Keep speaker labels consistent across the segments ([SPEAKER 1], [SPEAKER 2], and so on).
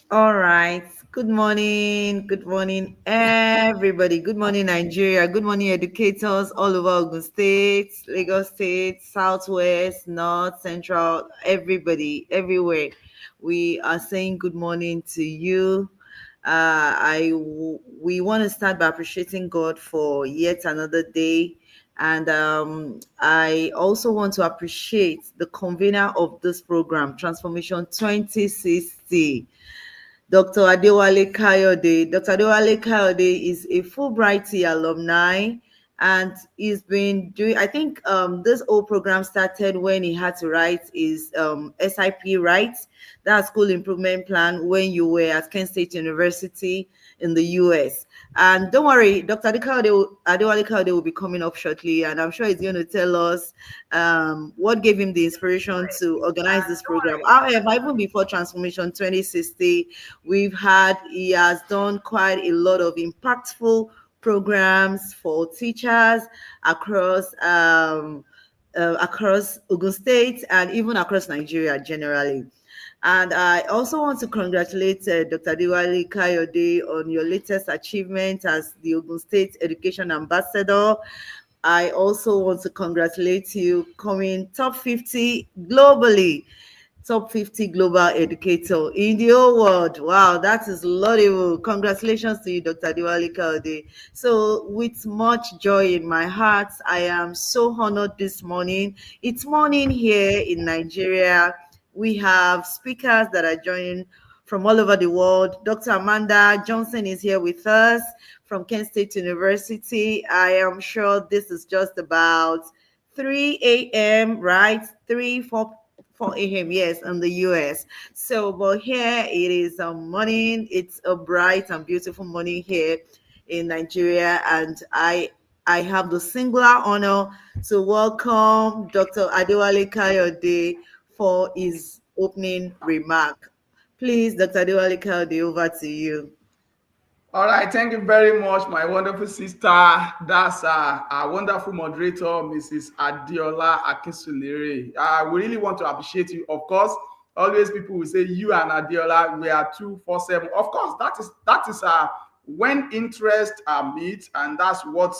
[SPEAKER 1] All right. Good morning, everybody. Good morning, Nigeria. Good morning, educators all over Ogun State, Lagos State, Southwest, North, Central, everybody, everywhere. We are saying good morning to you. We want to start by appreciating God for yet another day. And I also want to appreciate the convener of this program, Transformation 2060. Dr. Adewale Kayode. Dr. Adewale Kayode is a Fulbright alumni, and he's been doing, I think this whole program started when he had to write his SIP, right? That School Improvement Plan, when you were at Kent State University in the US. And don't worry, Dr. Adewale Kayode will be coming up shortly, and I'm sure he's going to tell us what gave him the inspiration to organize this program. However, even before Transformation 2060, he has done quite a lot of impactful programs for teachers across across Ogun State and even across Nigeria generally. And I also want to congratulate Dr. Diwali Kayode on your latest achievement as the Ogun State Education Ambassador. I also want to congratulate you coming top 50 globally, top 50 global educator in the whole world. Wow, that is laudable. Congratulations to you, Dr. Diwali Kaude. So, with much joy in my heart, I am so honored this morning. It's morning here in Nigeria. We have speakers that are joining from all over the world. Dr. Amanda Johnson is here with us from Kent State University. I am sure this is just about 3 a.m., right? 4 a.m., yes, in the US. So, but here it is morning. It's a bright and beautiful morning here in Nigeria. And I have the singular honor to welcome Dr. Adewale Kayode for his opening remark. Please, Dr. Adewale Kayode, over to you.
[SPEAKER 2] All right, thank you very much, my wonderful sister. That's our wonderful moderator, Mrs. Adiola Akinsulere. We really want to appreciate you. Of course, always people will say you and Adiola, we are 247. Of course, that is when interests meet, and that's what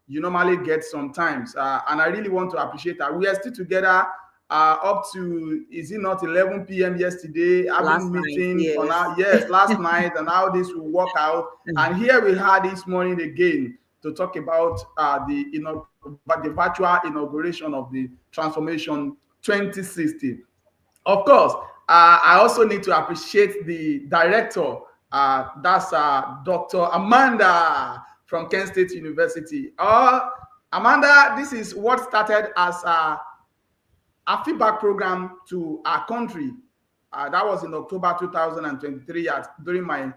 [SPEAKER 2] you normally get sometimes. And I really want to appreciate that. We are still together up to, is it not 11 p.m. yesterday,
[SPEAKER 1] Last
[SPEAKER 2] having
[SPEAKER 1] night,
[SPEAKER 2] meeting for
[SPEAKER 1] yes.
[SPEAKER 2] now, yes, last night, and how this will work out. And here we had this morning again to talk about the virtual inauguration of the Transformation 2060. Of course, I also need to appreciate the director, that's Dr. Amanda from Kent State University. Amanda, this is what started as a feedback program to our country. That was in October 2023 during my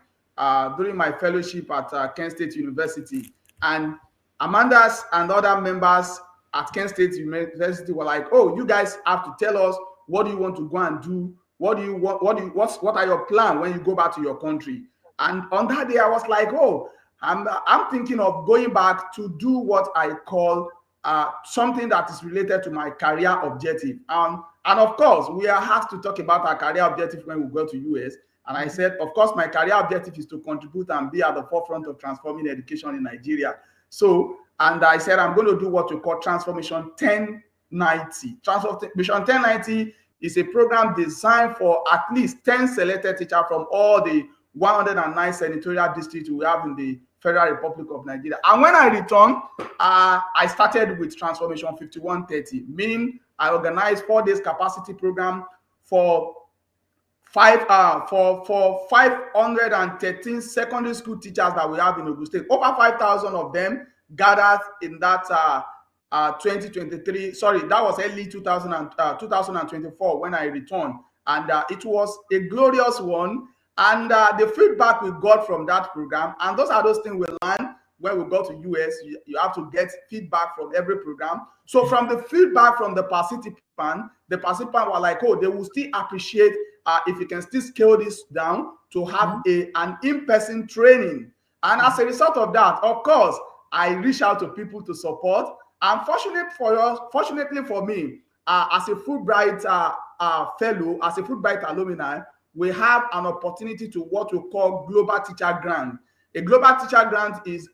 [SPEAKER 2] fellowship at Kent State University. And Amanda's and other members at Kent State University were like, "Oh, you guys have to tell us what do you want to go and do? What do you want? What are your plans when you go back to your country?" And on that day, I was like, "Oh, I'm thinking of going back to do what I call something that is related to my career objective." And of course, we are asked to talk about our career objective when we go to US. And I said, of course, my career objective is to contribute and be at the forefront of transforming education in Nigeria. So, and I said, I'm going to do what we call Transformation 1090. Transformation 1090 is a program designed for at least 10 selected teachers from all the 109 senatorial districts we have in the Federal Republic of Nigeria. And when I returned, I started with Transformation 5130, meaning I organized 4 days capacity program for 513 secondary school teachers that we have in Ogun State. Over 5,000 of them gathered in that 2023. Sorry, that was early 2024 when I returned, and it was a glorious one. And the feedback we got from that program, and those are those things we learn when we go to US. You have to get feedback from every program. So from the feedback from the participant were like, oh, they will still appreciate if you can still scale this down to have an in-person training. And as a result of that, of course, I reach out to people to support. And fortunately for me, as a Fulbright fellow, as a Fulbright alumni, we have an opportunity to what we call global teacher grant. A global teacher grant is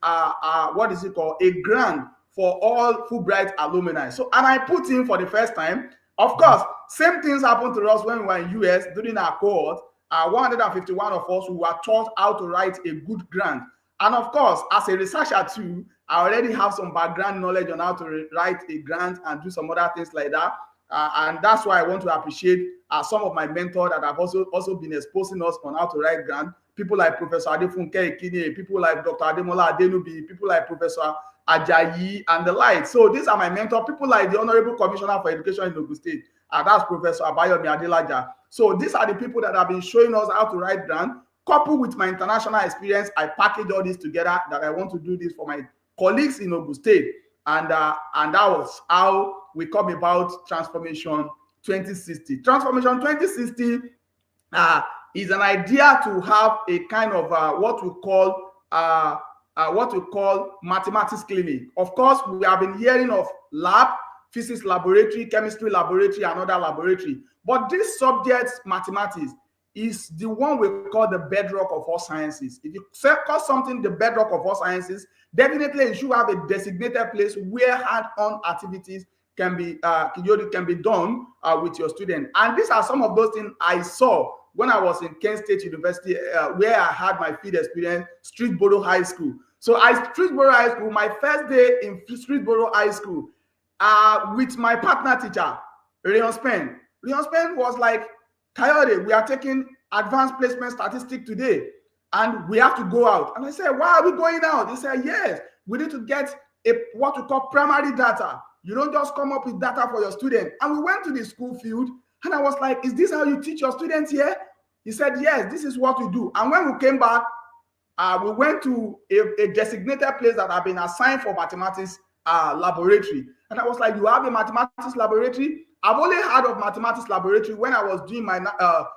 [SPEAKER 2] what is it called? A grant for all Fulbright alumni. So, and I put in for the first time. Of course, same things happened to us when we were in US during our cohort. 151 of us who were taught how to write a good grant. And of course, as a researcher too, I already have some background knowledge on how to write a grant and do some other things like that. And that's why I want to appreciate some of my mentors that have also been exposing us on how to write grant. People like Professor Adefunke Ikine, people like Dr. Ademola Adenubi, people like Professor Ajayi, and the like. So these are my mentors. People like the Honorable Commissioner for Education in Ogun State, that's Professor Abayomi Adelaja. So these are the people that have been showing us how to write grant. Coupled with my international experience, I package all this together that I want to do this for my colleagues in Ogun State. And that was how we come about Transformation 2060. Transformation 2060 is an idea to have a kind of what we call mathematics clinic. Of course, we have been hearing of lab, physics laboratory, chemistry laboratory, and other laboratory. But this subject, mathematics, is the one we call the bedrock of all sciences. If you call something the bedrock of all sciences, definitely you should have a designated place where hand-on activities can be done with your student. And these are some of those things I saw when I was in Kent State University, where I had my field experience, Streetboro High School. So Streetboro High School, my first day in Streetboro High School, with my partner teacher, Rayon Spen. Rayon Spen was like, Coyote, we are taking advanced placement statistics today, and we have to go out. And I said, why are we going out? They said, yes, we need to get what we call primary data. You don't just come up with data for your student. And we went to the school field, and I was like, is this how you teach your students here? He said, yes, this is what we do. And when we came back, we went to a designated place that had been assigned for mathematics laboratory. And I was like, you have a mathematics laboratory? I've only heard of mathematics laboratory when I was doing my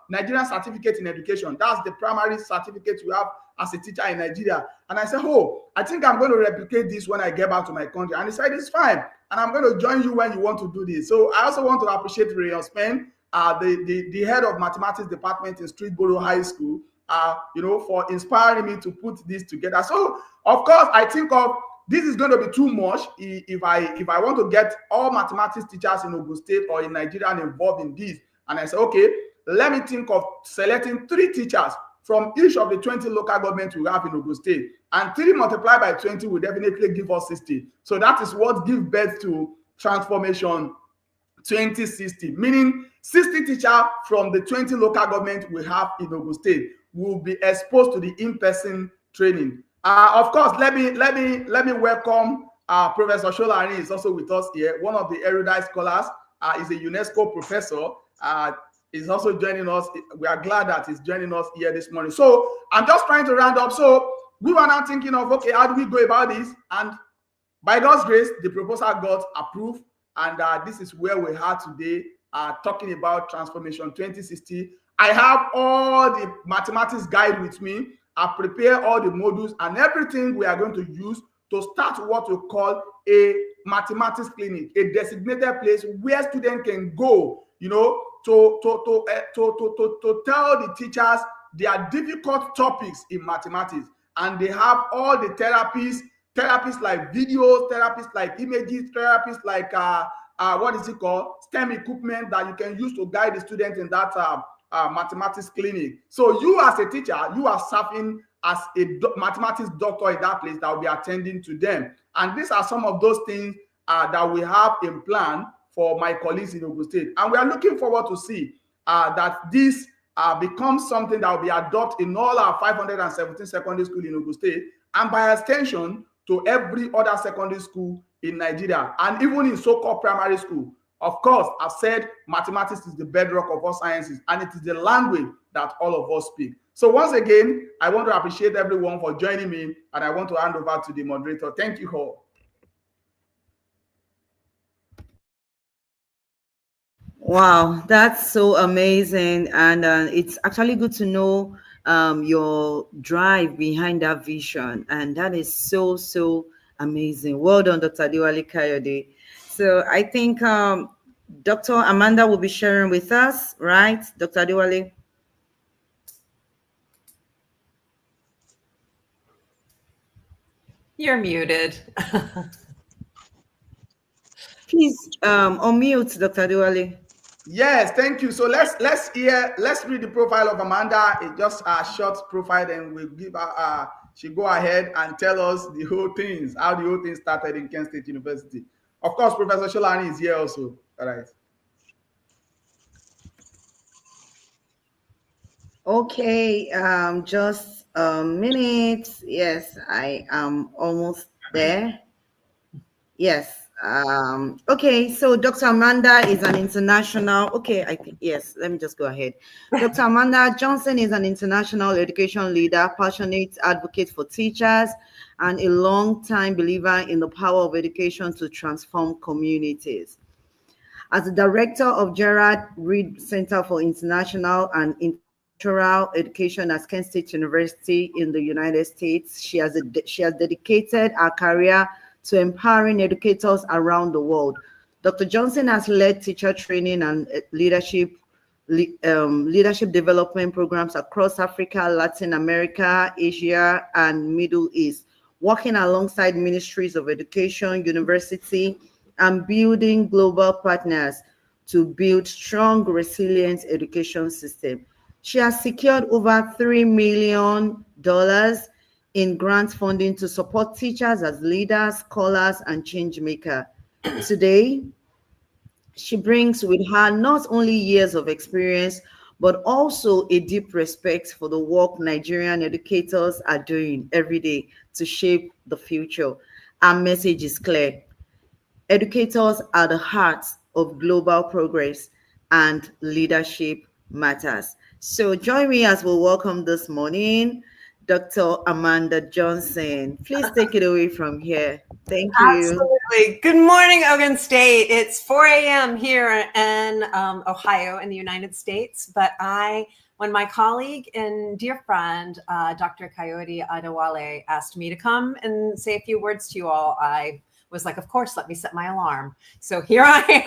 [SPEAKER 2] Nigerian certificate in education. That's the primary certificate you have as a teacher in Nigeria. And I said, oh, I think I'm going to replicate this when I get back to my country. And he said, it's fine. And I'm going to join you when you want to do this. So I also want to appreciate Rayon Spen, the head of mathematics department in Streetboro High School, for inspiring me to put this together. So, of course, I think of this is going to be too much if I want to get all mathematics teachers in Ogun State or in Nigeria involved in this. And I said, okay, let me think of selecting 3 teachers from each of the 20 local governments we have in Ogun State. And 3 multiplied by 20 will definitely give us 60. So that is what gives birth to Transformation 2060, meaning 60 teachers from the 20 local governments we have in Ogun State will be exposed to the in-person training. Of course, let me welcome Professor Sholari is also with us here. One of the erudite scholars, is a UNESCO professor. Is also joining us. We are glad that he's joining us here this morning. So I'm just trying to round up. So we were now thinking of, okay, how do we go about this? And by God's grace, the proposal got approved, and this is where we are today, talking about Transformation 2060. I have all the mathematics guide with me. I prepare all the modules and everything we are going to use to start what we call a mathematics clinic, a designated place where students can go, to tell the teachers their difficult topics in mathematics. And they have all the therapies like videos, therapies like images, therapies like STEM equipment that you can use to guide the students in that mathematics clinic. So you as a teacher, you are serving as a mathematics doctor in that place that will be attending to them. And these are some of those things that we have in plan for my colleagues in Ogun State. And we are looking forward to see that this becomes something that will be adopted in all our 517 secondary schools in Ogun State, and by extension to every other secondary school in Nigeria, and even in so-called primary school. Of course, I've said mathematics is the bedrock of all sciences, and it is the language that all of us speak. So once again, I want to appreciate everyone for joining me, and I want to hand over to the moderator. Thank you all.
[SPEAKER 1] Wow, that's so amazing. And it's actually good to know your drive behind that vision. And that is so, so amazing. Well done, Dr. Diwali Kayode. So I think Dr. Amanda will be sharing with us, right, Dr. Diwali?
[SPEAKER 3] You're muted.
[SPEAKER 1] Please unmute, Dr. Diwali.
[SPEAKER 2] Yes, thank you. So let's read the profile of Amanda. It's just a short profile, and we'll give her she go ahead and tell us the whole things, how the whole thing started in Kent State University. Of course, Professor Sholani is here also. All right.
[SPEAKER 1] Okay, just a minute. Yes, I am almost there. Yes. Okay, so Dr. Amanda is an international, okay, I think, yes, let me just go ahead. Dr. Amanda Johnson is an international education leader, passionate advocate for teachers, and a long-time believer in the power of education to transform communities. As the director of Gerard Reed Center for International and Intercultural Education at Kent State University in the United States, she has dedicated her career to empowering educators around the world. Dr. Johnson has led teacher training and leadership development programs across Africa, Latin America, Asia, and Middle East, working alongside ministries of education, university, and building global partners to build strong, resilient education system. She has secured over $3 million in grant funding to support teachers as leaders, scholars, and change makers. Today, she brings with her not only years of experience, but also a deep respect for the work Nigerian educators are doing every day to shape the future. Our message is clear. Educators are the heart of global progress, and leadership matters. So join me as we welcome this morning Dr. Amanda Johnson. Please take it away from here. Thank you.
[SPEAKER 3] Absolutely. Good morning, Ogun State. It's 4 a.m. here in Ohio in the United States, but when my colleague and dear friend, Dr. Kayode Adewale, asked me to come and say a few words to you all, I was like, of course, let me set my alarm. So here I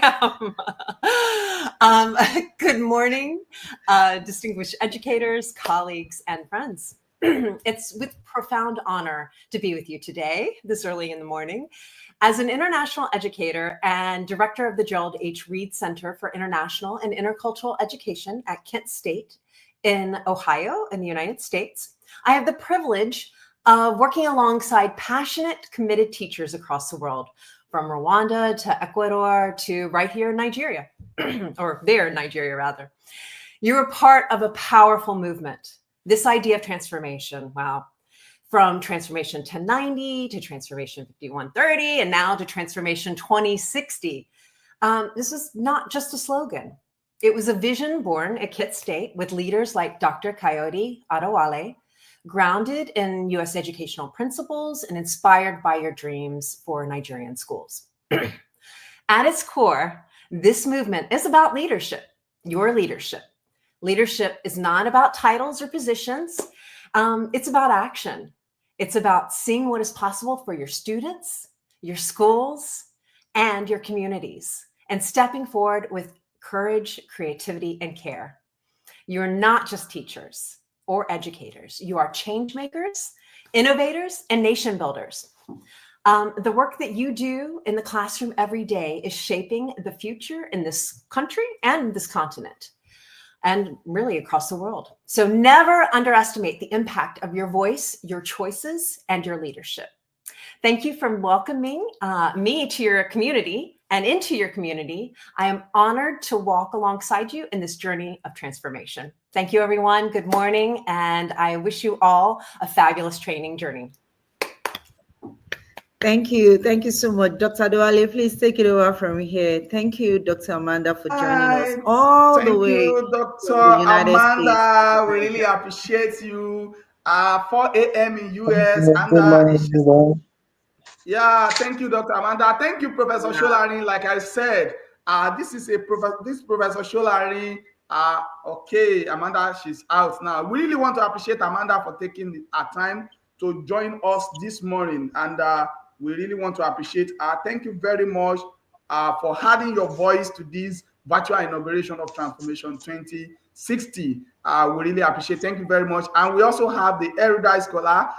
[SPEAKER 3] am. Good morning, distinguished educators, colleagues, and friends. It's with profound honor to be with you today, this early in the morning. As an international educator and director of the Gerald H. Reed Center for International and Intercultural Education at Kent State in Ohio in the United States, I have the privilege of working alongside passionate, committed teachers across the world, from Rwanda to Ecuador to right here in Nigeria, or there in Nigeria, rather. You're a part of a powerful movement. This idea of transformation, wow, from Transformation 1090 to Transformation 5130, and now to Transformation 2060. This is not just a slogan. It was a vision born at Kent State with leaders like Dr. Kayode Adewale, grounded in U.S. educational principles and inspired by your dreams for Nigerian schools. At its core, this movement is about leadership, your leadership. Leadership is not about titles or positions. It's about action. It's about seeing what is possible for your students, your schools, and your communities, and stepping forward with courage, creativity, and care. You're not just teachers or educators. You are change makers, innovators, and nation builders. The work that you do in the classroom every day is shaping the future in this country and this continent, and really across the world. So never underestimate the impact of your voice, your choices, and your leadership. Thank you for welcoming me to your community and into your community. I am honored to walk alongside you in this journey of transformation. Thank you, everyone. Good morning, and I wish you all a fabulous training journey.
[SPEAKER 1] Thank you. Thank you so much. Dr. Adewale, please take it over from here. Thank you, Dr. Amanda, for joining us all the way.
[SPEAKER 2] Thank you, Dr.
[SPEAKER 1] from the United
[SPEAKER 2] Amanda.
[SPEAKER 1] States.
[SPEAKER 2] We really appreciate you. 4 a.m. in US.
[SPEAKER 4] Good morning, everyone.
[SPEAKER 2] Yeah, thank you, Dr. Amanda. Thank you, Professor Sholari. Like I said, this is Professor Sholari. Okay, Amanda, she's out now. We really want to appreciate Amanda for taking her time to join us this morning, and we really want to appreciate her. Thank you very much for adding your voice to this virtual inauguration of Transformation 2060. We really appreciate. Thank you very much. And we also have the erudite scholar,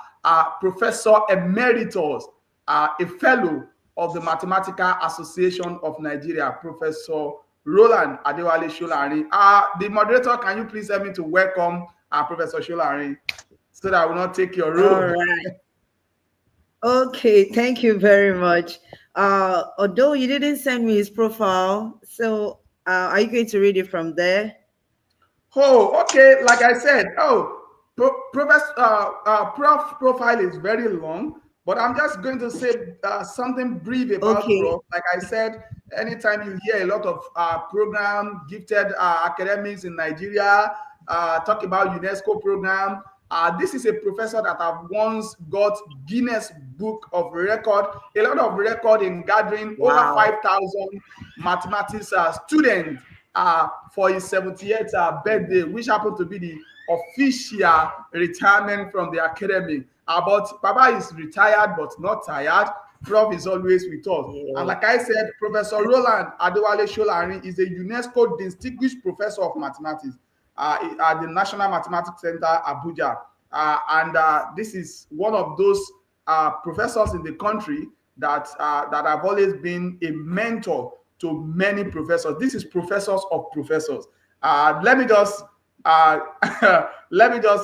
[SPEAKER 2] Professor Emeritus, a fellow of the Mathematical Association of Nigeria, Professor Roland Adewale Solarin. The moderator, can you please help me to welcome Professor Solarin so that I will not take your role?
[SPEAKER 1] All right. Okay, thank you very much. Although you didn't send me his profile, so are you going to read it from there?
[SPEAKER 2] Oh, okay. Like I said, Prof profile is very long, but I'm just going to say something brief about
[SPEAKER 1] Okay.
[SPEAKER 2] Prof. Like I said, anytime you hear a lot of program, gifted academics in Nigeria, talk about UNESCO program, this is a professor that I've once got Guinness Book of Record, a lot of record in gathering over
[SPEAKER 1] Wow.
[SPEAKER 2] 5,000 mathematics students for his 78th birthday, which happened to be the official retirement from the academy. But Baba is retired but not tired. Prof is always with us.
[SPEAKER 1] Yeah.
[SPEAKER 2] And like I said, Professor Roland Adewale Solarin is a UNESCO Distinguished Professor of Mathematics at the National Mathematics Center, Abuja. This is one of those professors in the country that have always been a mentor to many professors. This is professors of professors. Let me just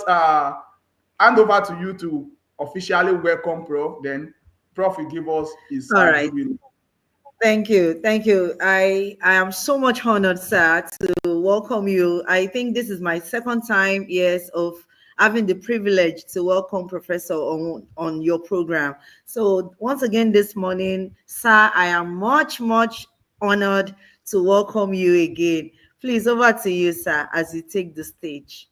[SPEAKER 2] hand over to you to officially welcome Prof. Then Prof will give us his
[SPEAKER 1] All right.
[SPEAKER 2] Goodwill.
[SPEAKER 1] Thank you. Thank you. I am so much honored, sir, to welcome you. I think this is my second time, yes, of having the privilege to welcome Professor on your program. So once again this morning, sir, I am much honored to welcome you again. Please, over to you, sir, as you take the stage.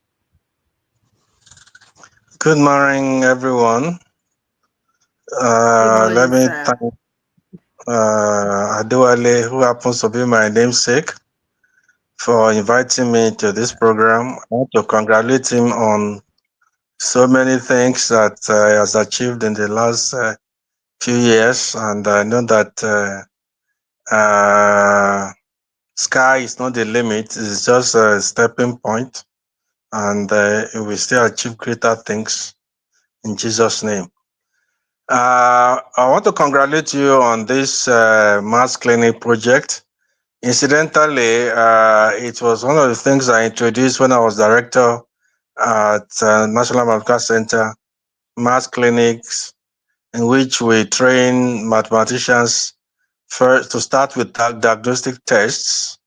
[SPEAKER 4] Good morning, everyone.
[SPEAKER 1] Good morning,
[SPEAKER 4] Let me
[SPEAKER 1] sir.
[SPEAKER 4] thank Adewale, who happens to be my namesake, for inviting me to this program. I want to congratulate him on so many things that he has achieved in the last few years, and I know that sky is not the limit; it's just a stepping point, and he will still achieve greater things in Jesus' name. I want to congratulate you on this mass clinic project. Incidentally, it was one of the things I introduced when I was director at National Mathematical Center, mass clinics, in which we train mathematicians first to start with diagnostic tests.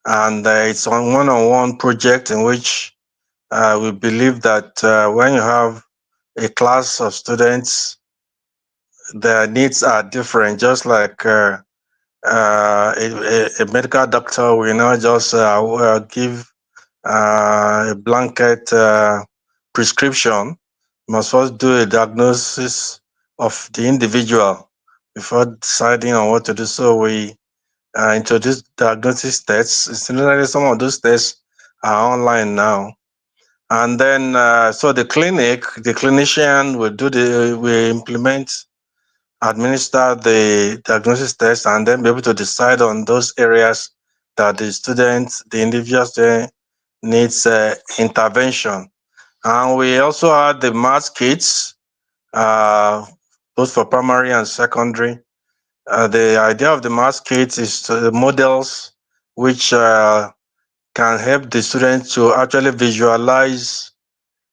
[SPEAKER 4] And it's a one-on-one project in which we believe that when you have a class of students, their needs are different, just like a medical doctor will not just give a blanket prescription. Must first do a diagnosis of the individual before deciding on what to do. So we introduce diagnosis tests. Similarly, some of those tests are online now. And then, so the clinician will implement, administer the diagnosis test, and then be able to decide on those areas that the individual student needs intervention. And we also had the math kits, both for primary and secondary. The idea of the math kits is the models which can help the students to actually visualize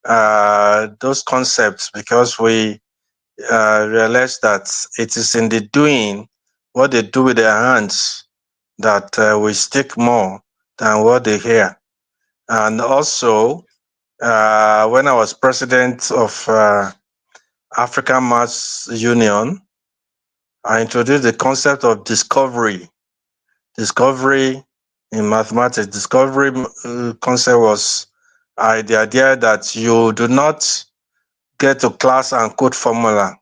[SPEAKER 4] those concepts, because we realize that it is in the doing, what they do with their hands, that we stick more than what they hear. And also, when I was president of African Maths Union, I introduced the concept of discovery in mathematics. Discovery concept was the idea that you do not get to class and code formula.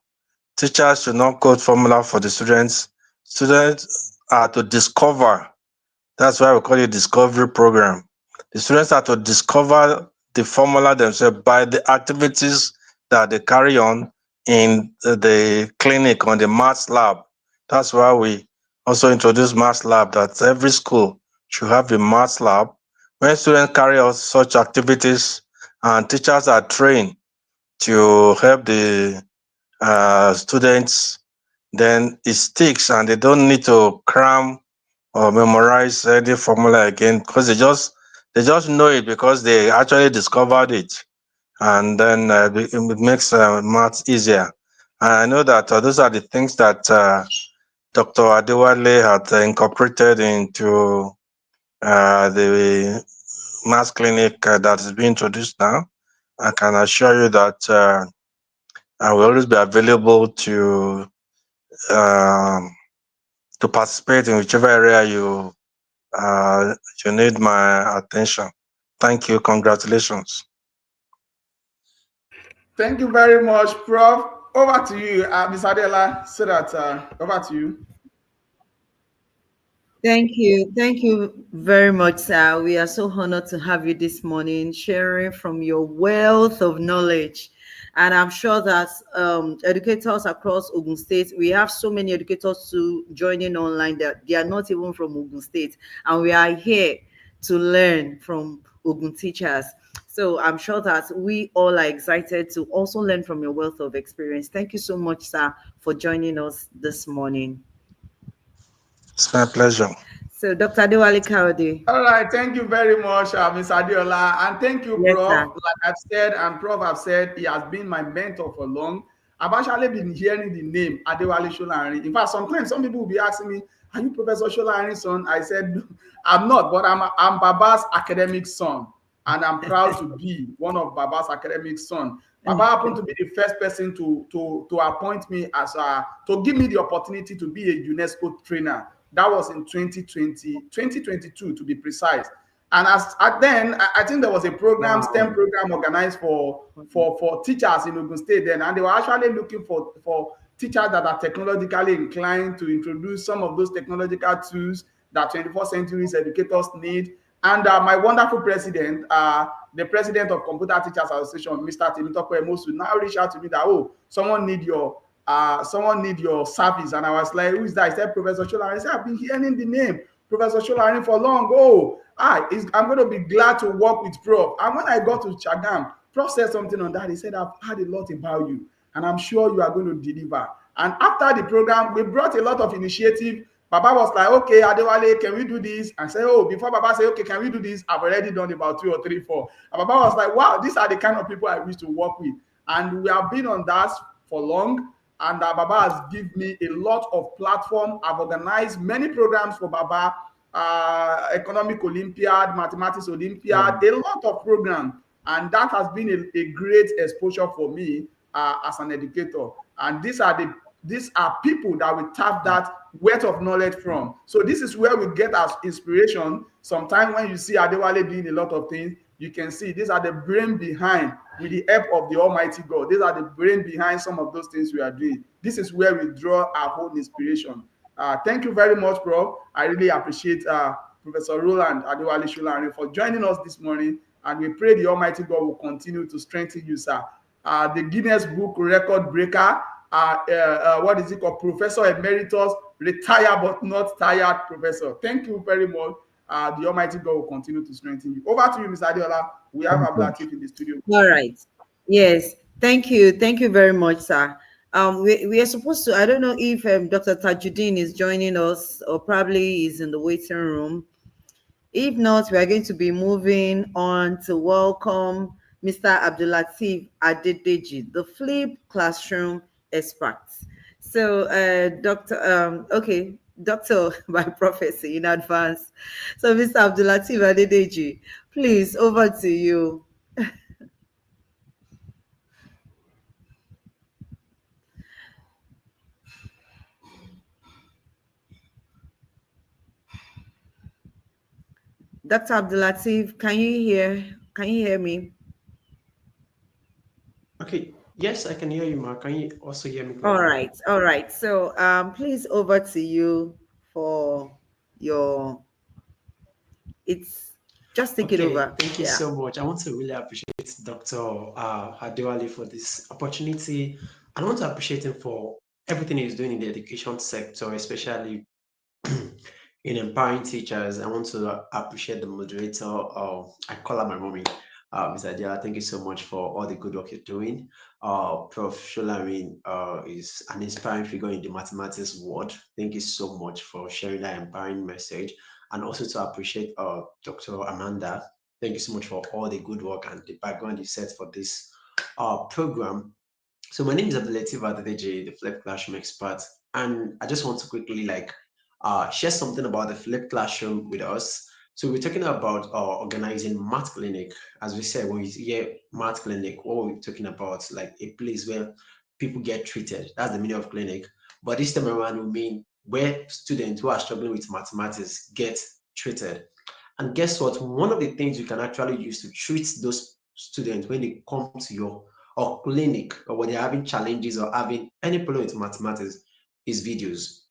[SPEAKER 4] Teachers should not code formula for the students. Students are to discover. That's why we call it discovery program. The students are to discover the formula themselves by the activities that they carry on in the clinic, on the maths lab. That's why we also introduce maths lab, that every school should have a maths lab. When students carry out such activities and teachers are trained to help the students, then it sticks and they don't need to cram or memorize any formula again because they just know it because they actually discovered it, and then it makes maths easier. And I know that those are the things that Dr. Adewale had incorporated into the maths clinic that is being introduced now. I can assure you that I will always be available to participate in whichever area you need my attention. Thank you. Congratulations.
[SPEAKER 2] Thank you very much, Prof. Over to you, Ms. Adela. So that over to you.
[SPEAKER 1] Thank you very much, sir. We are so honored to have you this morning, sharing from your wealth of knowledge. And I'm sure that educators across Ogun State, we have so many educators to joining online that they are not even from Ogun State, and we are here to learn from Ogun teachers. So I'm sure that we all are excited to also learn from your wealth of experience. Thank you so much, sir, for joining us this morning.
[SPEAKER 4] It's my pleasure.
[SPEAKER 1] So, Dr. Adewale Kayode.
[SPEAKER 2] All right, thank you very much, Ms. Adiola, and thank you,
[SPEAKER 1] Yes,
[SPEAKER 2] Prof.
[SPEAKER 1] sir.
[SPEAKER 2] Like I've said, and Prof have said, he has been my mentor for long. I've actually been hearing the name Adewale Sholanrin. In fact, sometimes some people will be asking me, "Are you Professor Sholanrin's son?" I said, "No, I'm not, but I'm Baba's academic son, and I'm proud to be one of Baba's academic son." Baba happened to be the first person to appoint me as to give me the opportunity to be a UNESCO trainer. That was in 2022 to be precise. And then I think there was a program,
[SPEAKER 1] Wow.
[SPEAKER 2] STEM program organized for teachers in Ogun State then, and they were actually looking for teachers that are technologically inclined to introduce some of those technological tools that 21st century educators need. And my wonderful president, the president of Computer Teachers Association, Mr. Timitope Emosu, now reached out to me that, oh, someone need your service. And I was like, who is that? I said, Professor Sholanrin. I said, I've been hearing the name Professor Sholanrin for long. Oh, I'm going to be glad to work with Prof. And when I got to Chagam, Prof said something on that. He said, I've heard a lot about you, and I'm sure you are going to deliver. And after the program, we brought a lot of initiative. Baba was like, okay, Adewale, can we do this? And say, oh, before Baba said, okay, can we do this? I've already done about 2 or 3, 4. And Baba was like, wow, these are the kind of people I wish to work with. And we have been on that for long. And Baba has given me a lot of platform. I've organized many programs for Baba, Economic Olympiad, Mathematics Olympiad, a lot of programs. And that has been a great exposure for me as an educator. And these are people that we tap that wealth of knowledge from. So this is where we get our inspiration. Sometimes when you see Adewale doing a lot of things, you can see these are the brain behind, with the help of the Almighty God. These are the brain behind some of those things we are doing. This is where we draw our whole inspiration. Thank you very much, Prof. I really appreciate Professor Roland Adewale Sholanrin for joining us this morning. And we pray the Almighty God will continue to strengthen you, sir. The Guinness Book record breaker, what is it called? Professor Emeritus, retired but not tired professor. Thank you very much. The Almighty God will continue to strengthen you. Over to you, Ms. Adiola. We have Ablatif in the studio.
[SPEAKER 1] All right. Yes. Thank you. Thank you very much, sir. We are supposed to, I don't know if Dr. Tajuddin is joining us or probably is in the waiting room. If not, we are going to be moving on to welcome Mr. Abdulateef Adedeji, the Flip Classroom expert. So, Doctor by prophecy in advance. So, Mr. Abdulateef Adedeji, please, over to you. Dr. Abdulateef, can you hear me?
[SPEAKER 5] Okay, yes, I can hear you, Ma. Can you also hear me?
[SPEAKER 1] All right. So, please, over to you for just take it over.
[SPEAKER 5] Thank you so much. I want to really appreciate Dr. Adewale for this opportunity. I want to appreciate him for everything he's doing in the education sector, especially in empowering teachers. I want to appreciate the moderator. I call her my mommy. Mr. Dia, thank you so much for all the good work you're doing. Prof. Sholarin is an inspiring figure in the mathematics world. Thank you so much for sharing that empowering message. And also to appreciate Dr. Amanda. Thank you so much for all the good work and the background you set for this program. So my name is Abdulatif Adedeji, the Flipped Classroom expert, and I just want to quickly share something about the Flipped Classroom with us. So we're talking about organizing math clinic. As we said, when we hear math clinic, what we're talking about, like a place where people get treated. That's the meaning of clinic. But this time around, we mean where students who are struggling with mathematics get treated. And guess what? One of the things you can actually use to treat those students when they come to your or clinic or when they're having challenges or having any problem with mathematics is videos.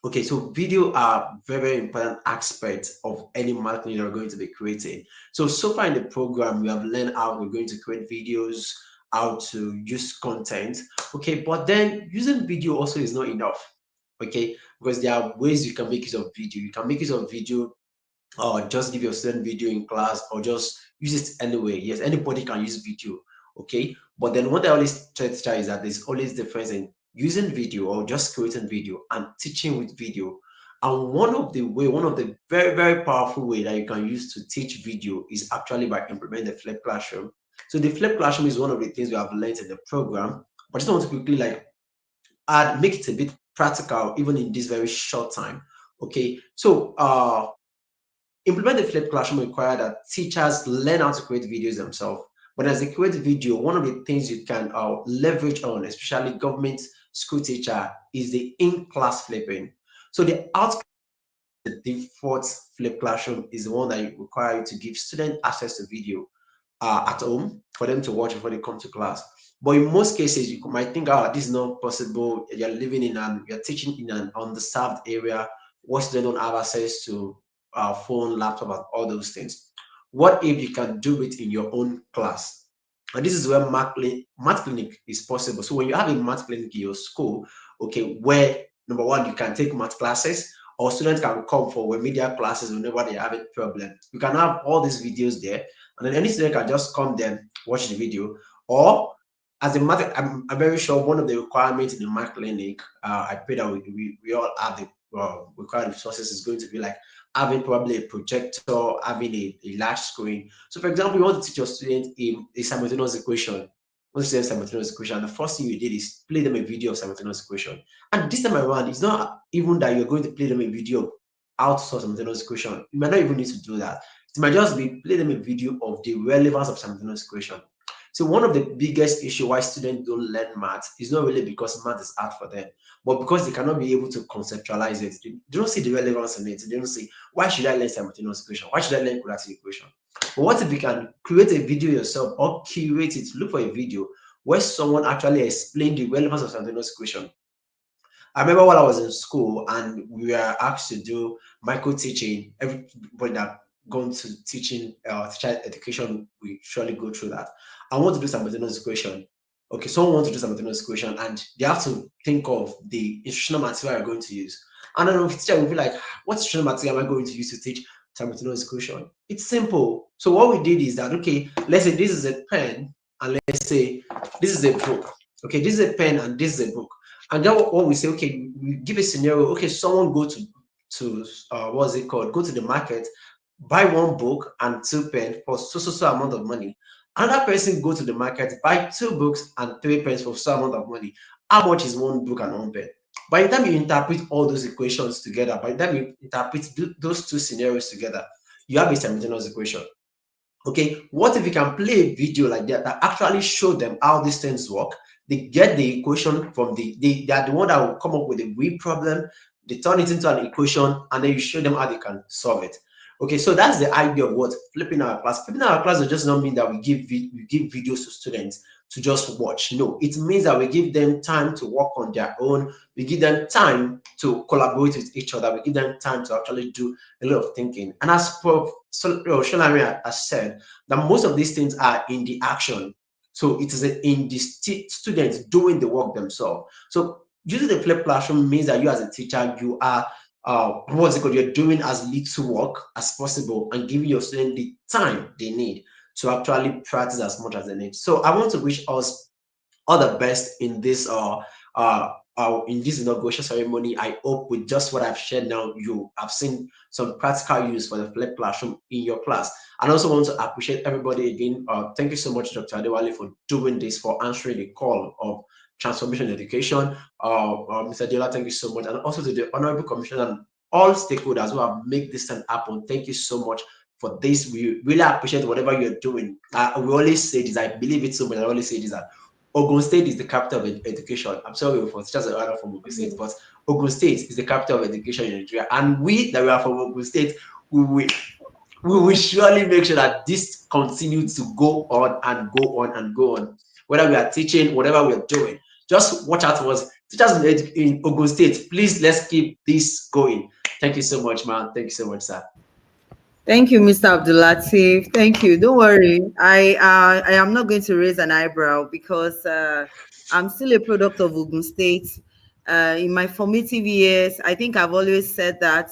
[SPEAKER 5] Okay, so video are very, very important aspects of any math clinic you're going to be creating. So far in the program, we have learned how we're going to create videos, how to use content. Okay, but then using video also is not enough. Okay, because there are ways you can make use of video. You can make use of video or just give your student video in class or just use it anyway. Yes, anybody can use video. Okay, but then what I always try to tell is that there's always difference in using video or just creating video and teaching with video. And one of the very, very powerful way that you can use to teach video is actually by implementing the flipped classroom. So the flipped classroom is one of the things we have learned in the program. But I just want to quickly make it a bit practical even in this very short time. Okay, so implement the flipped classroom require that teachers learn how to create videos themselves. But as they create video, one of the things you can leverage on, especially government school teacher, is the in-class flipping. So the outcome, the default flipped classroom is the one that require you to give students access to video at home for them to watch before they come to class. But in most cases, you might think, oh, this is not possible. You're living you're teaching in an underserved area where students don't have access to phone, laptop, and all those things. What if you can do it in your own class? And this is where math clinic is possible. So when you have a math clinic in your school, okay, where number one, you can take math classes, or students can come for remedial classes whenever they have a problem. You can have all these videos there, and then any student can just come there, watch the video. Or as a matter, I'm very sure one of the requirements in the math clinic, I pray that we all have the required resources is going to be like having probably a projector, having a large screen. So for example, you want to teach your student a simultaneous equation. Simultaneous equation. The first thing you did is play them a video of simultaneous equation. And this time around, it's not even that you're going to play them a video of how to solve simultaneous equation. You might not even need to do that. It might just be play them a video of the relevance of simultaneous equation. So one of the biggest issue why students don't learn math is not really because math is hard for them, but because they cannot be able to conceptualize it. They don't see the relevance in it. They don't see, why should I learn simultaneous equation? Why should I learn quadratic equation? But what if you can create a video yourself or curate it, look for a video where someone actually explained the relevance of simultaneous equation? I remember while I was in school and we were asked to do micro teaching. Everybody that gone to teaching teacher education, we surely go through that. I want to do simultaneous equation. Okay, someone wants to do simultaneous equation and they have to think of the instructional material you're going to use. And then the teacher will be like, what instructional material am I going to use to teach simultaneous equation? It's simple. So what we did is that, okay, let's say this is a pen and let's say this is a book. Okay, this is a pen and this is a book. And then what we say, okay, we give a scenario. Okay, someone go to what's it called? Go to the market, buy one book and 2 pens for so amount of money. Another person go to the market, buy 2 books and 3 pens for so amount of money. How much is one book and 1 pen? By the time you interpret all those equations together, by the time you interpret those 2 scenarios together, you have a simultaneous equation. Okay, what if you can play a video like that actually show them how these things work? They get the equation from they are the one that will come up with a real problem. They turn it into an equation and then you show them how they can solve it. Okay, so that's the idea of what flipping our class. Flipping our class does just not mean that we give videos to students to just watch. No, it means that we give them time to work on their own. We give them time to collaborate with each other. We give them time to actually do a lot of thinking. And as Prof. Sholami has said, that most of these things are in the action. So it is in the students doing the work themselves. So using the flipped classroom means that you as a teacher, you are you're doing as little work as possible and giving your students the time they need to actually practice as much as they need. So I want to wish us all the best in this inauguration ceremony. I hope with just what I've shared now, you have seen some practical use for the flipped classroom in your class. And I also want to appreciate everybody again. Thank you so much, Dr. Adewale, for doing this, for answering the call of transformation education. Mr. Diola, thank you so much. And also to the Honorable Commissioner and all stakeholders who have made this thing happen. Thank you so much for this. We really appreciate whatever you're doing. We always say this, I believe it so much. I always say this, that Ogun State is the capital of education. I'm sorry for teachers that are from Ogun State, but Ogun State is the capital of education in Nigeria. And we that we are from Ogun State, we will surely make sure that this continues to go on and go on and go on. Whether we are teaching, whatever we are doing, just watch out for us. Teachers in Ogun State, please, let's keep this going. Thank you so much, man. Thank you so much, sir.
[SPEAKER 1] Thank you, Mr. Abdulateef. Thank you. Don't worry. I am not going to raise an eyebrow because I'm still a product of Ogun State. In my formative years, I think I've always said that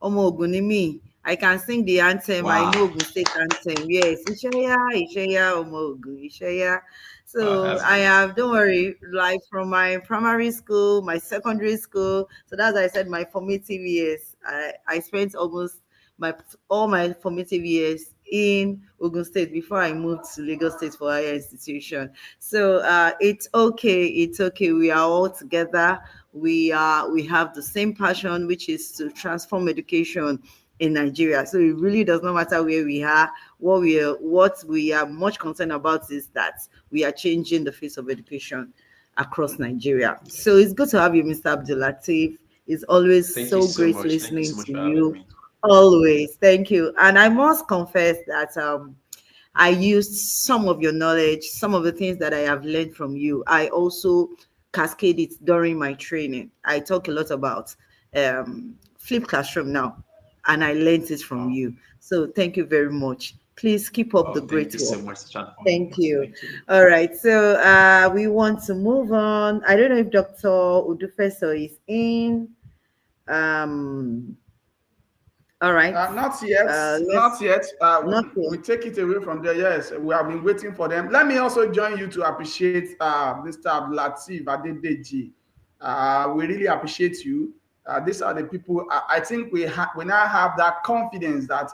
[SPEAKER 1] Omo Ogunimi. I can sing the anthem. Wow. I know Ogun State anthem. Yes, Isheya, Isheya, Omo Ogun, Isheya. So I have, don't worry, like from my primary school, my secondary school. So that's why I said my formative years. I spent almost all my formative years in Ogun State before I moved to Lagos State for higher institution. So it's okay. It's okay. We are all together. We have the same passion, which is to transform education in Nigeria. So it really does not matter where we are. What we are much concerned about is that we are changing the face of education across Nigeria. So it's good to have you, Mr. Abdulateef. It's always so great listening to you. Always. Thank you. And I must confess that I used some of your knowledge, some of the things that I have learned from you. I also cascade it during my training. I talk a lot about flipped classroom now, and I learned it from you. So thank you very much. Please keep up the great work.
[SPEAKER 5] So much,
[SPEAKER 1] thank you. All right. So we want to move on. I don't know if Dr. Udufeso is in. All right.
[SPEAKER 2] Not yet. Not yet. We take it away from there. Yes, we have been waiting for them. Let me also join you to appreciate Mr. Abdulateef Adedeji. We really appreciate you. These are the people. I think we now have that confidence that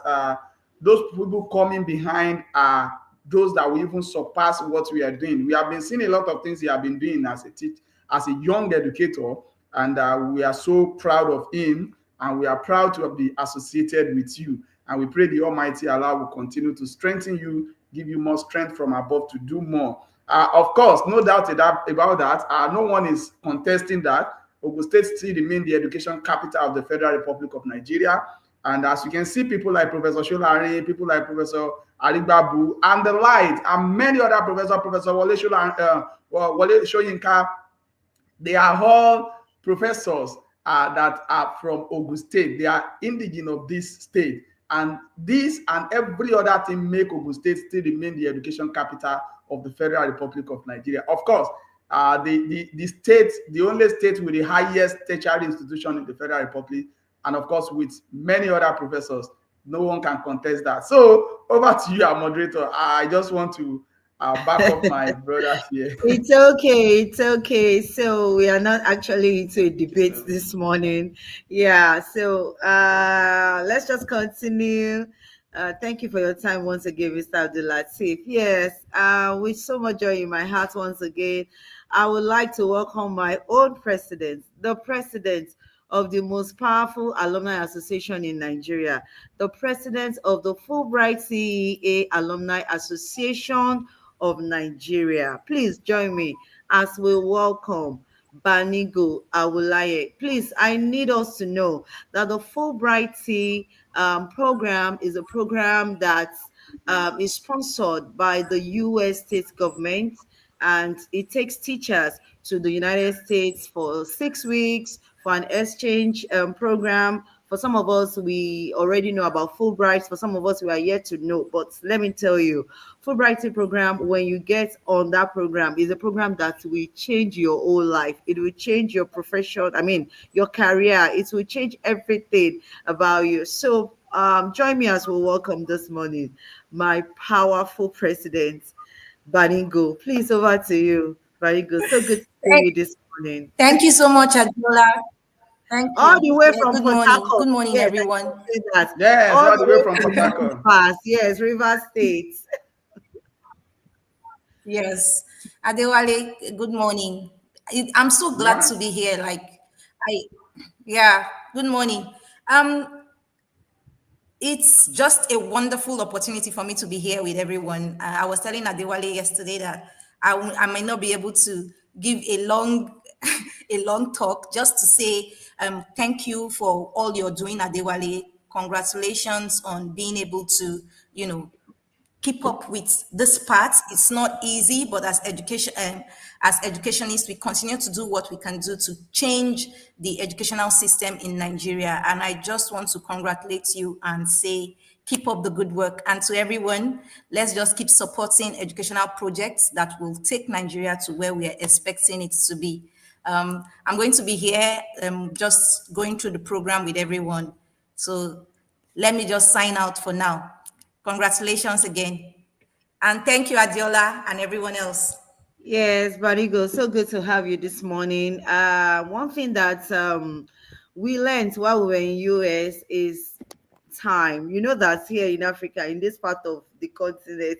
[SPEAKER 2] those people coming behind are those that will even surpass what we are doing. We have been seeing a lot of things he have been doing as a young educator, and we are so proud of him. And we are proud to be associated with you. And we pray the Almighty Allah will continue to strengthen you, give you more strength from above to do more. Of course, no doubt about that. No one is contesting that. Ogun State still remains the education capital of the Federal Republic of Nigeria. And as you can see, people like Professor Sholare, people like Professor Aribabu, and the light, and many other professors, Professor Wale Soyinka, they are all professors that are from Ogun State. They are indigenous of this state, and this and every other thing make Ogun State still remain the education capital of the Federal Republic of Nigeria. Of course, the state, the only state with the highest tertiary institution in the Federal Republic, and of course with many other professors. No one can contest that. So over to you, our moderator. I just want to back up my brothers here.
[SPEAKER 1] It's okay. It's okay. So we are not actually into a debate this morning. Yeah. So let's just continue. Thank you for your time once again, Mr. Abdulateef. Yes, with so much joy in my heart once again, I would like to welcome my own president, the president of the most powerful alumni association in Nigeria, the president of the Fulbright CEA Alumni Association of Nigeria. Please join me as we welcome Banigo Awolaye. Please, I need us to know that the Fulbright program is a program that is sponsored by the U.S. state government, and it takes teachers to the United States for 6 weeks for an exchange program. For some of us, we already know about Fulbright. For some of us, we are yet to know. But let me tell you, Fulbright program, when you get on that program, is a program that will change your whole life. It will change your profession, your career. It will change everything about you. So Join me as we welcome this morning my powerful president, Baningo. Please, over to you, Baningo. So good to see you this morning.
[SPEAKER 6] Thank you so much, Adiola. Thank
[SPEAKER 1] All
[SPEAKER 6] you.
[SPEAKER 1] the way
[SPEAKER 6] Yeah,
[SPEAKER 1] from
[SPEAKER 6] good
[SPEAKER 1] Port
[SPEAKER 6] morning.
[SPEAKER 1] Harcourt.
[SPEAKER 6] Good morning,
[SPEAKER 1] Yes, I
[SPEAKER 6] everyone.
[SPEAKER 1] can say that.
[SPEAKER 2] Yes,
[SPEAKER 1] All
[SPEAKER 2] all
[SPEAKER 1] the
[SPEAKER 2] the way
[SPEAKER 1] way
[SPEAKER 2] from Port
[SPEAKER 1] from
[SPEAKER 2] Harcourt.
[SPEAKER 1] Pass. Yes, River State.
[SPEAKER 6] Yes, Adewale, good morning. I'm so
[SPEAKER 2] Good
[SPEAKER 6] glad
[SPEAKER 2] morning.
[SPEAKER 6] to be here. I, yeah, good morning. Um, it's just a wonderful opportunity for me to be here with everyone. I was telling Adewale yesterday that I might not be able to give a long, a long talk, just to say thank you for all you're doing, Adewale. Congratulations on being able to, you know, keep up with this part. It's not easy, but as educationists, we continue to do what we can do to change the educational system in Nigeria. And I just want to congratulate you and say, keep up the good work. And to everyone, let's just keep supporting educational projects that will take Nigeria to where we are expecting it to be. I'm going to be here just going through the program with everyone. So let me just sign out for now. Congratulations again. And thank you, Adiola, and everyone else.
[SPEAKER 1] Yes, Barigo, so good to have you this morning. One thing that we learned while we were in US is time. You know that here in Africa, in this part of the continent,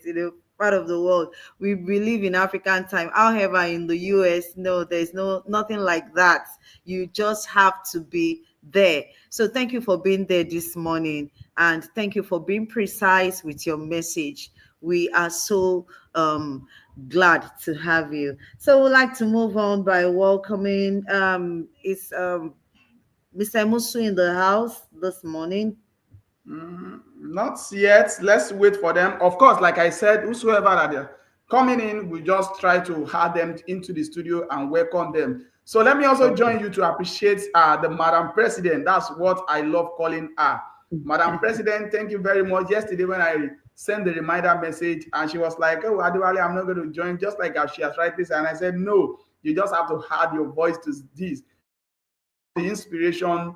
[SPEAKER 1] part of the world, we believe in African time. However, in the US, no, there's nothing like that. You just have to be there. So thank you for being there this morning, and thank you for being precise with your message. We are so glad to have you. So we'd like to move on by welcoming is Mr. Musu in the house this morning.
[SPEAKER 2] Not yet. Let's wait for them. Of course, like I said, whosoever that are coming in, we just try to have them into the studio and welcome them. So let me also join you to appreciate the Madam President. That's what I love calling her. Madam President, thank you very much. Yesterday when I sent the reminder message and she was like, oh, Adewale, I'm not going to join, just like she has rightly said. And I said, no, you just have to add your voice to this. The inspiration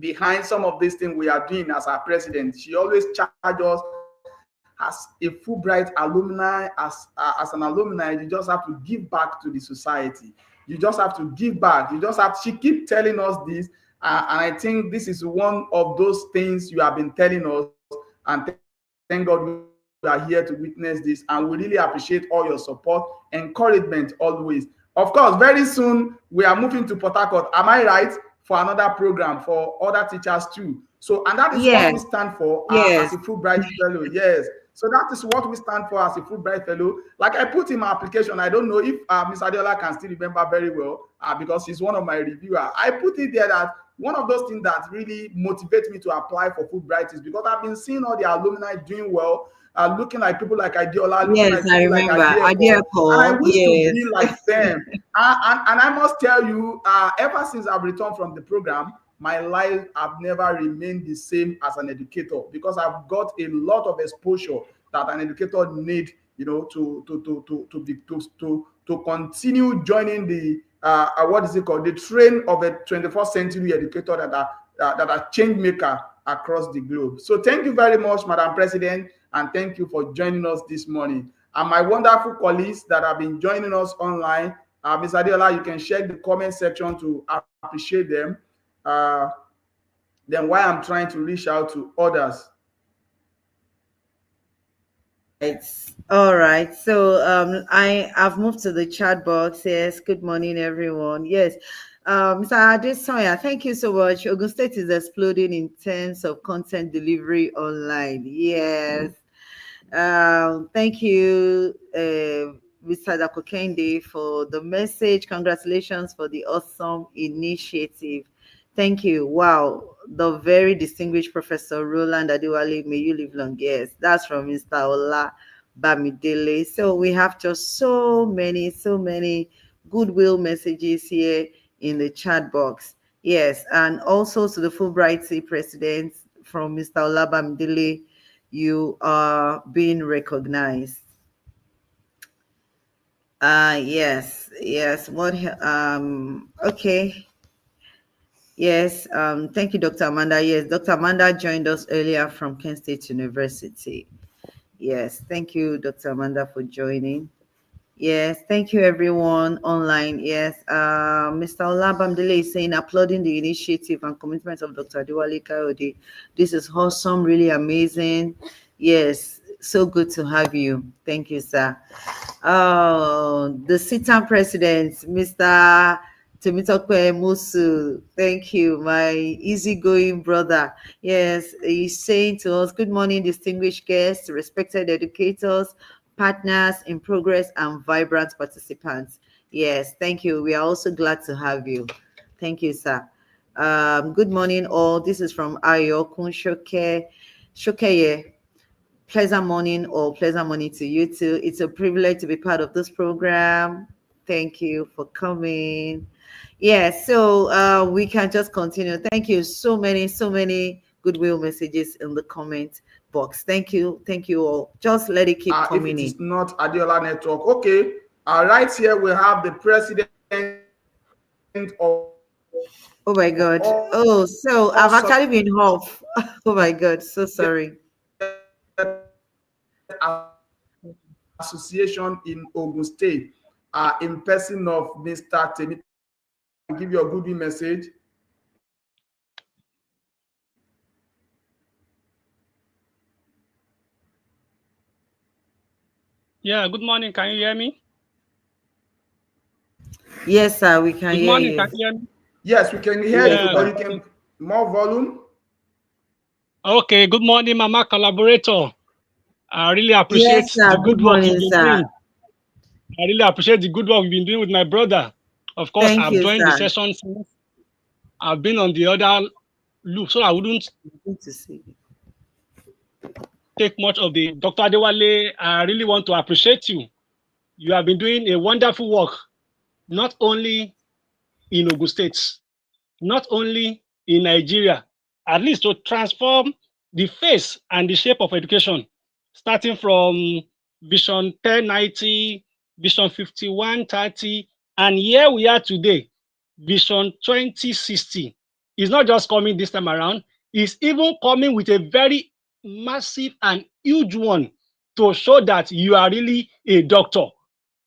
[SPEAKER 2] behind some of these things we are doing as our president. She always charges us as a Fulbright alumni, as an alumni, you just have to give back to the society. You just have to give back. She keep telling us this, and I think this is one of those things you have been telling us, and thank God we are here to witness this, and we really appreciate all your support, encouragement always. Of course, very soon we are moving to Port Harcourt. Am I right? For another program for other teachers too. So, and that is what we stand for as a Fulbright fellow. Yes. So that is what we stand for as a Fulbright fellow. Like I put in my application, I don't know if Ms. Adiola can still remember very well because she's one of my reviewers. I put it there that one of those things that really motivates me to apply for Fulbright is because I've been seeing all the alumni doing well, looking like people like Adiola, looking like people like Abeokuta, and I wish to be like them. And I must tell you, ever since I've returned from the program, my life have never remained the same as an educator because I've got a lot of exposure that an educator need, to continue joining the what is it called, the train of a 21st century educator that are change maker across the globe. So thank you very much, Madam President, and thank you for joining us this morning. And my wonderful colleagues that have been joining us online, Ms. Adiola, you can check the comment section to appreciate them. Then why I'm trying to reach out to others.
[SPEAKER 1] All right. So I've moved to the chat box. Yes. Good morning, everyone. Yes. Mr. Adesanya, thank you so much. Ogun State is exploding in terms of content delivery online. Yes. Thank you, Mr. Dakokende, for the message. Congratulations for the awesome initiative. Thank you. Wow. The very distinguished Professor Roland Adewale, may you live long. Yes, that's from Mr. Ola Bamidele. So we have just so many goodwill messages here in the chat box. Yes, and also to the Fulbright president from Mr. Ola Bamidele, you are being recognized. Yes. What okay. Yes, thank you, Dr. Amanda. Yes, Dr. Amanda joined us earlier from Kent State University. Yes, thank you, Dr. Amanda, for joining. Yes, thank you, everyone online. Yes, Mr. Olabamdele is saying, applauding the initiative and commitment of Dr. Adewale Kayode. This is awesome, really amazing. Yes, so good to have you. Thank you, sir. The sit-down president, Mr. Temitope Musu. Thank you, my easygoing brother. Yes, he's saying to us, good morning, distinguished guests, respected educators, partners in progress, and vibrant participants. Yes, thank you. We are also glad to have you. Thank you, sir. Good morning, all. This is from Abeokuta Shokeye. Pleasant morning or pleasant morning to you too. It's a privilege to be part of this program. Thank you for coming. Yeah, so we can just continue. Thank you. So many goodwill messages in the comment box. Thank you all. Just let it keep
[SPEAKER 2] If
[SPEAKER 1] coming
[SPEAKER 2] it is
[SPEAKER 1] in.
[SPEAKER 2] not Adiola Network. Okay. Right here we have the president of
[SPEAKER 1] Oh my God.
[SPEAKER 2] all
[SPEAKER 1] Oh, so I've actually been off. Oh my God. So sorry.
[SPEAKER 2] Association in Ogun State, in person of Mr. Temitope. Give you a good message.
[SPEAKER 7] Yeah, good morning. Can you hear me?
[SPEAKER 1] Yes, sir. We can
[SPEAKER 7] Good
[SPEAKER 1] hear
[SPEAKER 7] morning.
[SPEAKER 1] you.
[SPEAKER 7] Can you hear me?
[SPEAKER 2] Yes, we can hear
[SPEAKER 1] Yes,
[SPEAKER 2] you,
[SPEAKER 7] Yeah,
[SPEAKER 2] but
[SPEAKER 1] sir.
[SPEAKER 2] you can more volume.
[SPEAKER 7] okay, good morning, Mama Collaborator. I really
[SPEAKER 1] Yes,
[SPEAKER 7] appreciate
[SPEAKER 1] sir.
[SPEAKER 7] the
[SPEAKER 1] Good
[SPEAKER 7] good work you've
[SPEAKER 1] morning,
[SPEAKER 7] been
[SPEAKER 1] sir.
[SPEAKER 7] doing. I really appreciate the good work you've been doing with my brother. Of course,
[SPEAKER 1] Thank
[SPEAKER 7] I've
[SPEAKER 1] you,
[SPEAKER 7] joined the
[SPEAKER 1] sir.
[SPEAKER 7] session since I've been on the other loop, so I wouldn't
[SPEAKER 1] Good to see you.
[SPEAKER 7] take much of the Dr. Adewale. I really want to appreciate you. You have been doing a wonderful work, not only in Ogun State, not only in Nigeria, at least to transform the face and the shape of education, starting from Vision 1090, Vision 5130, and here we are today, Vision 2060. It's not just coming this time around, it's even coming with a very massive and huge one to show that you are really a doctor.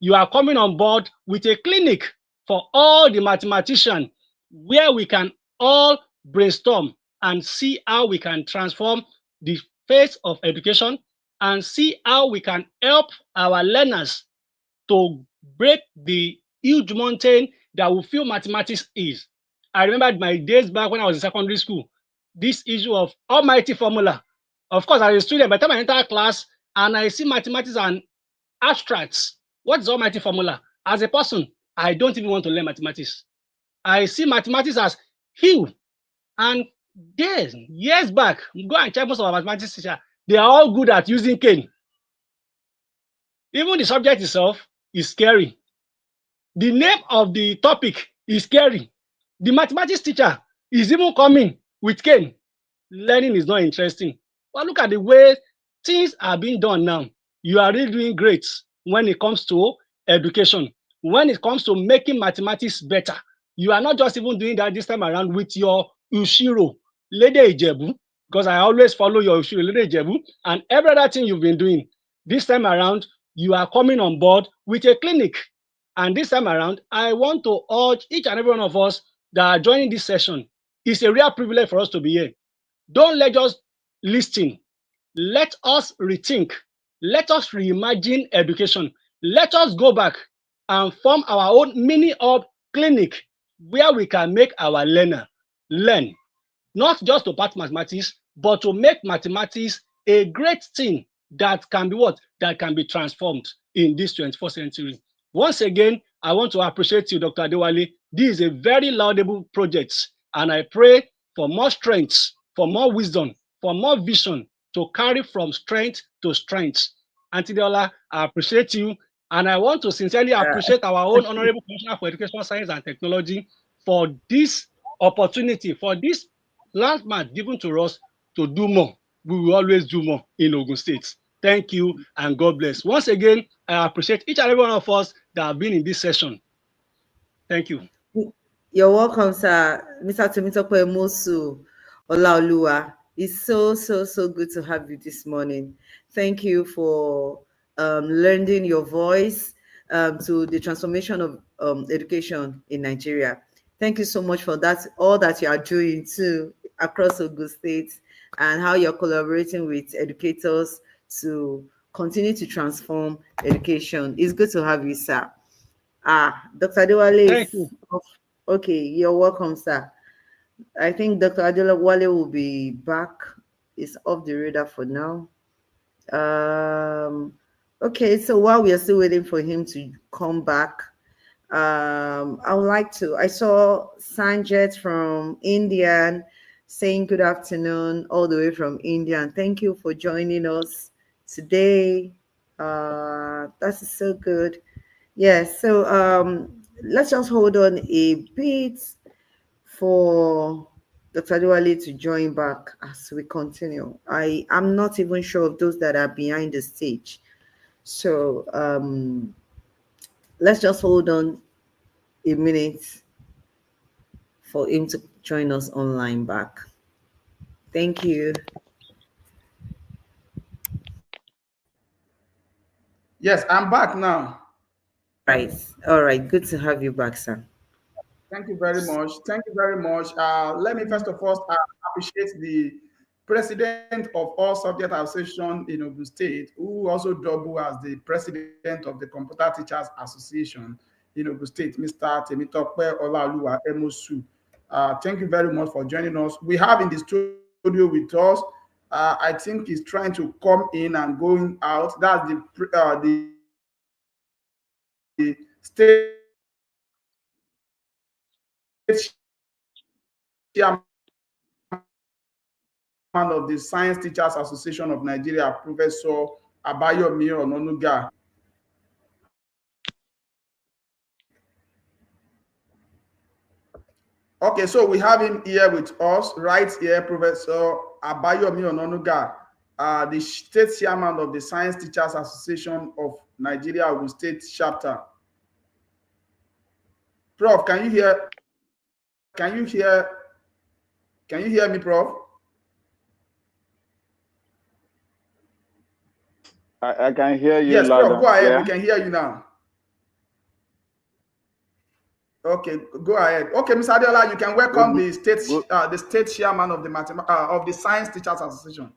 [SPEAKER 7] You are coming on board with a clinic for all the mathematicians where we can all brainstorm and see how we can transform the face of education and see how we can help our learners to break the huge mountain that we feel mathematics is. I remember my days back when I was in secondary school, this issue of almighty formula. Of course, as a student, by the time I enter class and I see mathematics and abstracts, what is almighty formula? As a person, I don't even want to learn mathematics. I see mathematics as hue. And years back, go and check most of our mathematics teacher, they are all good at using cane. Even the subject itself is scary. The name of the topic is scary. The mathematics teacher is even coming with cane. Learning is not interesting. But look at the way things are being done now. You are really doing great when it comes to education. When it comes to making mathematics better, you are not just even doing that this time around with your Ushiro, Lede Ijebu, because I always follow your Ushiro, Lede Ijebu, and every other thing you've been doing. This time around, you are coming on board with a clinic. And this time around, I want to urge each and every one of us that are joining this session. It's a real privilege for us to be here. Don't let us listen. Let us rethink. Let us reimagine education. Let us go back and form our own mini hub clinic where we can make our learner learn, not just to pass mathematics, but to make mathematics a great thing that can be what? That can be transformed in this 21st century. Once again, I want to appreciate you, Dr. Adewale. This is a very laudable project, and I pray for more strength, for more wisdom, for more vision to carry from strength to strength. Auntie Deola, I appreciate you, and I want to sincerely appreciate our own Honorable Commissioner for Education, Science and Technology for this opportunity, for this landmark given to us to do more. We will always do more in Ogun State. Thank you and God bless. Once again, I appreciate each and every one of us that have been in this session. Thank you.
[SPEAKER 1] You're welcome, sir. Mr. Temitope Mosu Olaoluwa. It's so good to have you this morning. Thank you for lending your voice to the transformation of education in Nigeria. Thank you so much for that, all that you are doing too across Ogun State, and how you're collaborating with educators to continue to transform education. It's good to have you, sir. Dr. Adewale
[SPEAKER 7] Thank
[SPEAKER 1] is
[SPEAKER 7] you.
[SPEAKER 1] off. Okay, you're welcome, sir. I think Dr. Adewale will be back. It's off the radar for now. Um, okay, so while we are still waiting for him to come back, I would like to. I saw Sanjet from India saying good afternoon, all the way from India. And thank you for joining us today. That is so good. Yes, so let's just hold on a bit for Dr. Adewale to join back as we continue. I am not even sure of those that are behind the stage. So let's just hold on a minute for him to join us online back. Thank you.
[SPEAKER 2] Yes, I'm back now.
[SPEAKER 1] Right. All right. Good to have you back, sir.
[SPEAKER 2] Thank you very much. Thank you very much. Let me first of all appreciate the president of all subject association in Ogun State, who also double as the president of the Computer Teachers Association in Ogun State, Mr. Temitope Olaoluwa Emosu. Thank you very much for joining us. We have in the studio with us, I think he's trying to come in and going out. That's the state chairman of the Science Teachers Association of Nigeria, Professor Abayomi Ononuga. Okay, so we have him here with us, right here, Professor Abayomi Ononuga, the state chairman of the Science Teachers Association of Nigeria, Ogun State chapter. Prof, can you hear? Can you hear? Can you hear me, Prof?
[SPEAKER 8] I can hear you
[SPEAKER 2] Yes,
[SPEAKER 8] loud
[SPEAKER 2] Prof,
[SPEAKER 8] and
[SPEAKER 2] go ahead.
[SPEAKER 8] clear.
[SPEAKER 2] We can hear you now. Okay, go ahead. Okay, Mr. Adeola, you can welcome
[SPEAKER 8] Good, good.
[SPEAKER 2] the state chairman of the Science Teachers Association.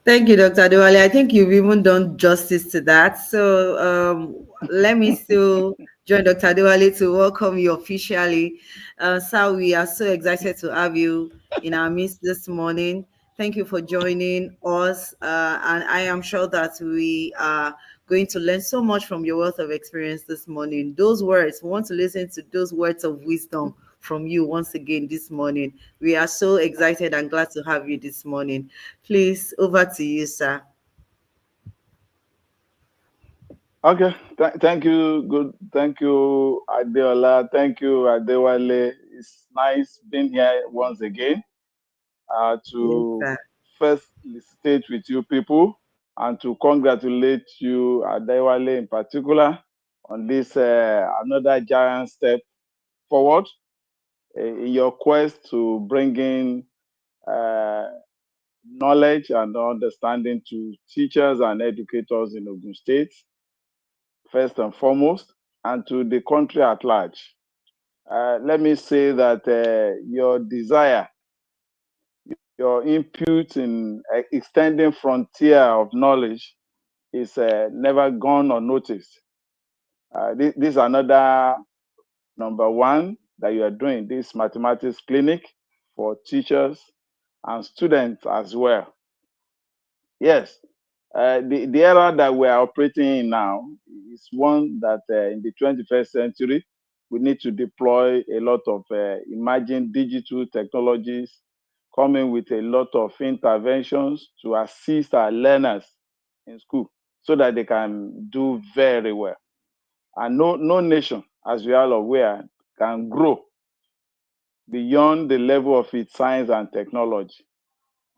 [SPEAKER 1] Thank you, Dr. Adewale. I think you've even done justice to that. So let me still join Dr. Adewale to welcome you officially. Sir, we are so excited to have you in our midst this morning. Thank you for joining us. And I am sure that we are going to learn so much from your wealth of experience this morning. Those words, we want to listen to those words of wisdom from you once again this morning. We are so excited and glad to have you this morning. Please, over to you, sir.
[SPEAKER 8] Okay, thank you. Good. Thank you, Adeola. Thank you, Adewale. It's nice being here once again
[SPEAKER 1] Yes,
[SPEAKER 8] to
[SPEAKER 1] sir.
[SPEAKER 8] first state with you people and to congratulate you, Adewale, in particular, on this another giant step forward in your quest to bring in knowledge and understanding to teachers and educators in Ogun State, first and foremost, and to the country at large. Let me say that your desire, your input in extending frontier of knowledge is never gone unnoticed. This is another number one that you are doing, this mathematics clinic for teachers and students as well. Yes, the era that we are operating in now is one that in the 21st century, we need to deploy a lot of emerging digital technologies, coming with a lot of interventions to assist our learners in school so that they can do very well. And no nation, as we are aware, can grow beyond the level of its science and technology.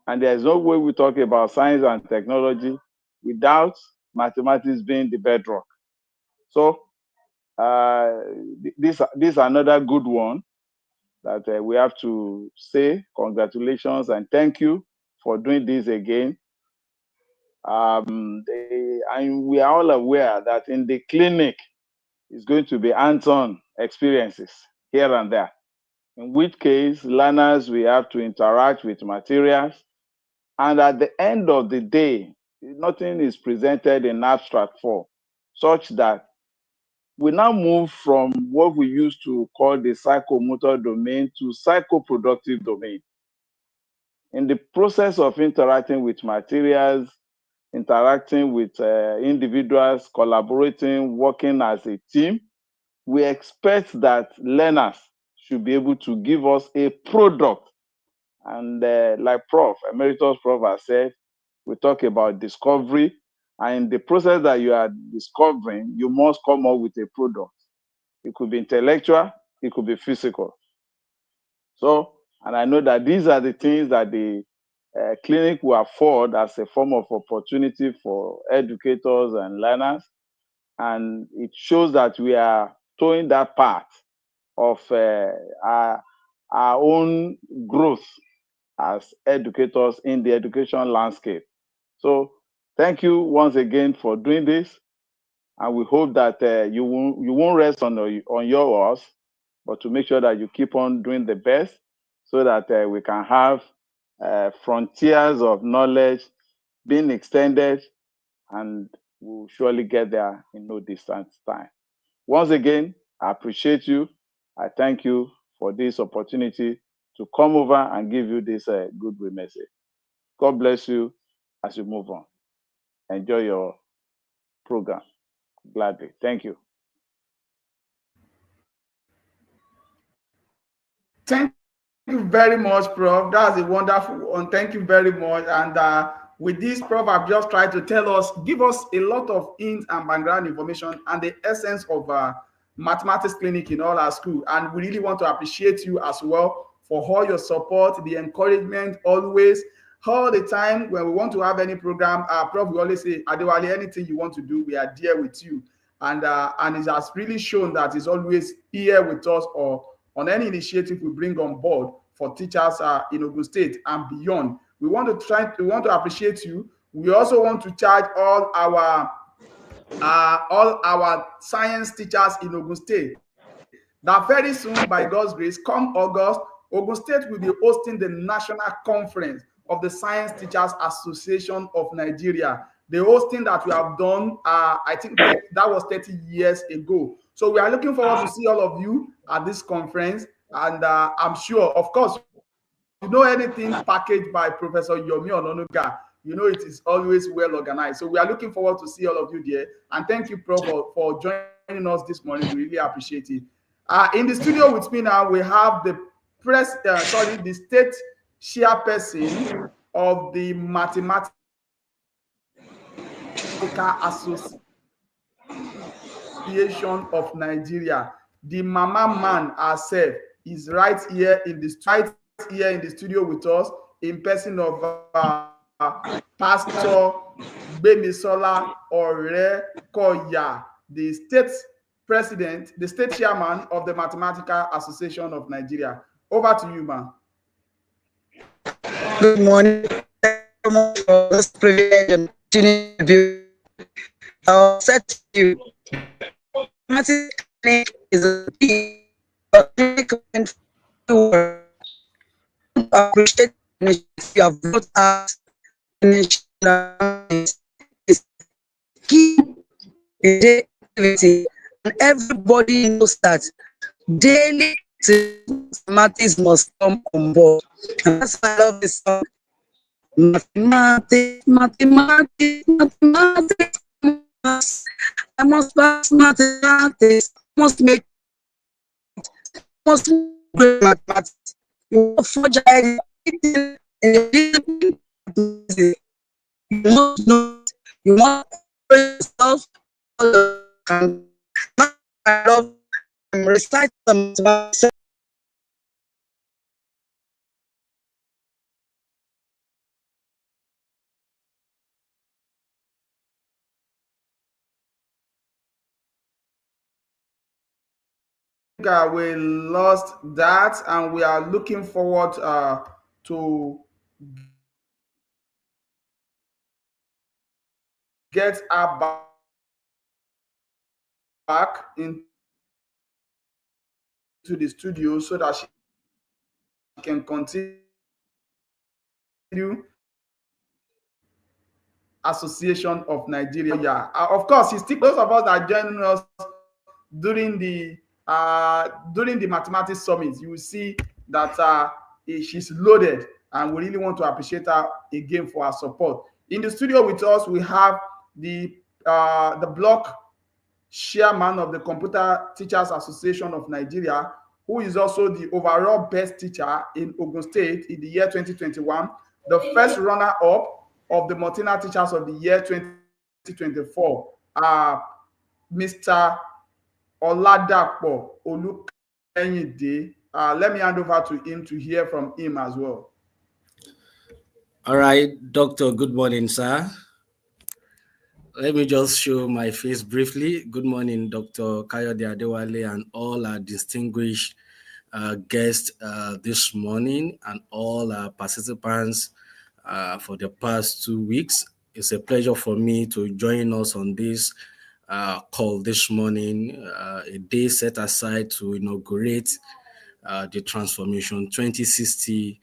[SPEAKER 8] And there's no way we talk about science and technology without mathematics being the bedrock. So This another good one that we have to say congratulations and thank you for doing this again. And we are all aware that in the clinic is going to be hands-on experiences here and there, in which case learners will have to interact with materials. And at the end of the day, nothing is presented in abstract form, such that we now move from what we used to call the psychomotor domain to psychoproductive domain. In the process of interacting with materials, interacting with individuals, collaborating, working as a team, we expect that learners should be able to give us a product. And like Emeritus Prof has said, we talk about discovery. And in the process that you are discovering, you must come up with a product. It could be intellectual, it could be physical. So, and I know that these are the things that the clinic will afford as a form of opportunity for educators and learners. And it shows that we are towing that path of our own growth as educators in the education landscape. So thank you once again for doing this. And we hope that you won't rest on your horse, but to make sure that you keep on doing the best so that we can have frontiers of knowledge being extended, and we'll surely get there in no distant time. Once again, I appreciate you. I thank you for this opportunity to come over and give you this goodwill message. God bless you as you move on. Enjoy your program. Gladly. Thank you.
[SPEAKER 2] Thank you very much, Prof. That's a wonderful one. Thank you very much. And with this, Prof, I've just tried to give us a lot of hints and background information and the essence of mathematics clinic in all our school. And we really want to appreciate you as well for all your support, the encouragement always. All the time when we want to have any program, Prof, we always say, Adewale, anything you want to do, we are there with you. And it has really shown that it's always here with us, or on any initiative we bring on board for teachers in Ogun State and beyond. We want to appreciate you. We also want to charge all our science teachers in Ogun State that very soon, by God's grace, come August, Ogun State will be hosting the national conference of the Science Teachers Association of Nigeria. The hosting that we have done, I think that was 30 years ago. So we are looking forward to see all of you at this conference. And I'm sure, of course, you know, anything packaged by Professor Yomi Ononuga, you know it is always well organized. So we are looking forward to see all of you there. And thank you, Prof, for joining us this morning. We really appreciate it. In the studio with me now, we have the state chairperson of the Mathematical Association of Nigeria. The mama man herself is right here in the studio with us, in person of Pastor Gbemisola Orekoya, the state chairman of the Mathematical Association of Nigeria. Over to you, ma'am.
[SPEAKER 9] Good morning. Thank you so much for this privilege and opportunity. I'll set you. Mathematics is a key to appreciate the you have brought us is key activity, and everybody knows that daily mathematics must come on board. And that's why I love this song. Mathematics, mathematics, mathematics. I must pass mathematics. Must make great mathematics. You must forge ahead in your you must know, you must yourself. And I love recite some mathematics.
[SPEAKER 2] we lost that, and we are looking forward to get her back into the studio so that she can continue Association of Nigeria. Yeah, of course, those of us that are joining us during the mathematics summit, you will see that she's loaded, and we really want to appreciate her again for her support. In the studio with us, we have the block chairman of the Computer Teachers Association of Nigeria, who is also the overall best teacher in Ogun State in the year 2021, the first runner-up of the Multina Teachers of the Year 2024, Mr. Oladapo Olukayinde. Let me hand over to him to hear from him as well.
[SPEAKER 10] All right, Doctor, good morning, sir. Let me just show my face briefly. Good morning, Dr. Kayode Adewale and all our distinguished guests this morning, and all our participants for the past 2 weeks. It's a pleasure for me to join us on this call this morning, a day set aside to inaugurate the Transformation 2060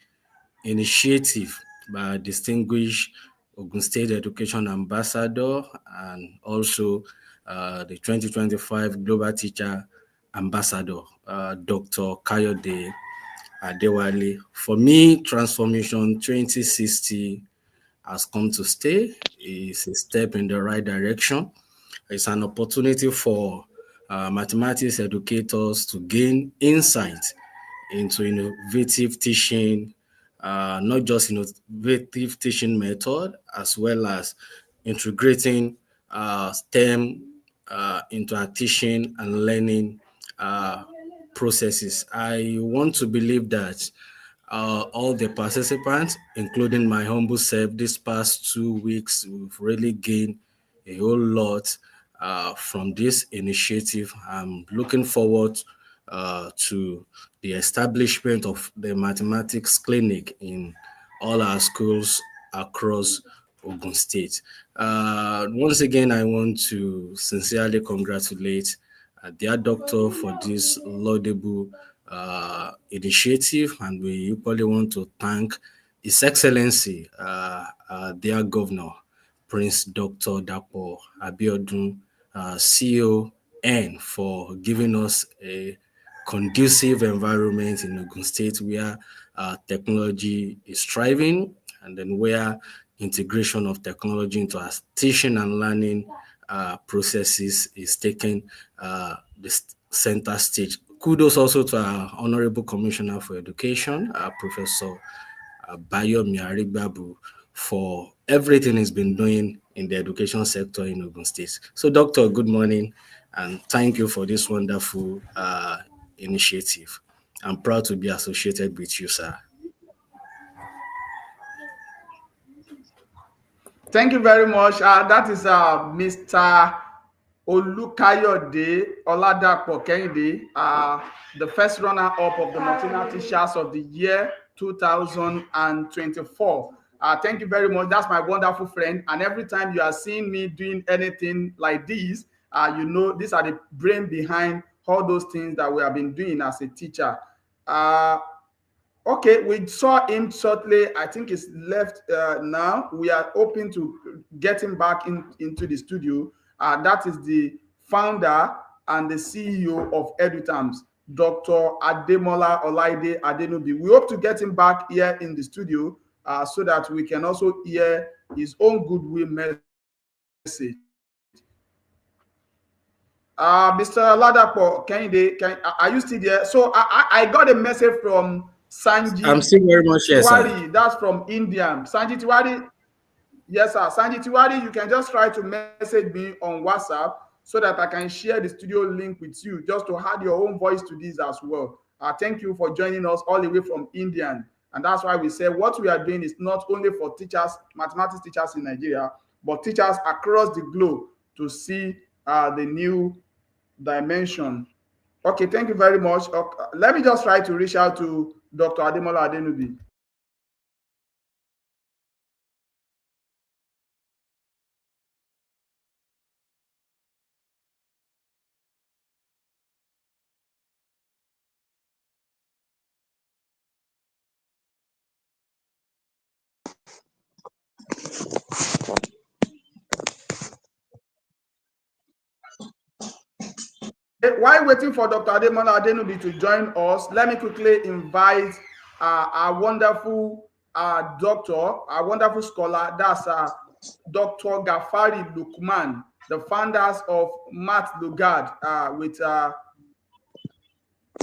[SPEAKER 10] initiative by distinguished Ogun State Education Ambassador, and also the 2025 Global Teacher Ambassador, Dr. Kayode Adewale. For me, Transformation 2060 has come to stay. It's a step in the right direction. It's an opportunity for mathematics educators to gain insight into innovative teaching, not just innovative teaching method, as well as integrating STEM into our teaching and learning processes. I want to believe that all the participants, including my humble self, this past 2 weeks, we've really gained a whole lot from this initiative. I'm looking forward to the establishment of the mathematics clinic in all our schools across Ogun State. Once again, I want to sincerely congratulate their doctor for this laudable initiative, and we equally want to thank His Excellency, their governor, Prince Dr. Dapo Abiodun, CON, for giving us a conducive environment in Ogun State where technology is thriving, and then where integration of technology into our teaching and learning processes is taking the center stage. Kudos also to our Honorable Commissioner for Education, Professor Bayomi Arigbabu, for everything he's been doing in the education sector in Ogun State. So, Doctor, good morning, and thank you for this wonderful initiative. I'm proud to be associated with you, sir.
[SPEAKER 2] Thank you very much. That is Mr. Olukayode Oladapo Kehinde, the first runner-up of the Multina Teachers of the Year 2024. Thank you very much. That's my wonderful friend. And every time you are seeing me doing anything like this, you know, these are the brain behind all those things that we have been doing as a teacher. Okay, we saw him shortly. I think he's left now. We are hoping to get him back into the studio. That is the founder and the CEO of EduTams, Dr. Ademola Olaide Adenubi. We hope to get him back here in the studio so that we can also hear his own goodwill message. Mr. Ladapo Kehinde, are you still there? So I got a message from Sanji.
[SPEAKER 10] I'm still very much here,
[SPEAKER 2] Tiwari,
[SPEAKER 10] sir.
[SPEAKER 2] that's from India. Sanji Tiwari, yes, sir. Sanji Tiwari, you can just try to message me on WhatsApp so that I can share the studio link with you, just to add your own voice to this as well. Thank you for joining us all the way from India. And that's why we say what we are doing is not only for teachers, mathematics teachers in Nigeria, but teachers across the globe to see the new dimension Okay, thank you very much. Okay, let me just try to reach out to Dr. Ademola Adenubi. While waiting for Dr. Ademola Adenubi to join us, let me quickly invite our wonderful doctor, our wonderful scholar, that's Dr. Gafari Lukman, the founders of Math Lugard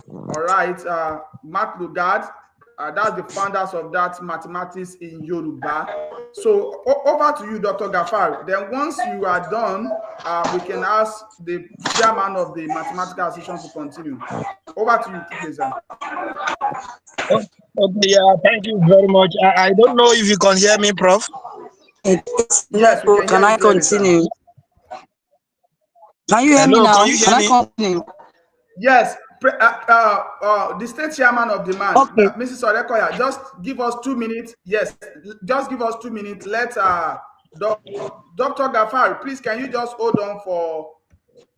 [SPEAKER 2] all right, Math Lugard, that's the founders of that mathematics in Yoruba. So over to you, Dr. Gafar. Then once you are done, we can ask the chairman of the Mathematical Association to continue. Over to you, please.
[SPEAKER 11] Okay, yeah, thank you very much. I don't know if you can hear me, Prof.
[SPEAKER 2] Yes, we can
[SPEAKER 9] Can
[SPEAKER 2] hear
[SPEAKER 9] I
[SPEAKER 2] you clearly, sir.
[SPEAKER 9] continue? Can you hear me
[SPEAKER 11] Hello,
[SPEAKER 9] now?
[SPEAKER 11] can you hear
[SPEAKER 9] Can I
[SPEAKER 11] me?
[SPEAKER 9] continue?
[SPEAKER 2] Yes, the state chairman of the man,
[SPEAKER 9] Okay.
[SPEAKER 2] Mrs. Orekoya, just give us 2 minutes. Yes, just give us 2 minutes. Let Dr. Gafar, please, can you just hold on for,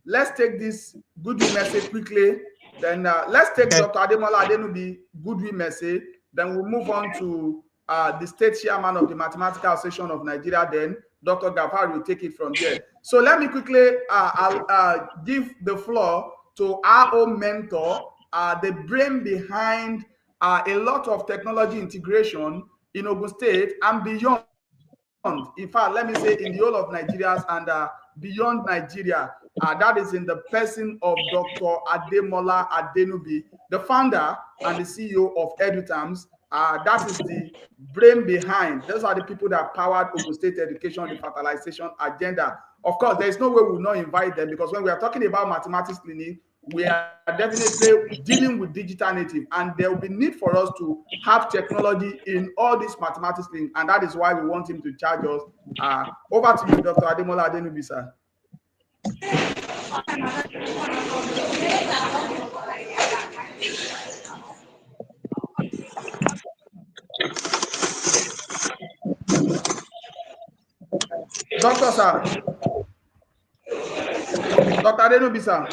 [SPEAKER 2] let's take this Goodwill message quickly. Then let's take Dr. Ademola Adenubi Goodwill message. Then we'll move on to the state chairman of the Mathematical Association of Nigeria. Then Dr. Gafar will take it from there. So let me quickly I'll give the floor to our own mentor, the brain behind a lot of technology integration in Ogun State and beyond. In fact, let me say in the whole of Nigeria and beyond Nigeria. That is in the person of Dr. Ademola Adenubi, the founder and the CEO of EduTerms. That is the brain behind. Those are the people that powered Ogun State education, the fertilization agenda. Of course, there is no way we will not invite them, because when we are talking about mathematics clinic, we are definitely dealing with digital native, and there will be need for us to have technology in all these mathematics things, and that is why we want him to charge us. Over to you, Dr. Ademola Adenubi, sir. Doctor, sir. Dr. Adenubi, sir.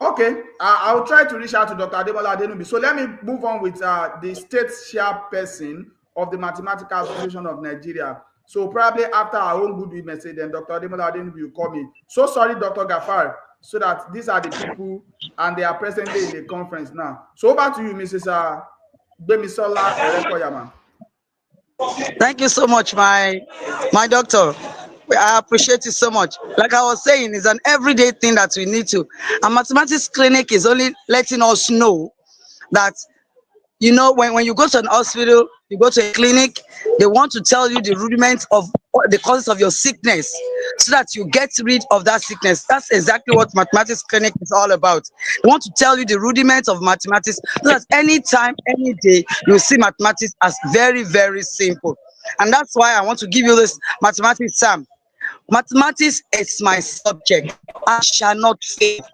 [SPEAKER 2] Okay, I'll try to reach out to Dr. Ademola Adenubi. So let me move on with the state chairperson of the Mathematical Association of Nigeria. So probably after our own Goodwill message, then Dr. Ademola Adenubi will call me. So sorry, Dr. Gafar, so that these are the people and they are presently in the conference now. So over to you, Mrs. Bemisola Orekoyama.
[SPEAKER 9] Thank you so much, my doctor. I appreciate you so much. Like I was saying, it's an everyday thing that we need to. A mathematics clinic is only letting us know that, you know, when you go to an hospital, you go to a clinic, they want to tell you the rudiments of the causes of your sickness so that you get rid of that sickness. That's exactly what mathematics clinic is all about. They want to tell you the rudiments of mathematics so that anytime, any day, you see mathematics as very, very simple. And that's why I want to give you this mathematics, Sam. Mathematics is my subject. I shall not fail.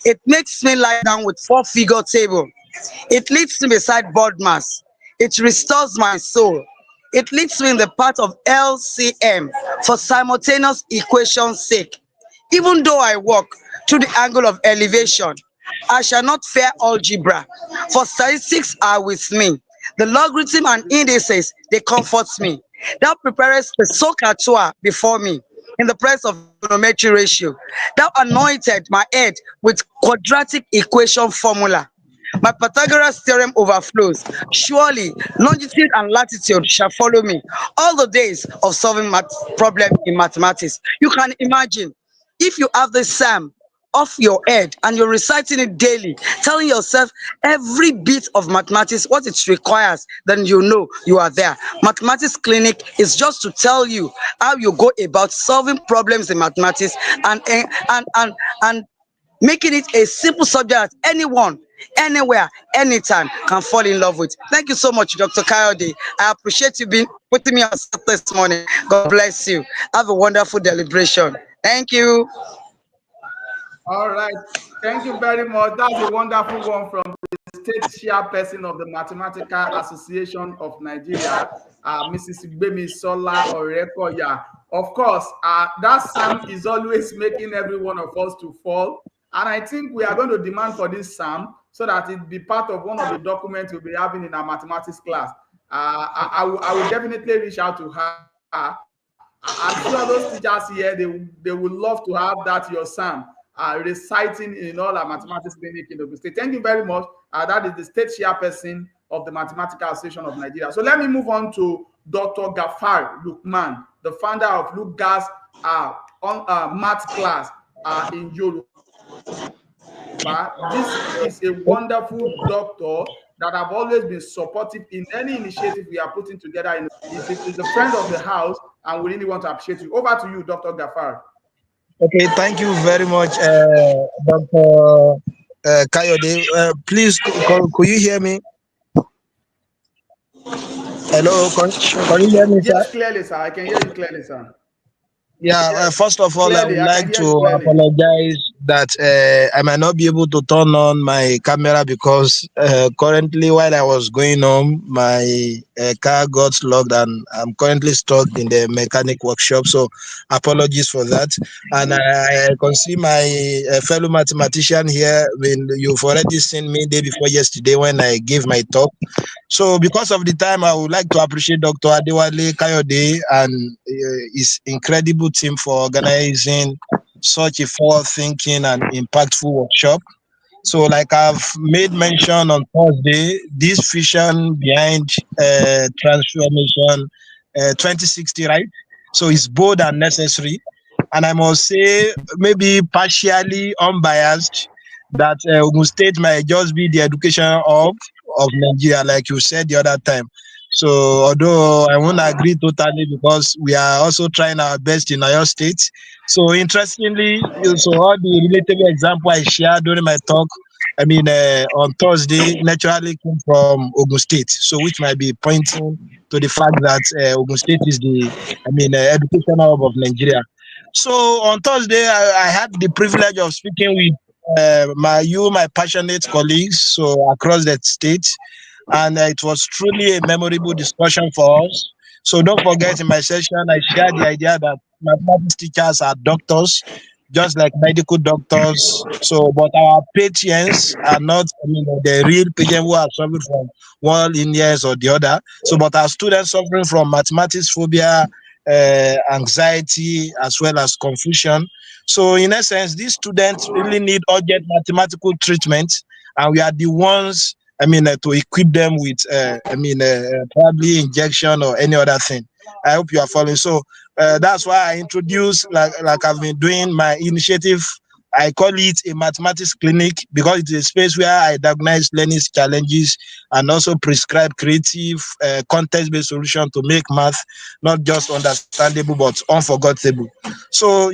[SPEAKER 9] It makes me lie down with four-figure table. It leads me beside board mass. It restores my soul. It leads me in the path of LCM for simultaneous equation's sake. Even though I walk through the angle of elevation, I shall not fear algebra, for statistics are with me. The logarithm and indices, they comfort me. Thou preparest the socatua before me in the presence of trigonometry ratio. Thou anointed my head with quadratic equation formula. My Pythagoras theorem overflows. Surely longitude and latitude shall follow me all the days of solving math problem in mathematics. You can imagine if you have this Psalm off your head and you're reciting it daily, telling yourself every bit of mathematics, what it requires, then you know you are there. Mathematics clinic is just to tell you how you go about solving problems in mathematics and making it a simple subject that anyone anywhere, anytime, can fall in love with. Thank you so much, Dr. Kayode. I appreciate you being putting me on spot this morning. God bless you. Have a wonderful deliberation. Thank you.
[SPEAKER 2] All right. Thank you very much. That's a wonderful one from the state chairperson of the Mathematical Association of Nigeria, Mrs. Gbemi Sola Orekoya. Of course, that psalm is always making every one of us to fall. And I think we are going to demand for this psalm so that it be part of one of the documents we'll be having in our mathematics class. I will definitely reach out to her. I'm sure those teachers here, they would love to have that, your psalm, reciting in all our mathematics clinic in Ogun State. Thank you very much. That is the state chairperson of the Mathematical Association of Nigeria. So let me move on to Dr. Gafar Lukman, the founder of Lukas math class in Yoruba. This is a wonderful doctor that have always been supportive in any initiative we are putting together. He's a friend of the house, and we really want to appreciate you. Over to you, Dr. Gafar.
[SPEAKER 11] Okay, thank you very much, Dr. Kayode. Please, could you hear me? Hello, can you hear me, sir?
[SPEAKER 2] Yes, clearly, sir. I can hear you clearly, sir.
[SPEAKER 11] Yeah, first of all,
[SPEAKER 2] Clearly,
[SPEAKER 11] I would like to
[SPEAKER 2] clearly.
[SPEAKER 11] apologize that I might not be able to turn on my camera because currently, while I was going home, my car got locked and I'm currently stuck in the mechanic workshop. So, apologies for that. And I can see my fellow mathematician here. I mean, you've already seen me day before yesterday when I gave my talk. So because of the time, I would like to appreciate Dr. Adewale Kayode and his incredible team for organizing such a forward-thinking and impactful workshop. So like I've made mention on Thursday, this vision behind Transformation 2060, right? So it's bold and necessary. And I must say, maybe partially unbiased, that Ogun State might just be the education of Nigeria, like you said the other time. So although I won't agree totally because we are also trying our best in our state. So interestingly, so all the relatable example I shared during my talk, I mean, on Thursday, naturally came from Ogun State. So which might be pointing to the fact that Ogun State is the, educational hub of Nigeria. So on Thursday, I had the privilege of speaking with my passionate colleagues so across the state, and it was truly a memorable discussion for us. So don't forget, in my session, I shared the idea that mathematics teachers are doctors, just like medical doctors. So, but our patients are not, the real patients who are suffering from one illness or the other. So, but our students suffering from mathematics phobia, anxiety, as well as confusion. So, in essence, these students really need urgent mathematical treatment, and we are the ones, to equip them with, probably injection or any other thing. I hope you are following. So that's why I introduced, like I've been doing my initiative. I call it a mathematics clinic because it's a space where I diagnose learning challenges and also prescribe creative, context-based solution to make math not just understandable but unforgettable. So,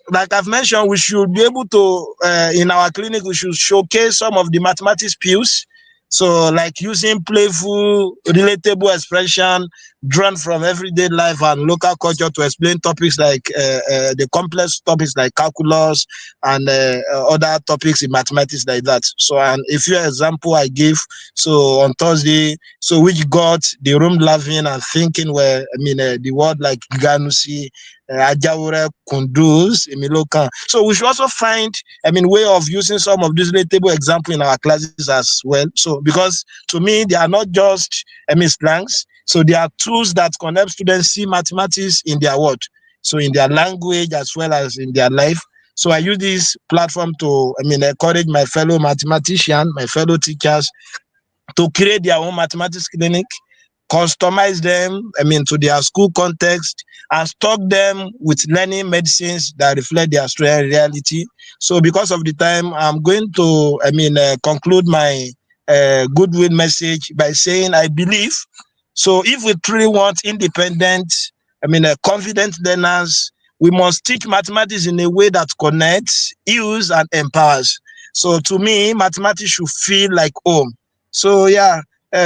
[SPEAKER 11] like I've mentioned, we should be able to, in our clinic, we should showcase some of the mathematics skills. So like using playful, relatable expression drawn from everyday life and local culture to explain topics like the complex topics like calculus and other topics in mathematics like that. So and a few example I gave, so on Thursday, so which got the room laughing and thinking where, the word like Ganusi, Ajawure, Kunduz, Emilokan. So we should also find, way of using some of these relatable example in our classes as well. So because to me, they are not just slangs. So they are tools that can help students see mathematics in their world. So in their language as well as in their life. So I use this platform to, encourage my fellow mathematicians, my fellow teachers to create their own mathematics clinic, customize them, to their school context, and stock them with learning medicines that reflect their student reality. So because of the time, I'm going to, conclude my Goodwill message by saying, I believe, so if we truly want independent, confident learners, we must teach mathematics in a way that connects, heals, and empowers. So to me, mathematics should feel like home. So yeah,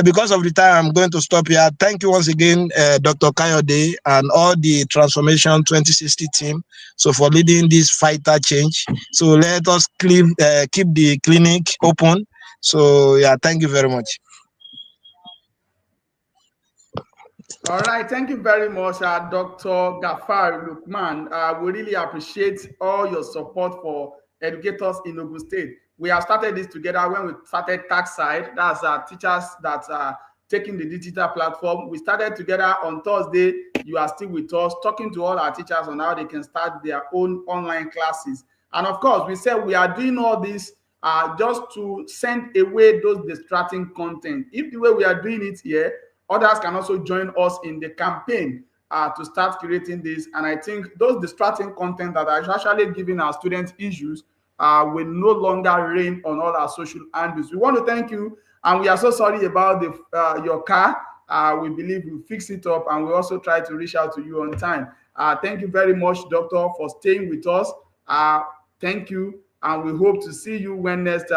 [SPEAKER 11] because of the time, I'm going to stop here. Thank you once again, Dr. Kayode and all the Transformation 2060 team. So for leading this fighter change. So let us keep the clinic open. So yeah, thank you very much.
[SPEAKER 2] All right, thank you very much, Dr. Gafar Lukman. We really appreciate all your support for educators in Ogun State. We have started this together when we started tax side. That's teachers that are taking the digital platform. We started together on Thursday. You are still with us, talking to all our teachers on how they can start their own online classes. And of course, we said we are doing all this just to send away those distracting content. If the way we are doing it here, others can also join us in the campaign to start creating this. And I think those distracting content that are actually giving our students issues will no longer reign on all our social handles. We want to thank you, and we are so sorry about your car. We believe we'll fix it up, and we also try to reach out to you on time. Thank you very much, Doctor, for staying with us. Thank you, and we hope to see you when next.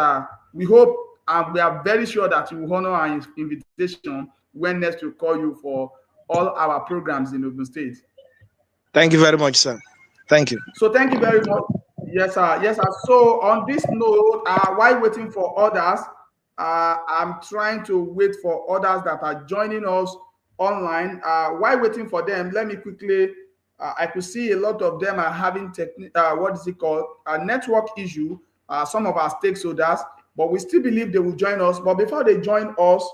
[SPEAKER 2] We hope, and we are very sure that you will honor our invitation when next we call you for all our programs in Ogun State.
[SPEAKER 11] Thank you very much, sir. Thank you.
[SPEAKER 2] So thank you very much. Yes, sir. Yes, sir. So on this note, while waiting for others, I'm trying to wait for others that are joining us online. While waiting for them, let me quickly, I could see a lot of them are having what is it called? A network issue, some of our stakeholders, but we still believe they will join us. But before they join us,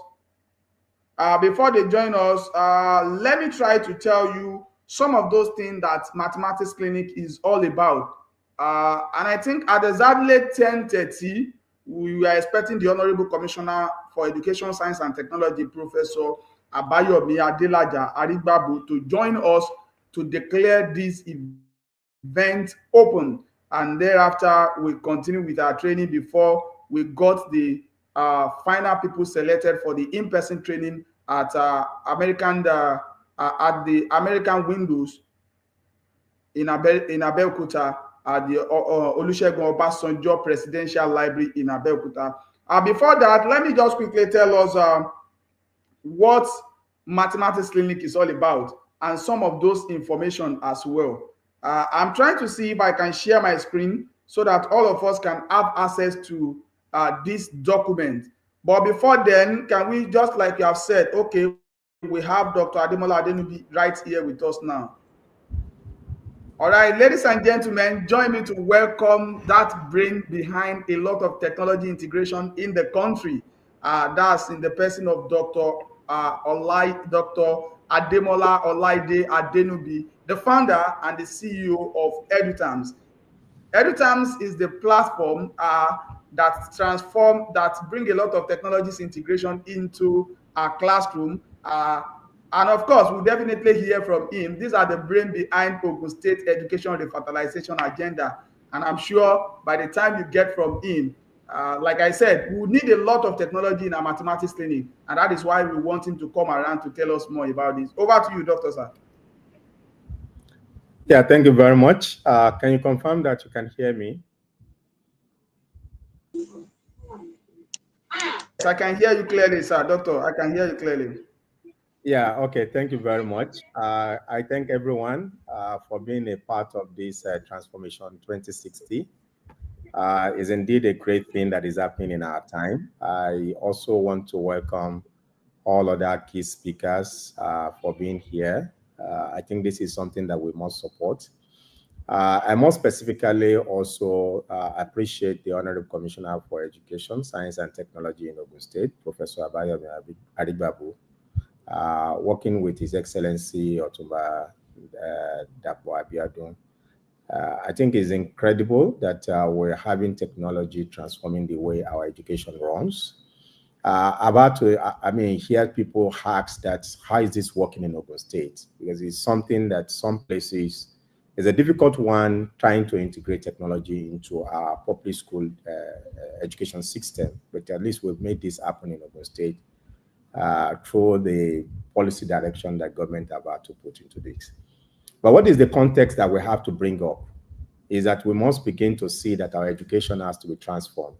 [SPEAKER 2] let me try to tell you some of those things that Mathematics Clinic is all about. And I think at exactly 10:30, we are expecting the Honorable Commissioner for Education, Science and Technology, Professor Abayomi Adelaja Arigbabu, to join us to declare this event open. And thereafter, we continue with our training before we got the final people selected for the in-person training at the American Windows in Abeokuta at the Olusegun Obasanjo Presidential Library in Abeokuta. Before that, let me just quickly tell us what Mathematics Clinic is all about and some of those information as well. I'm trying to see if I can share my screen so that all of us can have access to this document. But before then, can we, just like you have said, okay, we have Dr. Ademola Adenubi right here with us now. All right, ladies and gentlemen, join me to welcome that brain behind a lot of technology integration in the country. That's in the person of Dr. Ademola Olaide Adenubi, the founder and the CEO of EduTerms. EduTerms is the platform that bring a lot of technologies integration into our classroom. And of course, we'll definitely hear from him. These are the brain behind Ogun State education revitalization agenda. And I'm sure by the time you get from him, like I said, we need a lot of technology in our mathematics clinic. And that is why we want him to come around to tell us more about this. Over to you, Dr. Sir.
[SPEAKER 12] Yeah, thank you very much. Can you confirm that you can hear me?
[SPEAKER 2] Yes, I can hear you clearly, sir. Doctor, I can hear you clearly.
[SPEAKER 12] Yeah, okay, thank you very much. I thank everyone for being a part of this Transformation 2060. It's indeed a great thing that is happening in our time. I also want to welcome all other key speakers for being here. I think this is something that we must support. I more specifically also appreciate the Honorable Commissioner for Education, Science and Technology in Ogun State, Professor Abayomi Arigbabu, working with His Excellency Otumba Dapo Abiodun. I think it's incredible that we're having technology transforming the way our education runs. Hear people ask that, how is this working in Ogun State? Because it's something that some places is a difficult one, trying to integrate technology into our public school education system. But at least we've made this happen in Ogun State through the policy direction that government are about to put into this. But what is the context that we have to bring up? is that we must begin to see that our education has to be transformed.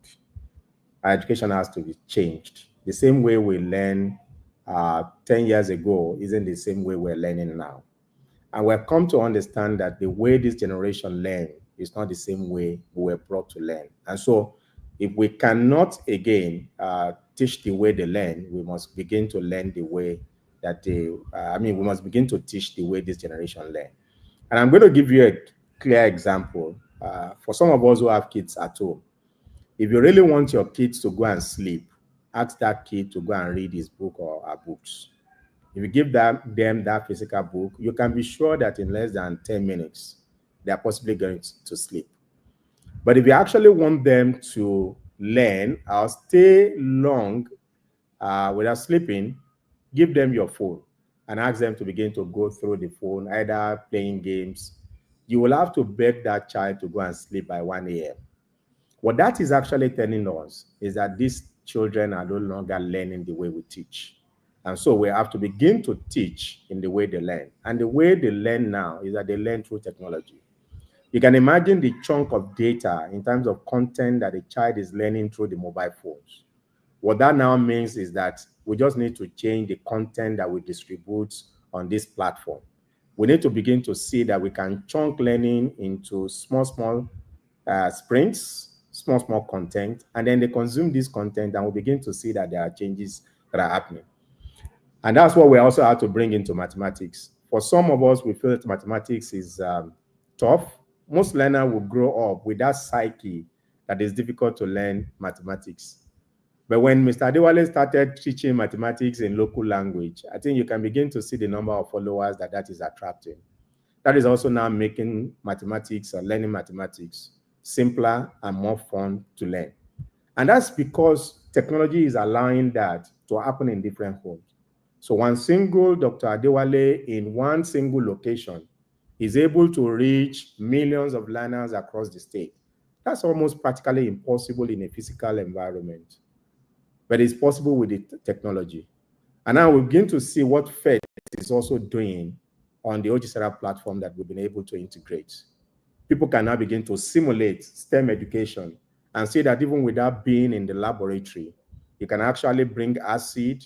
[SPEAKER 12] Our education has to be changed. The same way we learned 10 years ago isn't the same way we're learning now. And we've come to understand that the way this generation learn is not the same way we were brought to learn. And so if we cannot, again, teach the way they learn, we must begin to learn the way that we must begin to teach the way this generation learn. And I'm going to give you a clear example. For some of us who have kids at home, if you really want your kids to go and sleep, ask that kid to go and read his book or her books. If you give them that physical book, you can be sure that in less than 10 minutes, they are possibly going to sleep. But if you actually want them to learn or stay long without sleeping, give them your phone and ask them to begin to go through the phone, either playing games. You will have to beg that child to go and sleep by 1 a.m. What that is actually telling us is that these children are no longer learning the way we teach. And so we have to begin to teach in the way they learn. And the way they learn now is that they learn through technology. You can imagine the chunk of data in terms of content that a child is learning through the mobile phones. What that now means is that we just need to change the content that we distribute on this platform. We need to begin to see that we can chunk learning into small sprints, small content, and then they consume this content and we begin to see that there are changes that are happening. And that's what we also have to bring into mathematics. For some of us, we feel that mathematics is tough. Most learners will grow up with that psyche that is difficult to learn mathematics. But when Mr. Adewale started teaching mathematics in local language, I think you can begin to see the number of followers that is attracting. That is also now making mathematics or learning mathematics simpler and more fun to learn. And that's because technology is allowing that to happen in different homes. So one single Dr. Adewale in one single location is able to reach millions of learners across the state. That's almost practically impossible in a physical environment, but it's possible with the technology. And now we begin to see what FED is also doing on the OGSERA platform that we've been able to integrate. People can now begin to simulate STEM education and see that even without being in the laboratory, you can actually bring acid,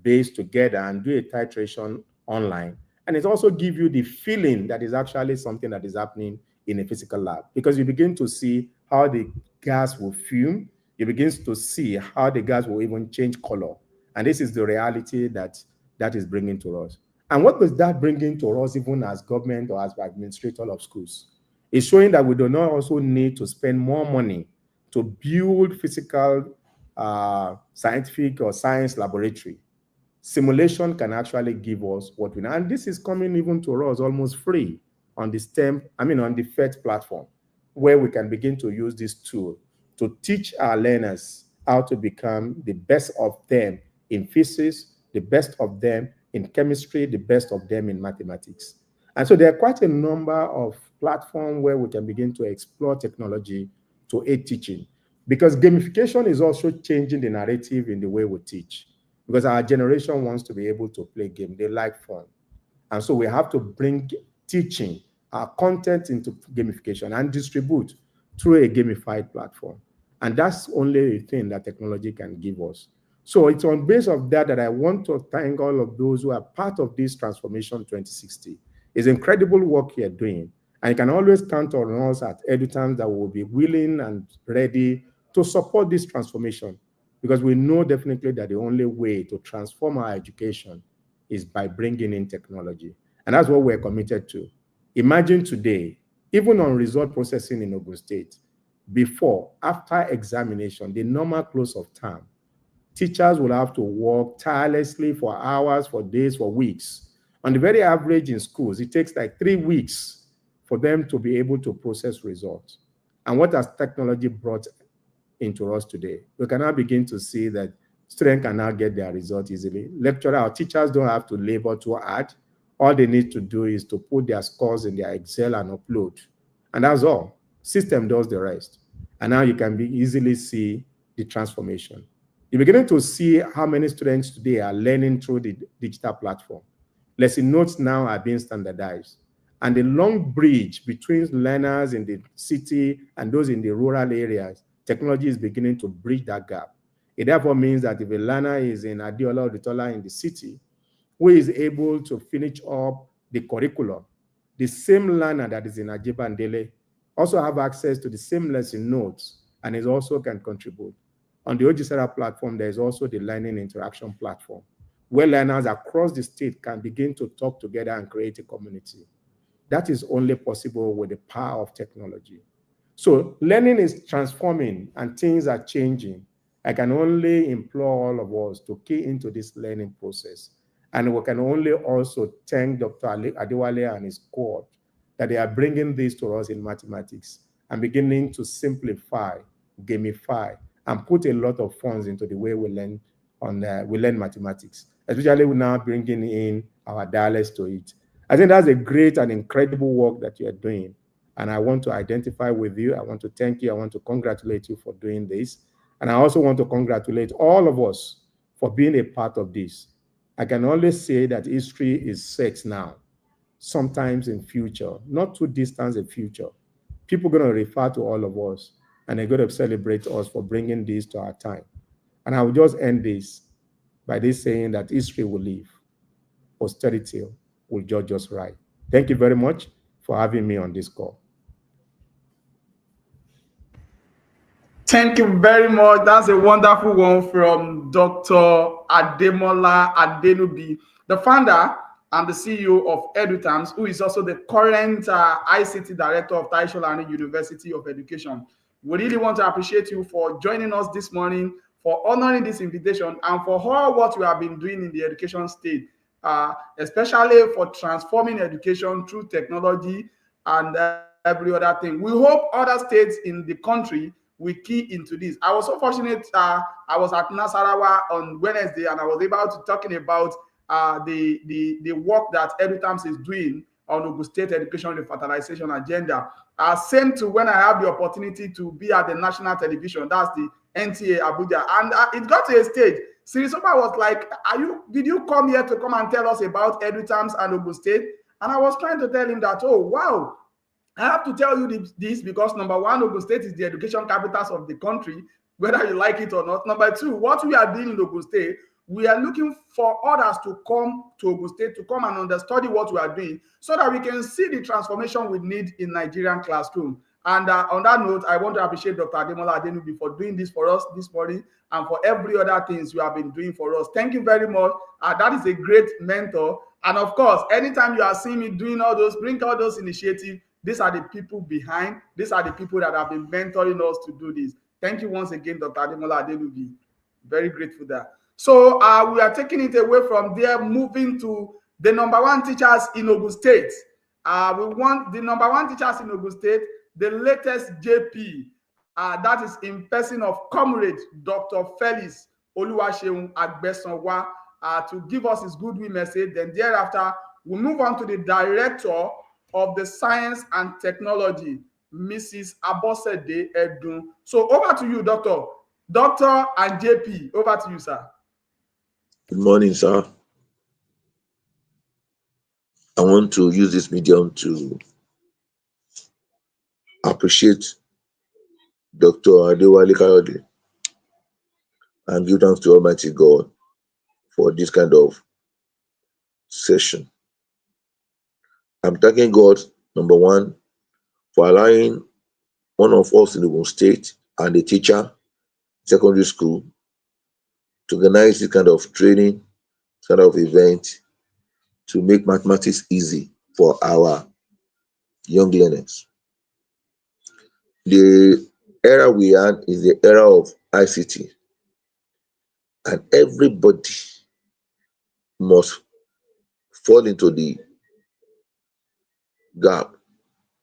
[SPEAKER 12] base together and do a titration online. And it also gives you the feeling that is actually something that is happening in a physical lab, because you begin to see how the gas will fume. You begin to see how the gas will even change color. And this is the reality that is bringing to us. And what was that bringing to us even as government or as administrator of schools? It's showing that we do not also need to spend more money to build physical scientific or science laboratory. Simulation can actually give us what we know. And this is coming even to us almost free on the on the FET platform, where we can begin to use this tool to teach our learners how to become the best of them in physics, the best of them in chemistry, the best of them in mathematics. And so there are quite a number of platforms where we can begin to explore technology to aid teaching, because gamification is also changing the narrative in the way we teach, because our generation wants to be able to play game. They like fun. And so we have to bring teaching, our content into gamification and distribute through a gamified platform. And that's only a thing that technology can give us. So it's on base of that I want to thank all of those who are part of this Transformation 2060. It's incredible work you're doing. And you can always count on us at EduTimes that will be willing and ready to support this transformation, because we know definitely that the only way to transform our education is by bringing in technology. And that's what we're committed to. Imagine today, even on result processing in Ogun State, before, after examination, the normal close of term, teachers will have to work tirelessly for hours, for days, for weeks. On the very average in schools, it takes like 3 weeks for them to be able to process results. And what has technology brought into us today? We can now begin to see that students can now get their results easily. Lecturers or teachers don't have to labor too hard. All they need to do is to put their scores in their Excel and upload. And that's all. System does the rest. And now you can easily see the transformation. You're beginning to see how many students today are learning through the digital platform. Lesson notes now are being standardized. and the long bridge between learners in the city and those in the rural areas, technology is beginning to bridge that gap. It therefore means that if a learner is in Adeola or Oditola in the city, who is able to finish up the curriculum, the same learner that is in Ajibandele also have access to the same lesson notes and is also can contribute. On the Ojisera platform, there is also the learning interaction platform, where learners across the state can begin to talk together and create a community. That is only possible with the power of technology. So learning is transforming and things are changing. I can only implore all of us to key into this learning process. And we can only also thank Dr. Adewale and his cohort that they are bringing this to us in mathematics and beginning to simplify, gamify, and put a lot of funds into the way we learn mathematics, especially we're now bringing in our dialects to it. I think that's a great and incredible work that you are doing. And I want to identify with you. I want to thank you. I want to congratulate you for doing this. And I also want to congratulate all of us for being a part of this. I can only say that history is set now, sometimes in future, not too distant in future. People are going to refer to all of us and they're going to celebrate us for bringing this to our time. And I will just end this by this saying that history will live. Posterity will judge us right. Thank you very much for having me on this call.
[SPEAKER 2] Thank you very much. That's a wonderful one from Dr. Ademola Adenubi, the founder and the CEO of EduTams, who is also the current ICT director of Taisholani University of Education. We really want to appreciate you for joining us this morning, for honoring this invitation, and for all what you have been doing in the education state, especially for transforming education through technology and every other thing. We hope other states in the country we key into this. I was so fortunate. I was at Nasarawa on Wednesday, and I was able to talking about the work that EduTams is doing on Ogun State education revitalization agenda. Same to when I have the opportunity to be at the national television. That's the NTA Abuja, and it got to a stage. Sirisoba was like, did you come here to come and tell us about EduTams and Ogun State? And I was trying to tell him that, oh wow, I have to tell you this because number one, Ogun State is the education capital of the country, whether you like it or not. Number two, what we are doing in Ogun State, we are looking for others to come to Ogun State to come and understudy what we are doing so that we can see the transformation we need in Nigerian classroom. And on that note, I want to appreciate Dr. Ademola Adenubi for doing this for us this morning and for every other things you have been doing for us. Thank you very much. That is a great mentor. And of course, anytime you are seeing me doing all those, bring all those initiatives, these are the people behind. These are the people that have been mentoring us to do this. Thank you once again, Dr. Ademola Adenubi. Very grateful there. So we are taking it away from there, moving to the number one teachers in Ogun State. We want the number one teachers in Ogun State, the latest JP, that is in person of Comrade Dr. Felix Oluwaseun Agbesanwa, to give us his goodwill message. Then thereafter, we move on to the director of the Science and Technology, Mrs. Abosede Edun. So over to you, Doctor. Doctor and JP, over to you, sir.
[SPEAKER 13] Good morning, sir. I want to use this medium to appreciate Dr. Adewale Kayode and give thanks to Almighty God for this kind of session. I'm thanking God, number one, for allowing one of us in Ogun State and a teacher, secondary school, to organize this kind of training, kind of event to make mathematics easy for our young learners. The era we are is the era of ICT, and everybody must fall into the gap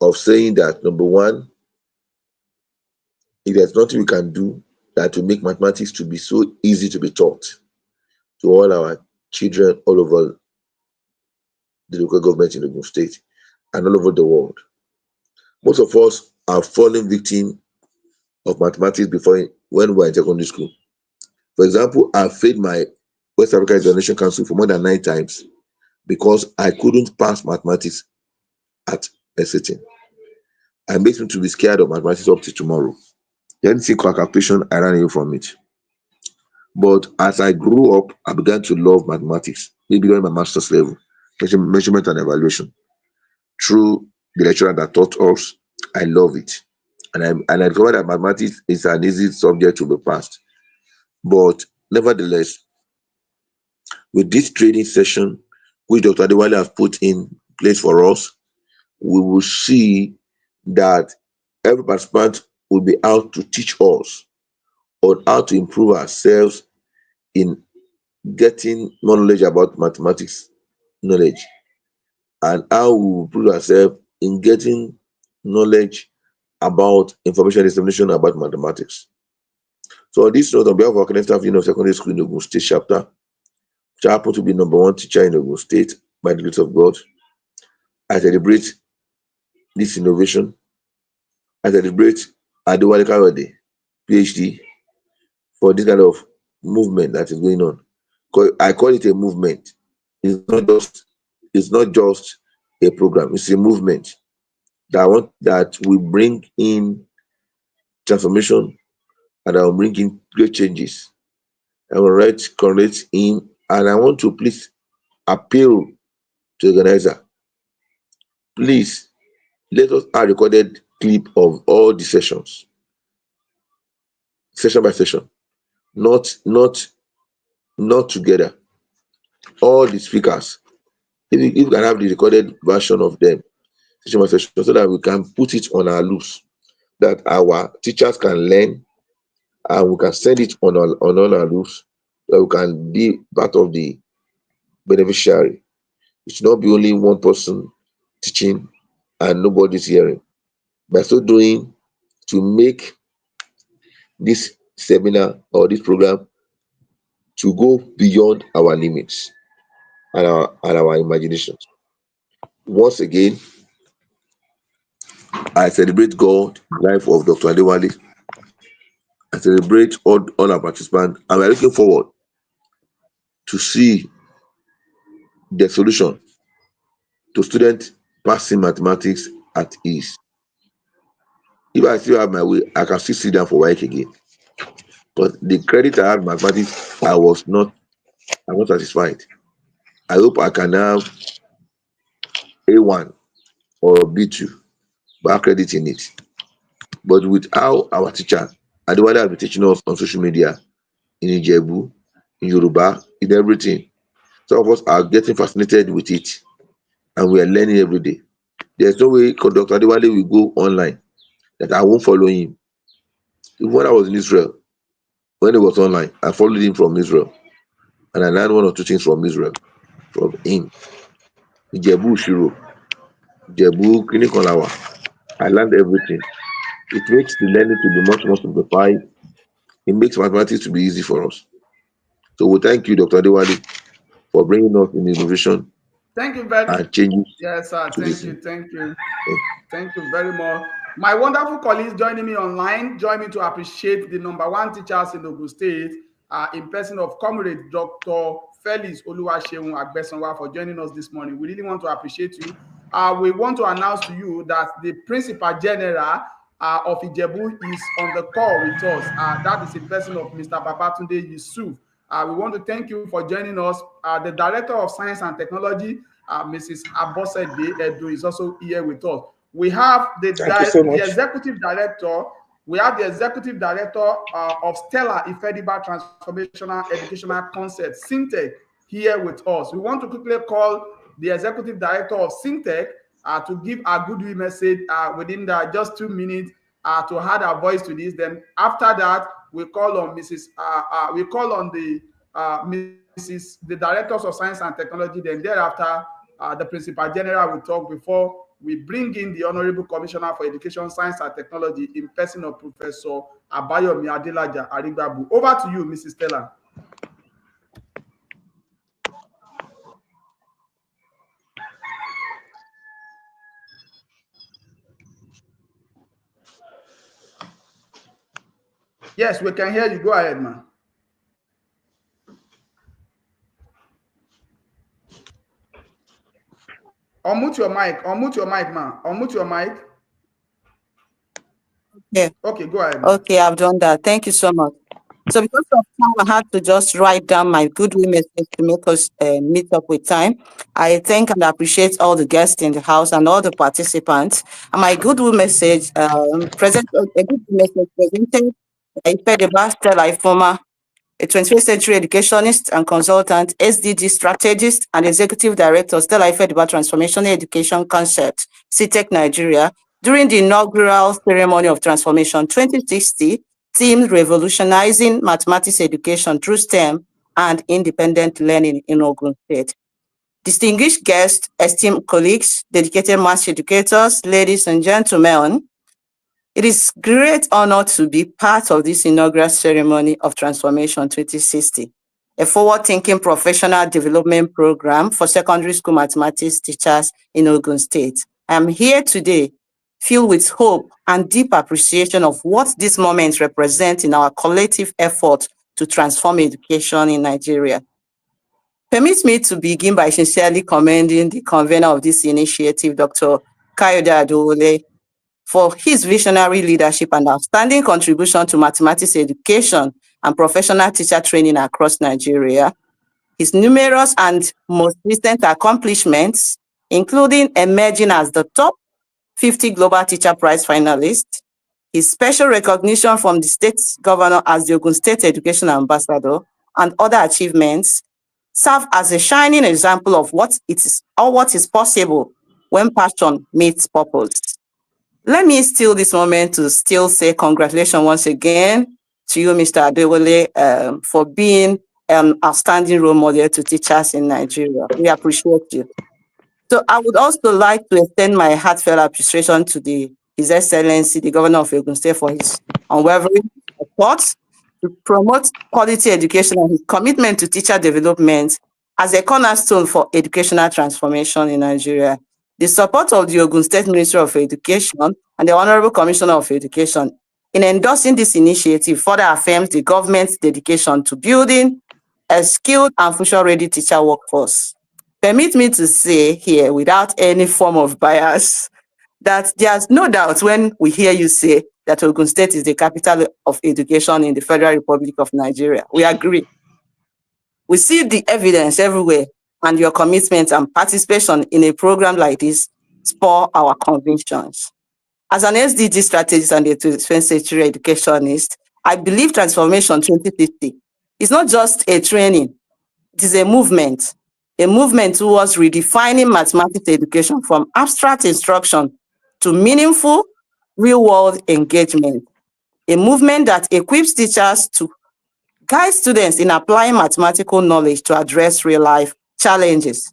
[SPEAKER 13] of saying that, number one, if there's nothing we can do that to make mathematics to be so easy to be taught to all our children all over the local government in Ogun State and all over the world. Most of us are falling victim of mathematics before when we were in secondary school. For example, I failed my West African Examination Council for more than 9 times because I couldn't pass mathematics at a sitting. I made me to be scared of mathematics up to tomorrow. Anything calculation, I ran away from it. But as I grew up, I began to love mathematics, maybe during my master's level, measurement and evaluation. Through the lecturer that taught us, I love it. And I discovered that mathematics is an easy subject to be passed. But nevertheless, with this training session, which Dr. Adewale has put in place for us, we will see that every participant will be out to teach us on how to improve ourselves in getting more knowledge about mathematics knowledge, and how we will improve ourselves in getting knowledge about information dissemination about mathematics. So on this note, on behalf of our current staff of secondary school in Ogun State chapter, which I happen to be #1 teacher in Ogun State by the grace of God, I celebrate this innovation. I celebrate Adewale Kayode, PhD, for this kind of movement that is going on. I call it a movement. It's not just a program. It's a movement that will bring in transformation, and I will bring in great changes. I will write correct in, and I want to please appeal to the organizer. Please let us have a recorded clip of all the sessions, session by session, not together. All the speakers, if you can have the recorded version of them, session by session, so that we can put it on our loops, that our teachers can learn, and we can send it on all our loops, that we can be part of the beneficiary. It should not be only one person teaching and nobody's hearing. By so doing, to make this seminar or this program to go beyond our limits and our imaginations. Once again, I celebrate God, life of Dr. Adewale. I celebrate all our participants, and we're looking forward to see the solution to students passing mathematics at ease. If I still have my way, I can still sit down for work again. But the credit I had in mathematics, I was not satisfied. I hope I can have A1 or B2 by crediting it. But with how our teacher, Adewale, has been teaching us on social media, in Ijebu, in Yoruba, in everything, some of us are getting fascinated with it, and we are learning every day. There's no way Dr. Adewale will go online that I won't follow him. Even when I was in Israel, when he was online, I followed him from Israel, and I learned one or two things from Israel, from him. Ijebu Shiro, Ijebu Kinikolawa, I learned everything. It makes the learning to be much more simplified. It makes mathematics to be easy for us. So we thank you, Dr. Adewale, for bringing us in innovation
[SPEAKER 2] Thank you very much.
[SPEAKER 13] and changes.
[SPEAKER 2] Yes, sir.
[SPEAKER 13] to this.
[SPEAKER 2] Thank you very much. My wonderful colleagues joining me online, join me to appreciate the #1 teachers in Ogun State, in person of Comrade Dr. Felix Oluwaseun Agbesanwa, for joining us this morning. We really want to appreciate you. We want to announce to you that the Principal General of Ijebu is on the call with us. That is in person of Mr. Babatunde Yusuf. We want to thank you for joining us. The Director of Science and Technology, Mrs. Abosede Edu, is also here with us. We have the Executive Director. We have the Executive Director of Stella Ifediba Transformational Educational Concept, Syntech, here with us. We want to quickly call the Executive Director of Syntech to give a goodwill message within just 2 minutes to add our voice to this. Then after that, we call on the Directors of Science and Technology. Then thereafter, the Principal General will talk before we bring in the Honorable Commissioner for Education, Science and Technology in person of Professor Abayomi Adelaja Arigbabu. Over to you, Mrs. Stella. Yes, we can hear you. Go ahead, man. Unmute your mic. Unmute your mic, man. Unmute your mic.
[SPEAKER 14] Yeah.
[SPEAKER 2] Okay, go ahead.
[SPEAKER 14] Okay, I've done that. Thank you so much. So because of time, I had to just write down my goodwill message to make us meet up with time. I thank and appreciate all the guests in the house and all the participants. And my goodwill message, presented by Ifedeba Stella Ifoma, a 21st century educationist and consultant, SDG strategist, and executive director, Stella Ifedeba Transformational Education Concept, CTEC Nigeria, during the inaugural ceremony of Transformation 2060, themed Revolutionizing Mathematics Education through STEM and Independent Learning in Ogun State. Distinguished guests, esteemed colleagues, dedicated mass educators, ladies and gentlemen, it is great honor to be part of this inaugural ceremony of Transformation 2060, a forward-thinking professional development program for secondary school mathematics teachers in Ogun State. I am here today filled with hope and deep appreciation of what this moment represents in our collective effort to transform education in Nigeria. Permit me to begin by sincerely commending the convener of this initiative, Dr. Kayode Adewale, for his visionary leadership and outstanding contribution to mathematics education and professional teacher training across Nigeria. His numerous and most recent accomplishments, including emerging as the top 50 Global Teacher Prize finalist, his special recognition from the state governor as the Ogun State Education Ambassador, and other achievements, serve as a shining example of what is possible when passion meets purpose. Let me steal this moment to still say congratulations once again to you, Mr. Adewale, for being an outstanding role model to teachers in Nigeria. We appreciate you. So I would also like to extend my heartfelt appreciation to His Excellency, the Governor of Ogun State, for his unwavering support to promote quality education and his commitment to teacher development as a cornerstone for educational transformation in Nigeria. The support of the Ogun State Ministry of Education and the Honorable Commissioner of Education in endorsing this initiative further affirms the government's dedication to building a skilled and future-ready teacher workforce. Permit me to say here, without any form of bias, that there's no doubt when we hear you say that Ogun State is the capital of education in the Federal Republic of Nigeria. We agree. We see the evidence everywhere, and your commitment and participation in a program like this spur our convictions. As an SDG strategist and a 21st century educationist, I believe Transformation 2060 is not just a training, it is a movement towards redefining mathematics education from abstract instruction to meaningful real-world engagement, a movement that equips teachers to guide students in applying mathematical knowledge to address real-life challenges,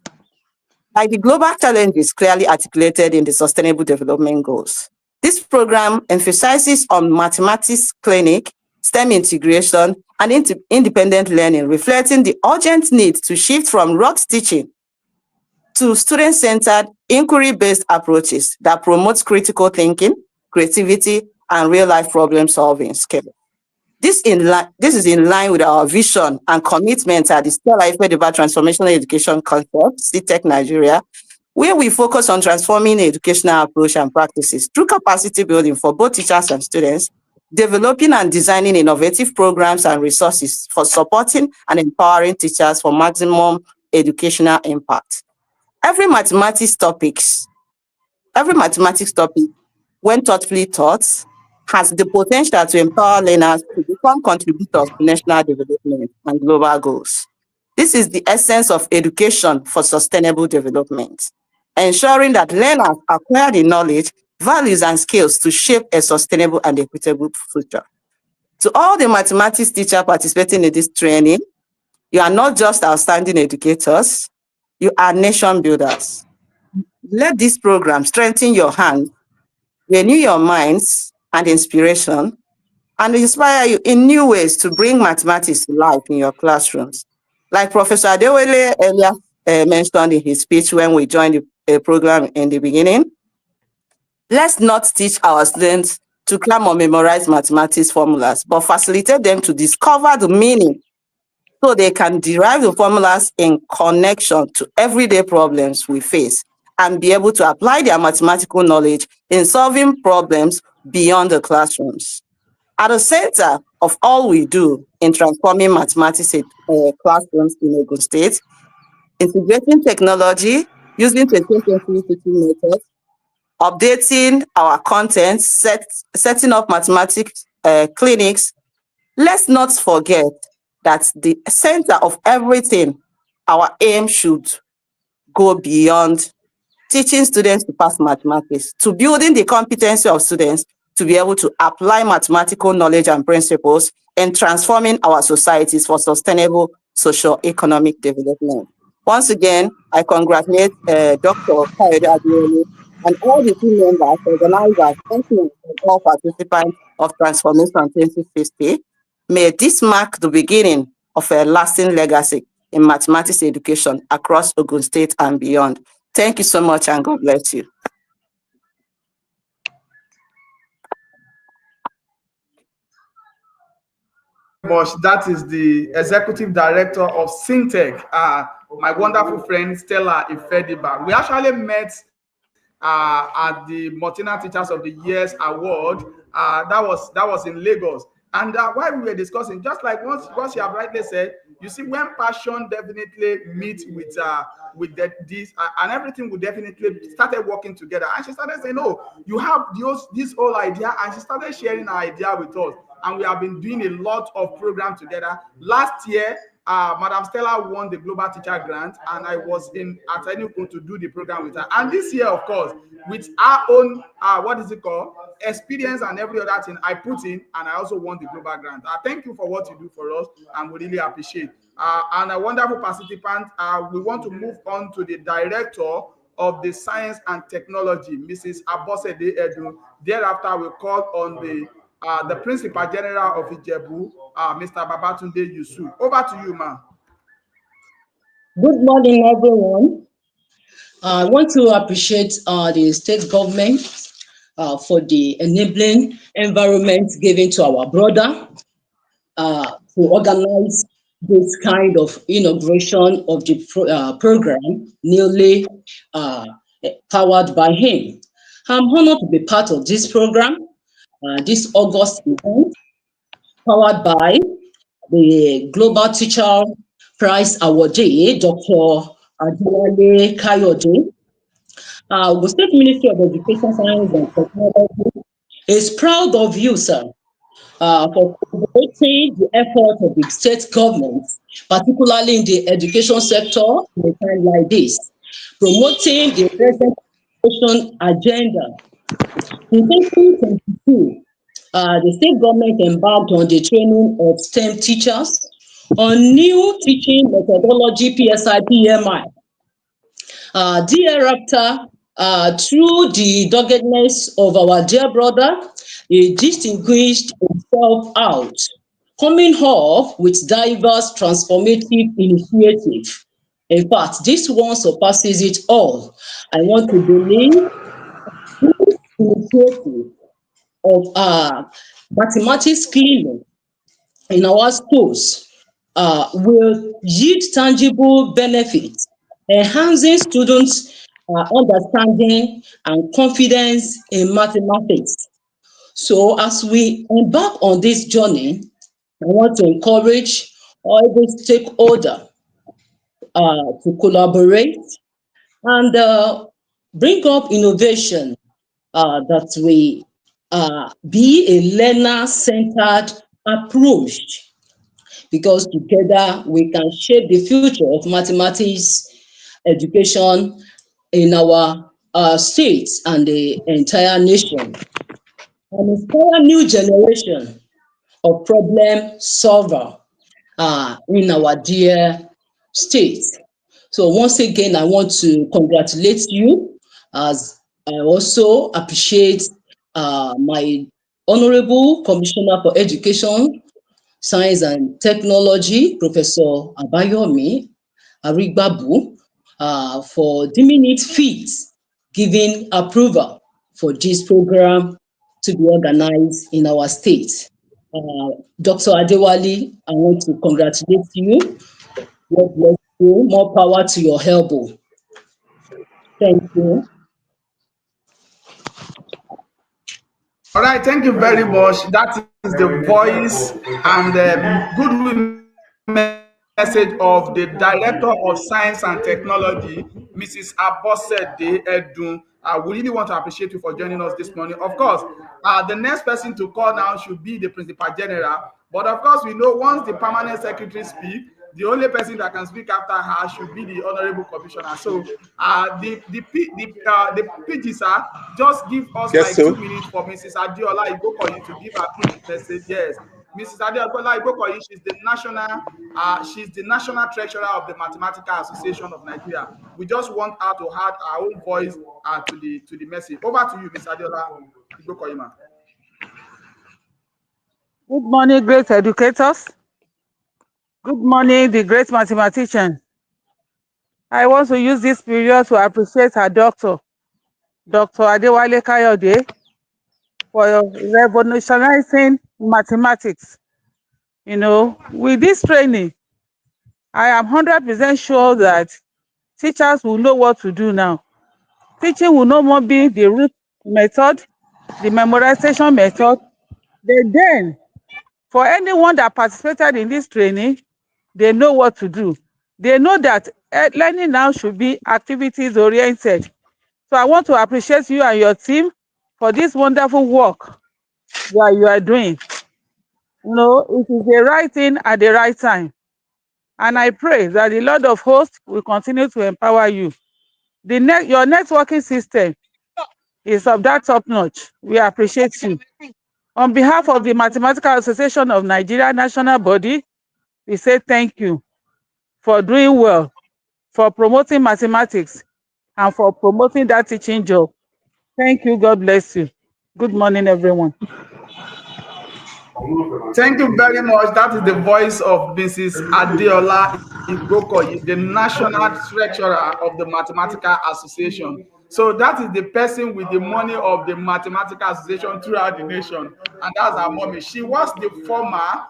[SPEAKER 14] like the global challenges clearly articulated in the Sustainable Development Goals. This program emphasizes on mathematics clinic, STEM integration, and independent learning, reflecting the urgent need to shift from rote teaching to student-centered, inquiry-based approaches that promotes critical thinking, creativity, and real-life problem-solving skills. This is in line with our vision and commitment at the Stella Ifedeba Transformational Education Concept, CTEC Nigeria, where we focus on transforming educational approach and practices through capacity building for both teachers and students, developing and designing innovative programs and resources for supporting and empowering teachers for maximum educational impact. Every mathematics topic, when thoughtfully taught, has the potential to empower learners to become contributors to national development and global goals. This is the essence of education for sustainable development, ensuring that learners acquire the knowledge, values, and skills to shape a sustainable and equitable future. To all the mathematics teachers participating in this training, you are not just outstanding educators, you are nation builders. Let this program strengthen your hands, renew your minds and inspiration, and inspire you in new ways to bring mathematics to life in your classrooms. Like Professor Adewale earlier mentioned in his speech when we joined the program in the beginning, let's not teach our students to cram or memorize mathematics formulas, but facilitate them to discover the meaning so they can derive the formulas in connection to everyday problems we face and be able to apply their mathematical knowledge in solving problems beyond the classrooms. At the center of all we do in transforming mathematics classrooms in Ogun State, integrating technology, using 21st century teaching methods, updating our content, setting up mathematics clinics. Let's not forget that the center of everything, our aim should go beyond teaching students to pass mathematics, to building the competency of students to be able to apply mathematical knowledge and principles and transforming our societies for sustainable socio-economic development. Once again, I congratulate Dr. Kayode Adeoye and all the team members, organizers, and all participants of Transformation 2060. May this mark the beginning of a lasting legacy in mathematics education across Ogun State and beyond. Thank you so much, and God bless you.
[SPEAKER 2] Much. That is the executive director of Syntech, my wonderful friend Stella Ifediba. We actually met at the Martina Teachers of the Years Award. That was in Lagos. And while we were discussing, just like what you have rightly said, you see, when passion definitely meets with this, and everything will definitely started working together. And she started saying, "No, you have this whole idea," and she started sharing her idea with us. And we have been doing a lot of programs together. Last year, Madam Stella won the Global Teacher Grant, and I was at Enugu to do the program with her. And this year, of course, with our own, experience and every other thing I put in, and I also won the Global Grant. Thank you for what you do for us, and we really appreciate. And a wonderful participant, we want to move on to the director of the Science and Technology, Mrs. Abosede Edu. Thereafter, we call on the Principal General of Ijebu, Mr. Babatunde Yusuf. Over to you, ma'am.
[SPEAKER 15] Good morning, everyone. I want to appreciate the state government for the enabling environment given to our brother to organize this kind of inauguration of the program newly powered by him. I'm honored to be part of this program, this August event, powered by the Global Teacher Prize awardee, Dr. Adewale Kayode. The State Ministry of Education, Science and Technology is proud of you, sir, for coordinating the effort of the state government, particularly in the education sector in a time like this, promoting the present education agenda. In 2022, the state government embarked on the training of STEM teachers on new teaching methodology, PSI, PMI. Thereafter, through the doggedness of our dear brother, he distinguished himself out, coming up with diverse transformative initiatives. In fact, this one surpasses it all. I want to believe this initiative of mathematics cleaning in our schools will yield tangible benefits, enhancing students' understanding and confidence in mathematics. So as we embark on this journey, I want to encourage every stakeholder to collaborate and bring up innovation that we be a learner-centered approach, because together we can shape the future of mathematics education in our states and the entire nation, and inspire new generation of problem solver in our dear state. So once again, I want to congratulate you, as I also appreciate my Honorable Commissioner for Education, Science and Technology, Professor Abayomi Arigbabu, for deeming it fit, giving approval for this program to be organized in our state. Dr. Adewale, I want to congratulate you. God bless you. More power to your elbow. Thank you.
[SPEAKER 2] All right, thank you very much. That is the voice and the goodwill message of the Director of Science and Technology, Mrs. Abosede Edun. We really want to appreciate you for joining us this morning. Of course, the next person to call now should be the Principal General. But of course, we know once the Permanent Secretary speaks, the only person that can speak after her should be the Honorable Commissioner. So the PG, sir, just give us
[SPEAKER 13] Yes,
[SPEAKER 2] like
[SPEAKER 13] sir.
[SPEAKER 2] 2 minutes for Mrs. Adiola Igbokoyi to give her quick message. Yes, Mrs. Adeola Igbokoyi, she's the national treasurer of the Mathematical Association of Nigeria. We just want her to add our own voice to the message. Over to you, Mrs. Adeola Igbokoyi, ma'am.
[SPEAKER 16] Good morning, great educators. Good morning, the great mathematician. I want to use this period to appreciate our doctor, Dr. Adewale Kayode, for revolutionizing mathematics. You know, with this training, I am 100% sure that teachers will know what to do now. Teaching will no more be the root method, the memorization method. Then, for anyone that participated in this training, they know what to do. They know that learning now should be activities oriented. So I want to appreciate you and your team for this wonderful work that you are doing. You know, it is the right thing at the right time. And I pray that the Lord of hosts will continue to empower you. Your networking system is of that top notch. We appreciate you. On behalf of the Mathematical Association of Nigeria national body, we say thank you for doing well, for promoting mathematics, and for promoting that teaching job. Thank you. God bless you. Good morning, everyone.
[SPEAKER 2] Thank you very much. That is the voice of Mrs. Adeola Igbokoyi, the National Treasurer of the Mathematical Association. So that is the person with the money of the Mathematical Association throughout the nation, and that's our mommy. She was the former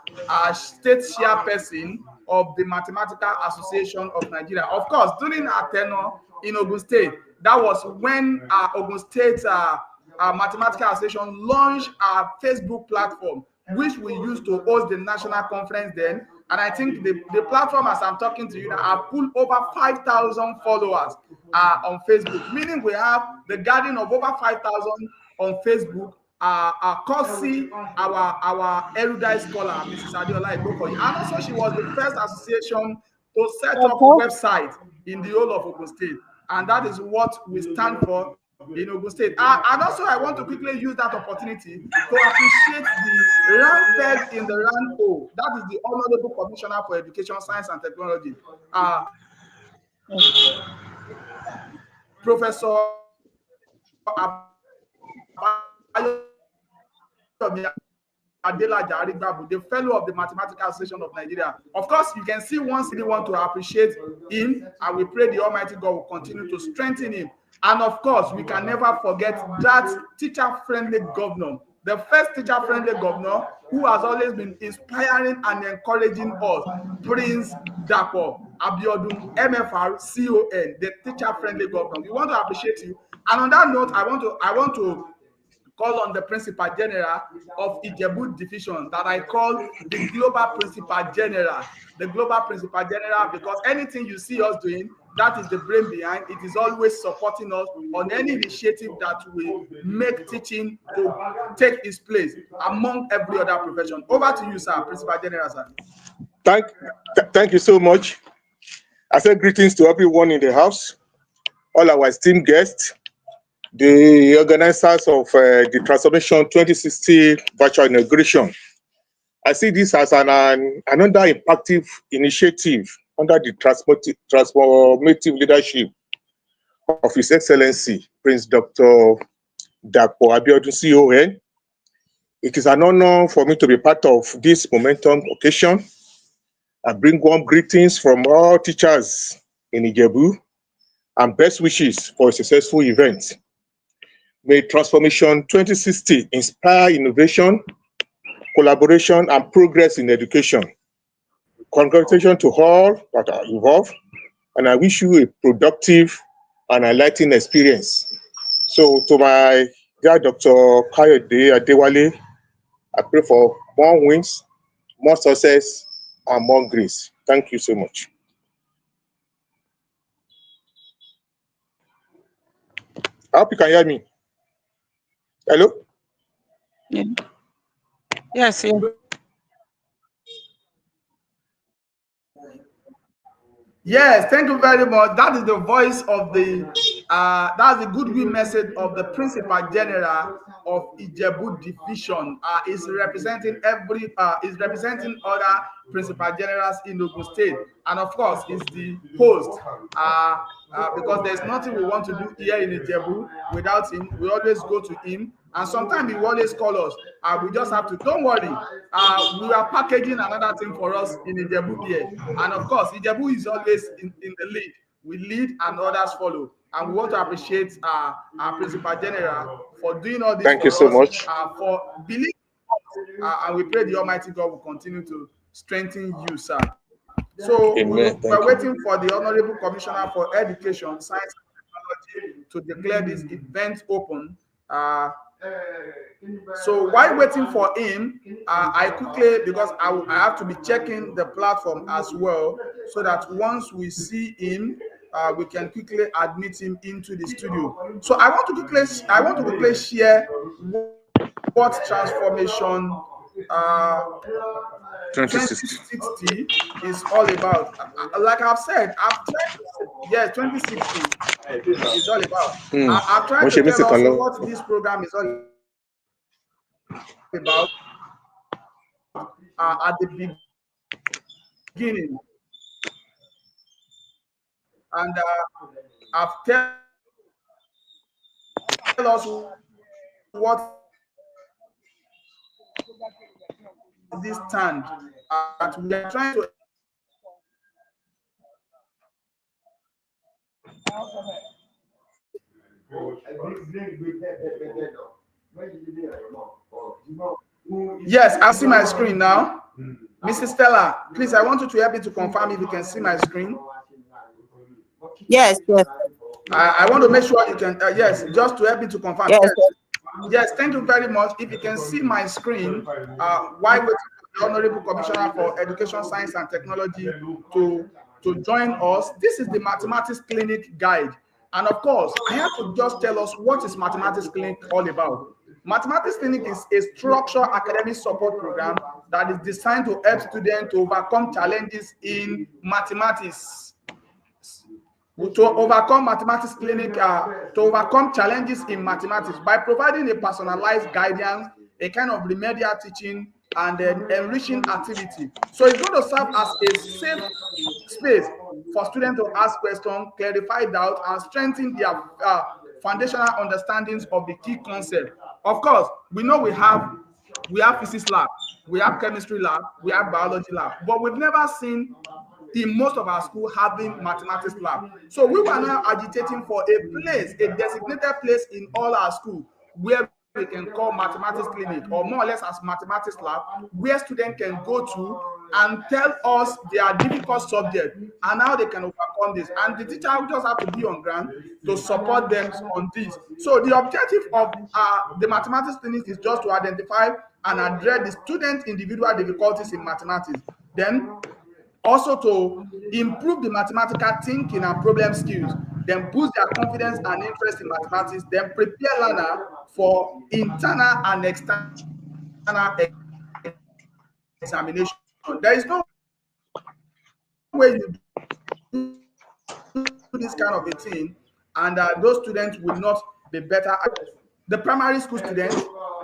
[SPEAKER 2] state chairperson of the Mathematical Association of Nigeria. Of course, during her tenure in Ogun State, that was when Ogun State Mathematical Association launched our Facebook platform, which we used to host the national conference then. And I think the platform, as I'm talking to you now, have pulled over 5,000 followers on Facebook, meaning we have the gathering of over 5,000 on Facebook. Kosi, our erudite scholar, Mrs. Adeola Igbokoyi, and also she was the first association to set up a website in the whole of Ogun State, and that is what we stand for in Ogun State. And also I want to quickly use that opportunity to appreciate the rank peg in the rank hole. That is the Honorable Commissioner for Education, Science and Technology, Professor Adelaja Arigbabu, the fellow of the Mathematical Association of Nigeria. Of course, you can see once we want to appreciate him, and we pray the Almighty God will continue to strengthen him. And of course, we can never forget that teacher-friendly governor, the first teacher-friendly governor who has always been inspiring and encouraging us, Prince Dapo Abiodun, MFR, CON, the teacher-friendly governor. We want to appreciate you. And on that note, I want to call on the Principal General of Ijebu Division that I call the Global Principal General. The Global Principal General, because anything you see us doing, that is the brain behind. It is always supporting us on any initiative that will make teaching to take its place among every other profession. Over to you, sir, Principal General, sir.
[SPEAKER 11] Thank you so much. I say greetings to everyone in the house, all our esteemed guests, the organizers of the Transformation 2060 virtual inauguration. I see this as another impactful initiative under the transformative leadership of His Excellency, Prince Dr. Dapo Abiodun, CON. It is an honor for me to be part of this momentum occasion. I bring warm greetings from all teachers in Ijebu and best wishes for a successful event. May Transformation 2060 inspire innovation, collaboration, and progress in education. Congratulations to all that are involved, and I wish you a productive
[SPEAKER 17] an enlightening experience. So to my dear Dr. Kayode Adewale, I pray for more wins, more success, and more grace. Thank you so much. I hope you can hear me. Hello?
[SPEAKER 16] Yeah. Yes, yeah.
[SPEAKER 2] Yes, thank you very much. That is the voice of that's the goodwill message of the Principal General of Ijebu Division. Is representing is representing other Principal Generals in Ogun State, and of course, is the host. Because there's nothing we want to do here in Ijebu without him. We always go to him, and sometimes he will always call us. We just have to, don't worry. We are packaging another thing for us in Ijebu here. And of course, Ijebu is always in the lead. We lead and others follow. And we want to appreciate our Principal General for doing all this
[SPEAKER 17] Thank
[SPEAKER 2] for
[SPEAKER 17] you so
[SPEAKER 2] us,
[SPEAKER 17] much.
[SPEAKER 2] for believing us. And we pray the Almighty God will continue to strengthen you, sir. So
[SPEAKER 17] Amen.
[SPEAKER 2] we're waiting for the Honorable Commissioner for Education, Science and Technology to declare this event open. So while waiting for him, I quickly, because I have to be checking the platform as well, so that once we see him, we can quickly admit him into the studio. So I want to quickly share what transformation 2060 is all about. Like I've said, yes, 2060 is all about. I've tried to tell us what this program is all about at the beginning, and I've tell us what this stand that we are trying to Yes, I see my screen now. Mrs. Stella, please, I want you to help me to confirm if you can see my screen.
[SPEAKER 14] Yes, yes.
[SPEAKER 2] I want to make sure you can, yes, just to help me to confirm.
[SPEAKER 14] Yes,
[SPEAKER 2] yes, thank you very much. If you can see my screen, while waiting for the Honorable Commissioner for Education, Science and Technology to join us, this is the Mathematics Clinic Guide. And of course, I have to just tell us what is Mathematics Clinic all about. Mathematics Clinic is a structured academic support program that is designed to help students to overcome challenges in mathematics. To overcome Mathematics Clinic, to overcome challenges in mathematics by providing a personalized guidance, a kind of remedial teaching, and an enriching activity. So it's going to serve as a safe space for students to ask questions, clarify doubt, and strengthen their foundational understandings of the key concept. Of course, we know we have physics lab, we have chemistry lab, we have biology lab, but we've never seen in most of our school having mathematics lab. So we were now agitating for a place, a designated place in all our schools where we can call mathematics clinic, or more or less as mathematics lab, where students can go to and tell us their difficult subject and how they can overcome this. And the teacher will just have to be on ground to support them on this. So the objective of the mathematics clinic is just to identify and address the student individual difficulties in mathematics. Then also to improve the mathematical thinking and problem skills, then boost their confidence and interest in mathematics, then prepare learner for internal and external examination. There is no way you do this kind of a thing and those students will not be better. The primary school student,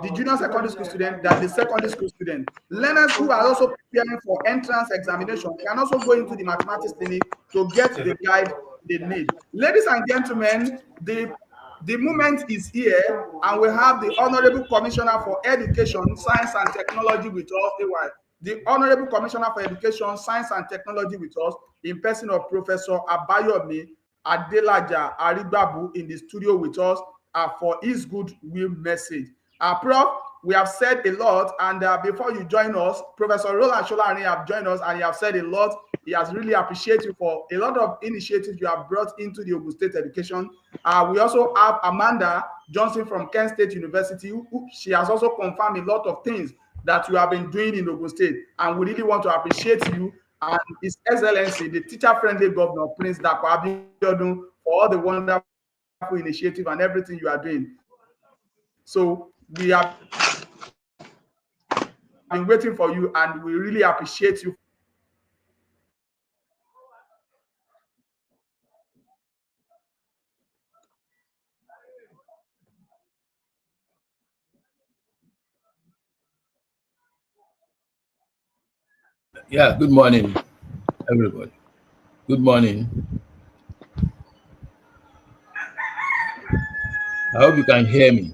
[SPEAKER 2] the junior secondary school student, than the secondary school student. Learners who are also preparing for entrance examination can also go into the mathematics clinic to get the guide they need. Ladies and gentlemen, the moment is here, and we have the Honorable Commissioner for Education, Science and Technology with us. The Honorable Commissioner for Education, Science and Technology with us, in person of Professor Abayomi Adelaja Aribabu, in the studio with us for his goodwill message. Prof, we have said a lot, and before you join us, Professor Roland Sholari have joined us, and he have said a lot. He has really appreciated you for a lot of initiatives you have brought into the Ogun State education. We also have Amanda Johnson from Kent State University. She has also confirmed a lot of things that you have been doing in Ogun State, and we really want to appreciate you and His Excellency, the teacher-friendly Governor, Prince Dako Abiodun, for all the wonderful initiative and everything you are doing. So we have been waiting for you, and we really appreciate you.
[SPEAKER 18] Yeah, good morning, everybody. Good morning. I hope you can hear me.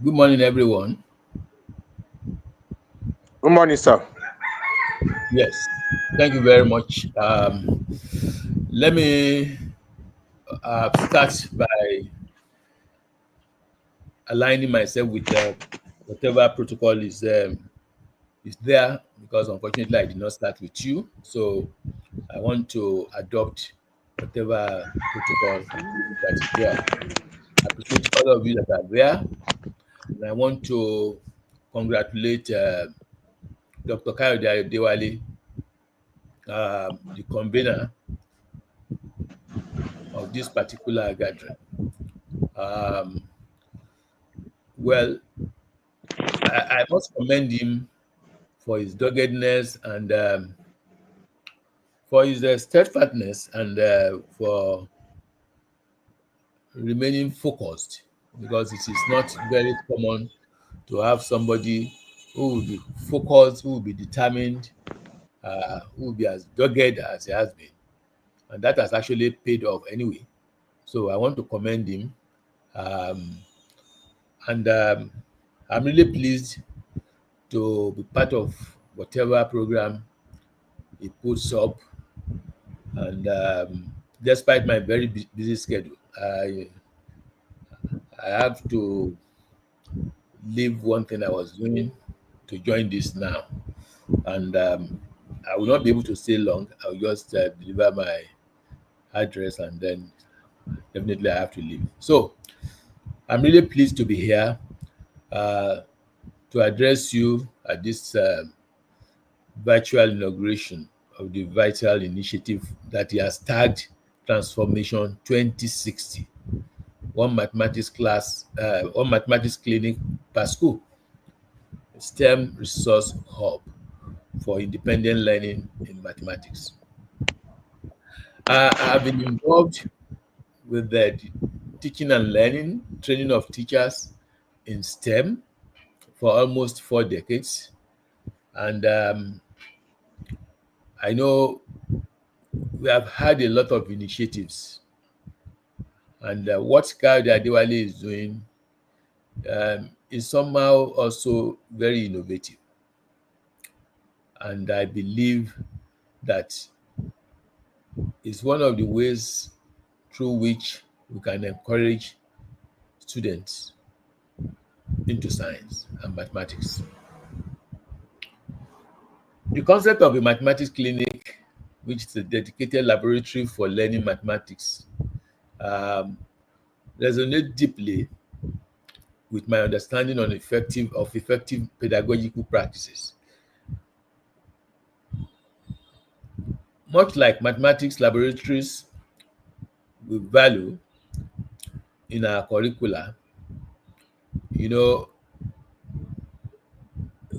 [SPEAKER 18] Good morning, everyone.
[SPEAKER 17] Good morning, sir.
[SPEAKER 18] Yes, thank you very much. Let me start by aligning myself with whatever protocol is there, because unfortunately I did not start with you. So I want to adopt whatever protocol that is there. I appreciate all of you that are there. And I want to congratulate Dr. Kayode Adewale, the convener of this particular gathering. Well, I must commend him for his doggedness and for his steadfastness and for remaining focused, because it is not very common to have somebody who will be focused, who will be determined, who will be as dogged as he has been. And that has actually paid off anyway. So I want to commend him. And I'm really pleased to be part of whatever program he puts up. And despite my very busy schedule, I have to leave one thing I was doing to join this now. And I will not be able to stay long. I'll just deliver my address and then definitely I have to leave. So I'm really pleased to be here to address you at this virtual inauguration of the vital initiative that he has tagged Transformation 2060. One mathematics clinic per school, a STEM resource hub for independent learning in mathematics. I've been involved with the teaching and learning, training of teachers in STEM for almost 4 decades. And I know we have had a lot of initiatives. And what Kayode Adewale is doing is somehow also very innovative. And I believe that it's one of the ways through which we can encourage students into science and mathematics. The concept of a mathematics clinic, which is a dedicated laboratory for learning mathematics, resonates deeply with my understanding on effective pedagogical practices. Much like mathematics laboratories we value in our curricula, you know,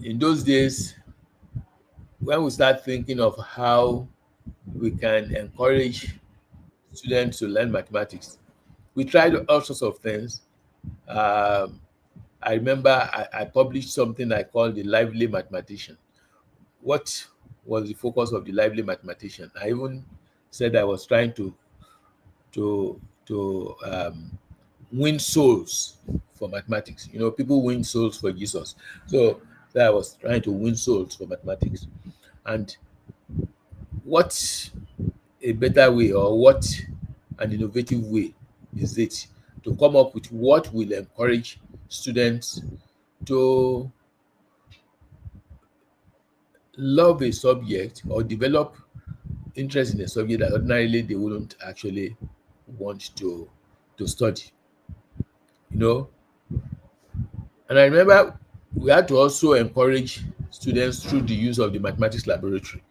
[SPEAKER 18] in those days, when we start thinking of how we can encourage students to learn mathematics, we tried all sorts of things. I remember I published something I called the lively mathematician. What was the focus of the lively mathematician? I even said I was trying to win souls for mathematics. You know, people win souls for Jesus. So I was trying to win souls for mathematics. And what a better way, or what an innovative way is it to come up with what will encourage students to love a subject or develop interest in a subject that ordinarily they wouldn't actually want to study. You know, and I remember we had to also encourage students through the use of the mathematics laboratory,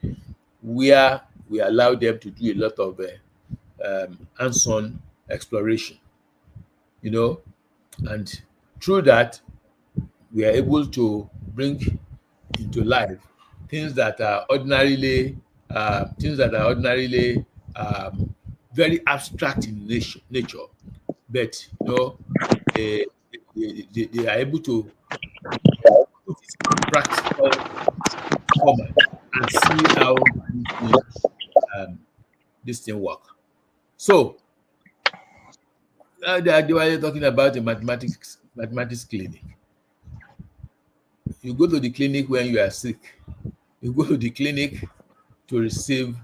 [SPEAKER 18] where we allowed them to do a lot of hands-on exploration, you know, and through that we are able to bring into life things that are ordinarily very abstract in nature, but you know they are able to put it in practical format and see how this thing work. So they were talking about a mathematics clinic. You go to the clinic when you are sick. You go to the clinic to receive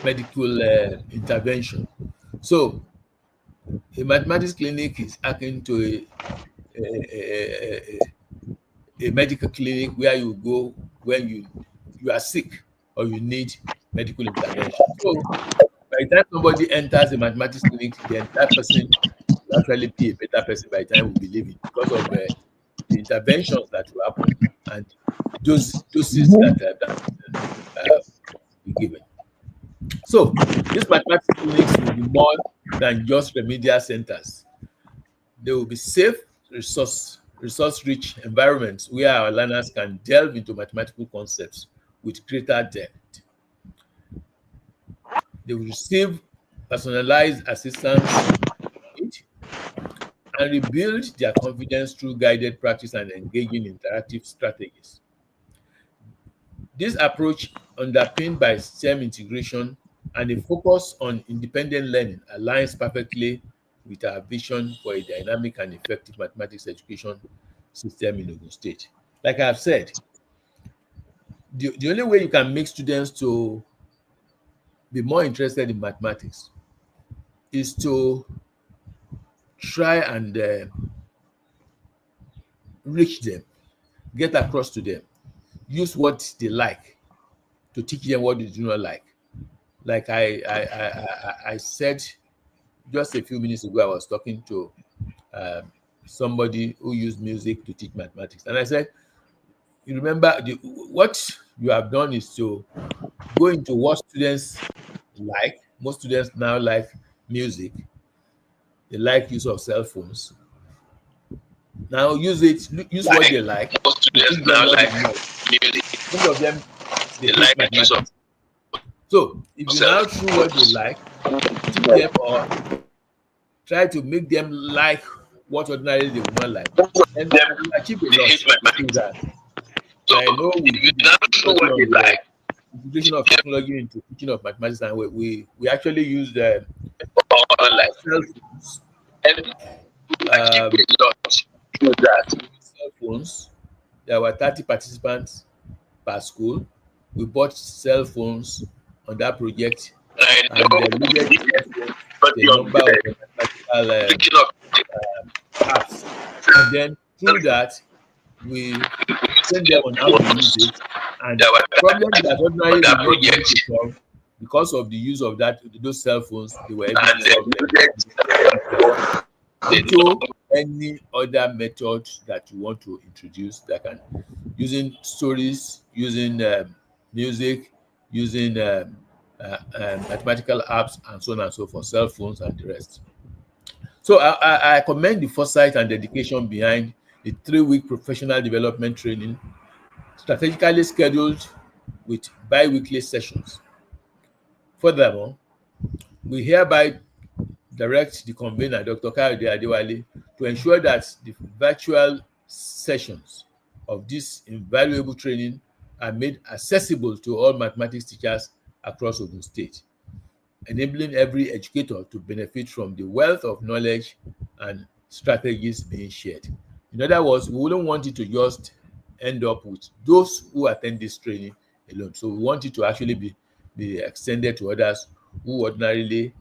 [SPEAKER 18] medical intervention. So a mathematics clinic is akin to a medical clinic where you go when you are sick or you need medical intervention. So by the time somebody enters a mathematics clinic, then that person will actually be a better person by the time we believe it, because of the interventions that will happen and those doses that be given. So these mathematics clinics will be more than just remedial centers. They will be safe, resource-rich environments where our learners can delve into mathematical concepts with greater depth. They will receive personalized assistance and rebuild their confidence through guided practice and engaging interactive strategies. This approach, underpinned by STEM integration and a focus on independent learning, aligns perfectly with our vision for a dynamic and effective mathematics education system in Ogun State. Like I've said, the only way you can make students to be more interested in mathematics is to try and reach them, get across to them, use what they like to teach them what they do not like. Like I said just a few minutes ago, I was talking to somebody who used music to teach mathematics, and I said, you remember what you have done is to go into what students like. Most students now like music. They like use of cell phones. Now use what they like.
[SPEAKER 19] Most students now like music.
[SPEAKER 18] Most of them
[SPEAKER 19] They like use of.
[SPEAKER 18] So if you now do what they like, teach them or try to make them like what ordinarily they would not like, and we achieve a lot through that. So I know we now show what they like. Integration of technology into teaching of mathematics, and we actually use the cell phones. Cell phones. There were 30 participants per school. We bought cell phones on that project, and the number of mathematical apps. And then through that, we trained them on how to use it. And the problem that ordinarily did not be able to solve because of the use of those cell phones, they were able to solve them. Into any other method that you want to introduce that can, using stories, using music, using mathematical apps, and so on and so forth, cell phones and the rest. So I commend the foresight and dedication behind the 3-week professional development training, strategically scheduled with bi-weekly sessions. Furthermore, we hereby direct the convener, Dr. Kayode Adewale, to ensure that the virtual sessions of this invaluable training are made accessible to all mathematics teachers across Ogun State, enabling every educator to benefit from the wealth of knowledge and strategies being shared. In other words, we wouldn't want it to just end up with those who attend this training alone. So we want it to actually be extended to others who ordinarily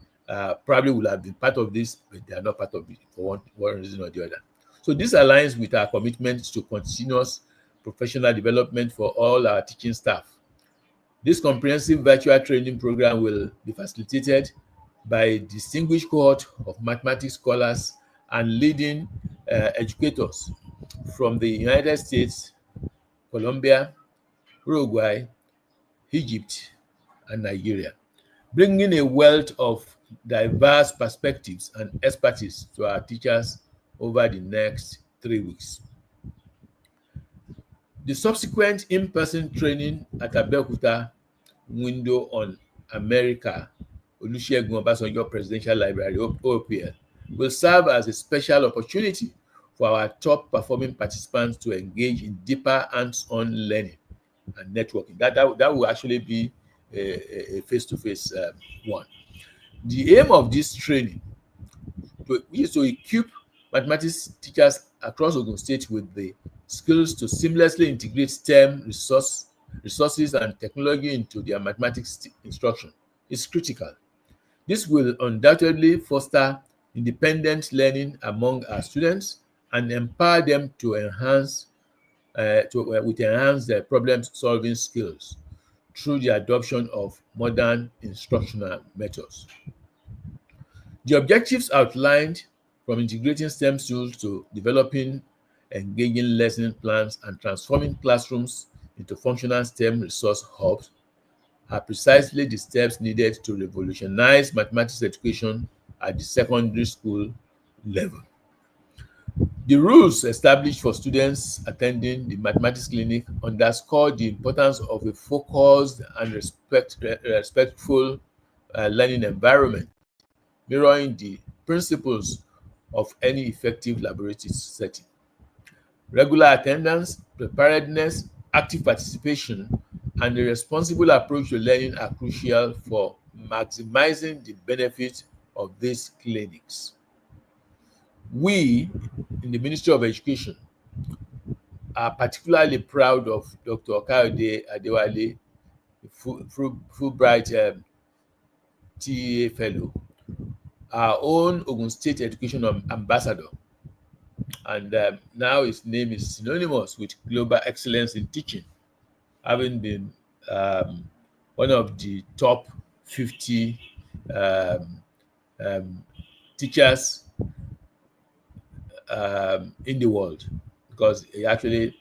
[SPEAKER 18] probably will have been part of this, but they are not part of it for one reason or the other. So this aligns with our commitment to continuous professional development for all our teaching staff. This comprehensive virtual training program will be facilitated by a distinguished cohort of mathematics scholars and leading educators from the United States, Colombia, Uruguay, Egypt, and Nigeria, bringing a wealth of diverse perspectives and expertise to our teachers over the next 3 weeks. The subsequent in-person training at Abeokuta Window on America, Olusegun Obasanjo Presidential Library, OPL, will serve as a special opportunity for our top performing participants to engage in deeper hands-on learning and networking. That will actually be a face-to-face one. The aim of this training is to equip mathematics teachers across Ogun State with the skills to seamlessly integrate STEM resources and technology into their mathematics instruction. Is critical. This will undoubtedly foster independent learning among our students and empower them to enhance their problem-solving skills through the adoption of modern instructional methods. The objectives outlined, from integrating STEM tools to developing engaging lesson plans and transforming classrooms into functional STEM resource hubs, are precisely the steps needed to revolutionize mathematics education at the secondary school level. The rules established for students attending the mathematics clinic underscore the importance of a focused and respectful learning environment, mirroring the principles of any effective laboratory setting. Regular attendance, preparedness, active participation, and a responsible approach to learning are crucial for maximizing the benefits of these clinics. We, in the Ministry of Education, are particularly proud of Dr. Kayode Adewale, Fulbright TA Fellow, our own Ogun State Education Ambassador, and now his name is synonymous with global excellence in teaching, having been one of the top 50 teachers in the world, because he actually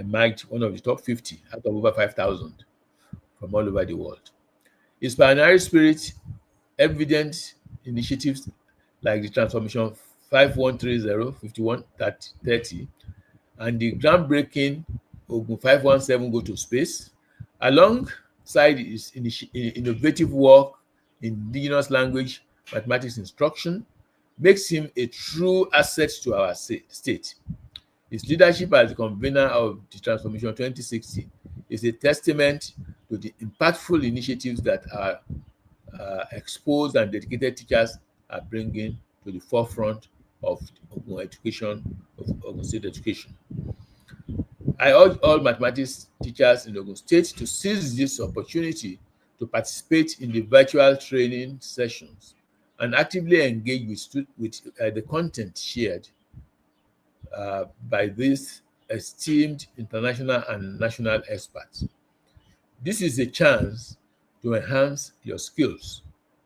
[SPEAKER 18] marked one of the top 50 out of over 5,000 from all over the world. His pioneering spirit, evident initiatives like the Transformation 5130 and the groundbreaking Ogun 517 Go to Space, alongside his innovative work in indigenous language mathematics instruction, makes him a true asset to our state. His leadership as the convener of the Transformation 2060 is a testament to the impactful initiatives that our exposed and dedicated teachers are bringing to the forefront of Ogun State education. I urge all mathematics teachers in Ogun State to seize this opportunity to participate in the virtual training sessions and actively engage with the content shared by these esteemed international and national experts. This is a chance to enhance your skills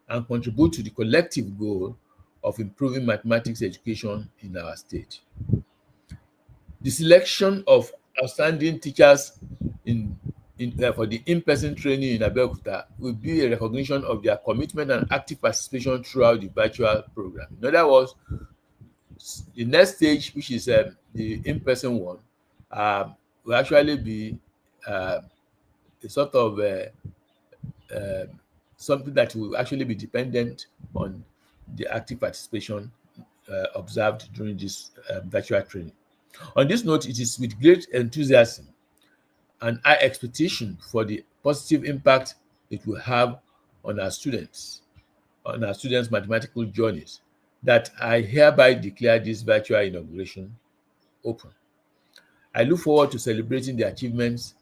[SPEAKER 18] and contribute to the collective goal of improving mathematics education in our state. The selection of outstanding teachers for the in-person training in Abeokuta will be a recognition of their commitment and active participation throughout the virtual program. In other words, the next stage, which is the in-person one, will actually be a sort of something that will actually be dependent on the active participation observed during this virtual training. On this note, it is with great enthusiasm and high expectation for the positive impact it will have on our students' mathematical journeys that I hereby declare this virtual inauguration open. I look forward to celebrating the achievements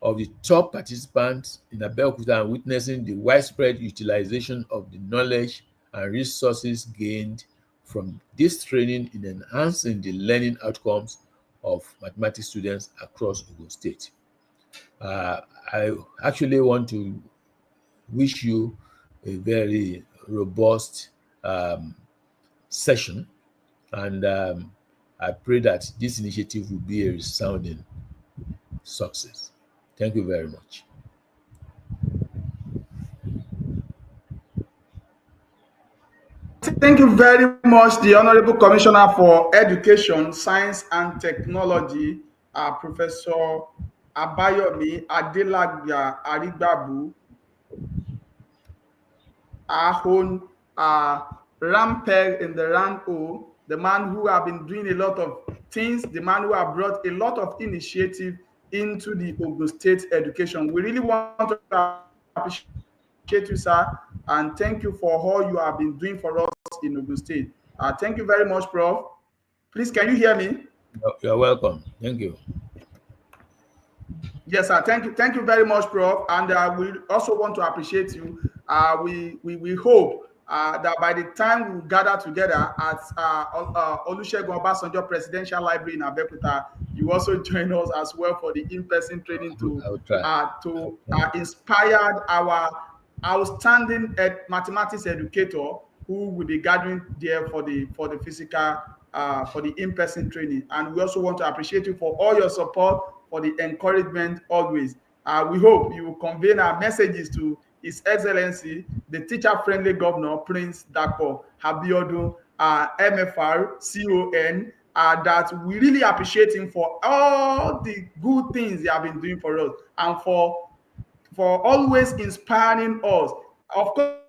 [SPEAKER 18] of the top participants in Abeokuta and witnessing the widespread utilization of the knowledge and resources gained from this training in enhancing the learning outcomes of mathematics students across Ogun State. I actually want to wish you a very robust session, and I pray that this initiative will be a resounding success. Thank you very much.
[SPEAKER 2] Thank you very much, the Honorable Commissioner for Education, Science and Technology, Professor Abayomi Adelagba Arigbabu, Ahon Rampeg in the rank O, the man who have been doing a lot of things, the man who have brought a lot of initiative into the Ogun State education. We really want to appreciate you, sir, and thank you for all you have been doing for us in Ogun State. Thank you very much, Prof. Please, can you hear me?
[SPEAKER 18] You're welcome. Thank you.
[SPEAKER 2] Yes, sir. Thank you very much, Prof. And we also want to appreciate you. We hope that by the time we gather together at Olusegun Obasanjo Presidential Library in Abeokuta, you also join us as well for the in-person training to inspire our outstanding mathematics educator who will be gathering there for the physical for the in-person training. And we also want to appreciate you for all your support, for the encouragement always. We hope you will convey our messages to His Excellency, the teacher-friendly Governor, Prince Dapo Abiodun, MFR, CON, that we really appreciate him for all the good things he have been doing for us and for always inspiring us. Of course,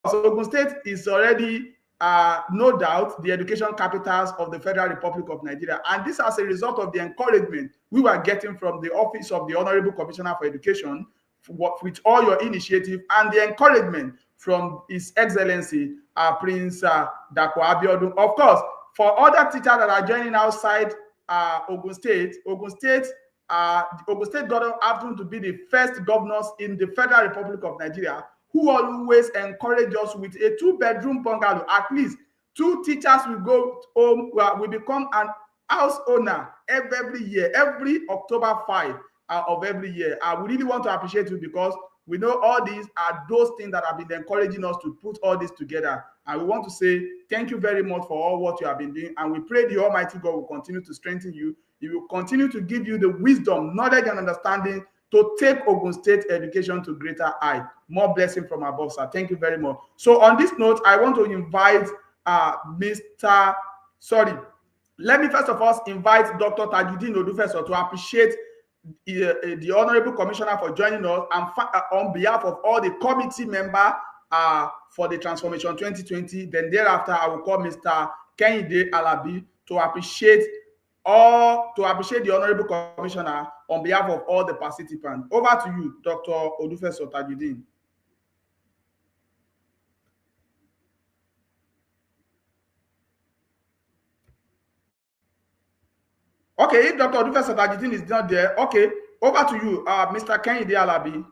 [SPEAKER 2] Ogun State is already, no doubt, the education capitals of the Federal Republic of Nigeria. And this as a result of the encouragement we were getting from the Office of the Honorable Commissioner for Education with all your initiative and the encouragement from His Excellency, Prince Dapo Abiodun. Of course, for other teachers that are joining outside Ogun State governor happened to be the first governors in the Federal Republic of Nigeria who always encourage us with a 2-bedroom bungalow. At least 2 teachers will go home, will become an house owner every year, every October 5 of every year. We really want to appreciate you because we know all these are those things that have been encouraging us to put all this together. And we want to say thank you very much for all what you have been doing. And we pray the Almighty God will continue to strengthen you. He will continue to give you the wisdom, knowledge, and understanding to take Ogun State education to greater height. More blessing from above, sir. Thank you very much. So on this note, I want to invite let me first of all invite Dr. Tajuddin Odufeso to appreciate the Honorable Commissioner for joining us and on behalf of all the committee members for the Transformation 2020. Then thereafter, I will call Mr. Kehinde Alabi to appreciate the Honorable Commissioner on behalf of all the participants. Over to you, Dr. Odufeso Tajuddin. Okay, if Dr. Odufeso Tajuddin is not there, okay, over to you, Mr. Kehinde Alabi.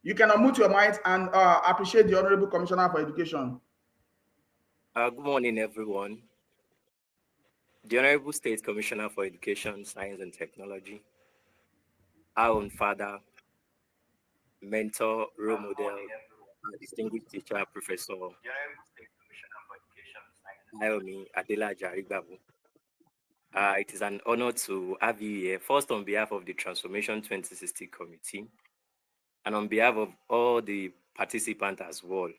[SPEAKER 2] You can unmute your mic and appreciate the Honorable Commissioner for Education.
[SPEAKER 20] Good morning, everyone. The Honorable State Commissioner for Education, Science and Technology, our own father, mentor, role model, distinguished teacher, Professor Abayomi Adelagba Arigbabu. It is an honor to have you here, first on behalf of the Transformation 2060 committee, and on behalf of all the participants as well.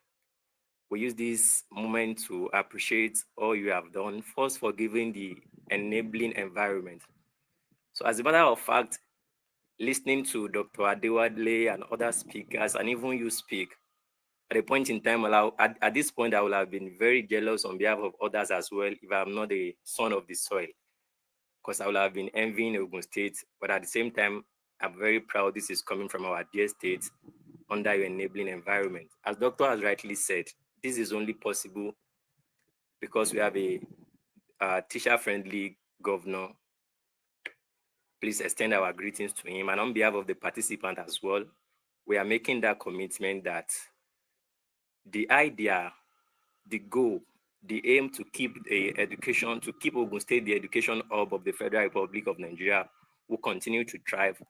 [SPEAKER 20] We use this moment to appreciate all you have done, first for giving the enabling environment. So as a matter of fact, listening to Dr. Adewale and other speakers, and even you speak, at a point in time, at this point, I would have been very jealous on behalf of others as well if I'm not a son of the soil, because I would have been envying Ogun State. But at the same time, I'm very proud this is coming from our dear state under your enabling environment. As Doctor has rightly said, this is only possible because we have a teacher-friendly governor. Please extend our greetings to him. And on behalf of the participant as well, we are making that commitment that the idea, the goal, the aim to keep Ogun State the education hub of the Federal Republic of Nigeria will continue to thrive,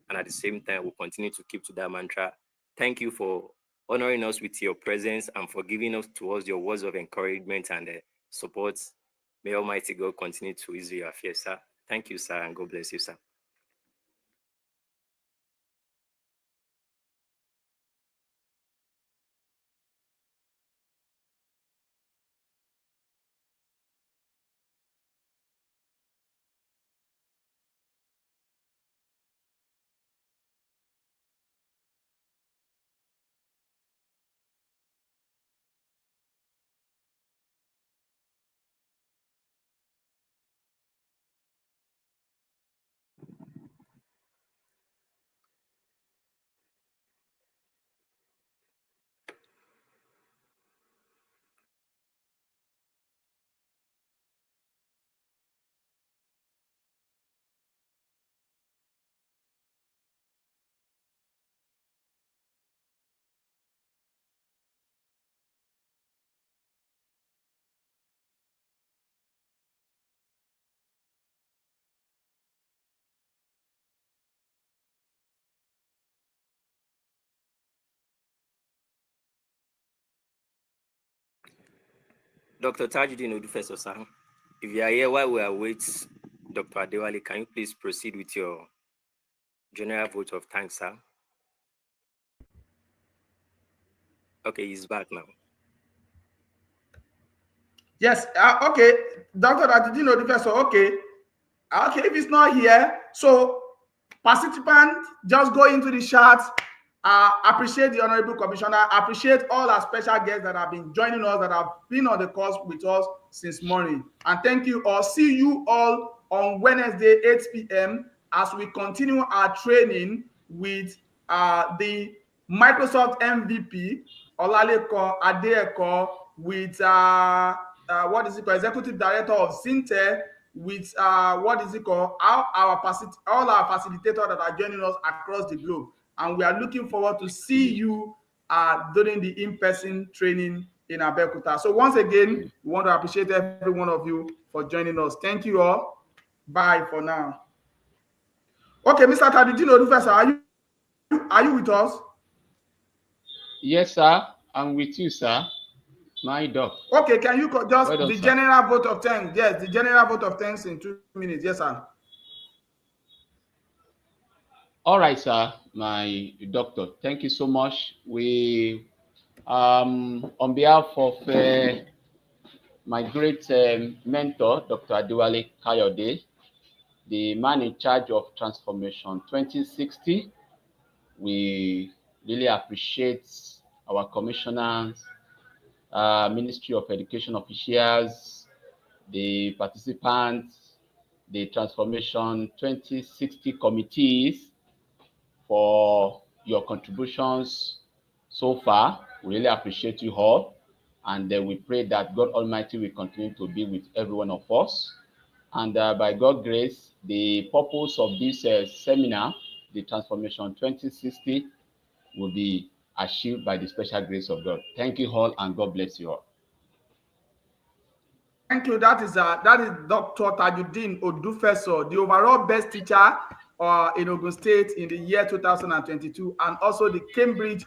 [SPEAKER 20] and at the same time we'll continue to keep to that mantra. Thank you for honoring us with your presence and for giving us to us your words of encouragement and support. May Almighty God continue to ease your affairs, sir. Thank you, sir, and God bless you, sir. Dr. Tajuddin Odufeso, sir, if you are here while we await Dr. Adewale, can you please proceed with your general vote of thanks, sir? Okay, he's back now.
[SPEAKER 2] Yes, okay. Dr. Tajuddin Odufeso, okay. Okay, if it's not here, so participant, just go into the chat. Appreciate the Honorable Commissioner. Appreciate all our special guests that have been joining us, that have been on the course with us since morning. And thank you all. See you all on Wednesday, 8 p.m. as we continue our training with the Microsoft MVP, Olaleko Adeeko, with what is it called, Executive Director of Sinte, with what is it called, all our facilitators that are joining us across the globe. And we are looking forward to see you during the in-person training in Abeokuta. So once again, we want to appreciate every one of you for joining us. Thank you all. Bye for now. Okay, Mr. Tajuddin Odufeso, are you with us?
[SPEAKER 21] Yes, sir. I'm with you, sir. My dog.
[SPEAKER 2] Okay, can you just
[SPEAKER 21] well done,
[SPEAKER 2] the
[SPEAKER 21] sir.
[SPEAKER 2] general vote of thanks? Yes, the general vote of thanks in 2 minutes. Yes, sir.
[SPEAKER 21] All right, sir. My doctor, thank you so much. We, on behalf of my great mentor, Dr. Adewale Kayode, the man in charge of Transformation 2060, we really appreciate our commissioners, Ministry of Education officials, the participants, the Transformation 2060 committees for your contributions so far. We really appreciate you all. And we pray that God Almighty will continue to be with every one of us. And by God's grace, the purpose of this seminar, the Transformation 2060, will be achieved by the special grace of God. Thank you all, and God bless you all.
[SPEAKER 2] Thank you. That is Dr. Tajuddin Odufeso, the overall best teacher in Ogun State in the year 2022, and also the Cambridge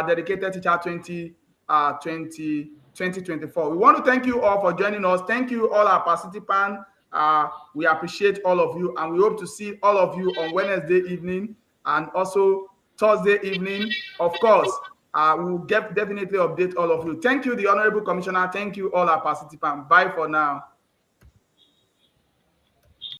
[SPEAKER 2] dedicated teacher 2024. We want to thank you all for joining us. Thank you all our participants. We appreciate all of you, and we hope to see all of you on Wednesday evening and also Thursday evening. Of course, we will definitely update all of you. Thank you, the Honorable Commissioner. Thank you, all our participants. Bye for now.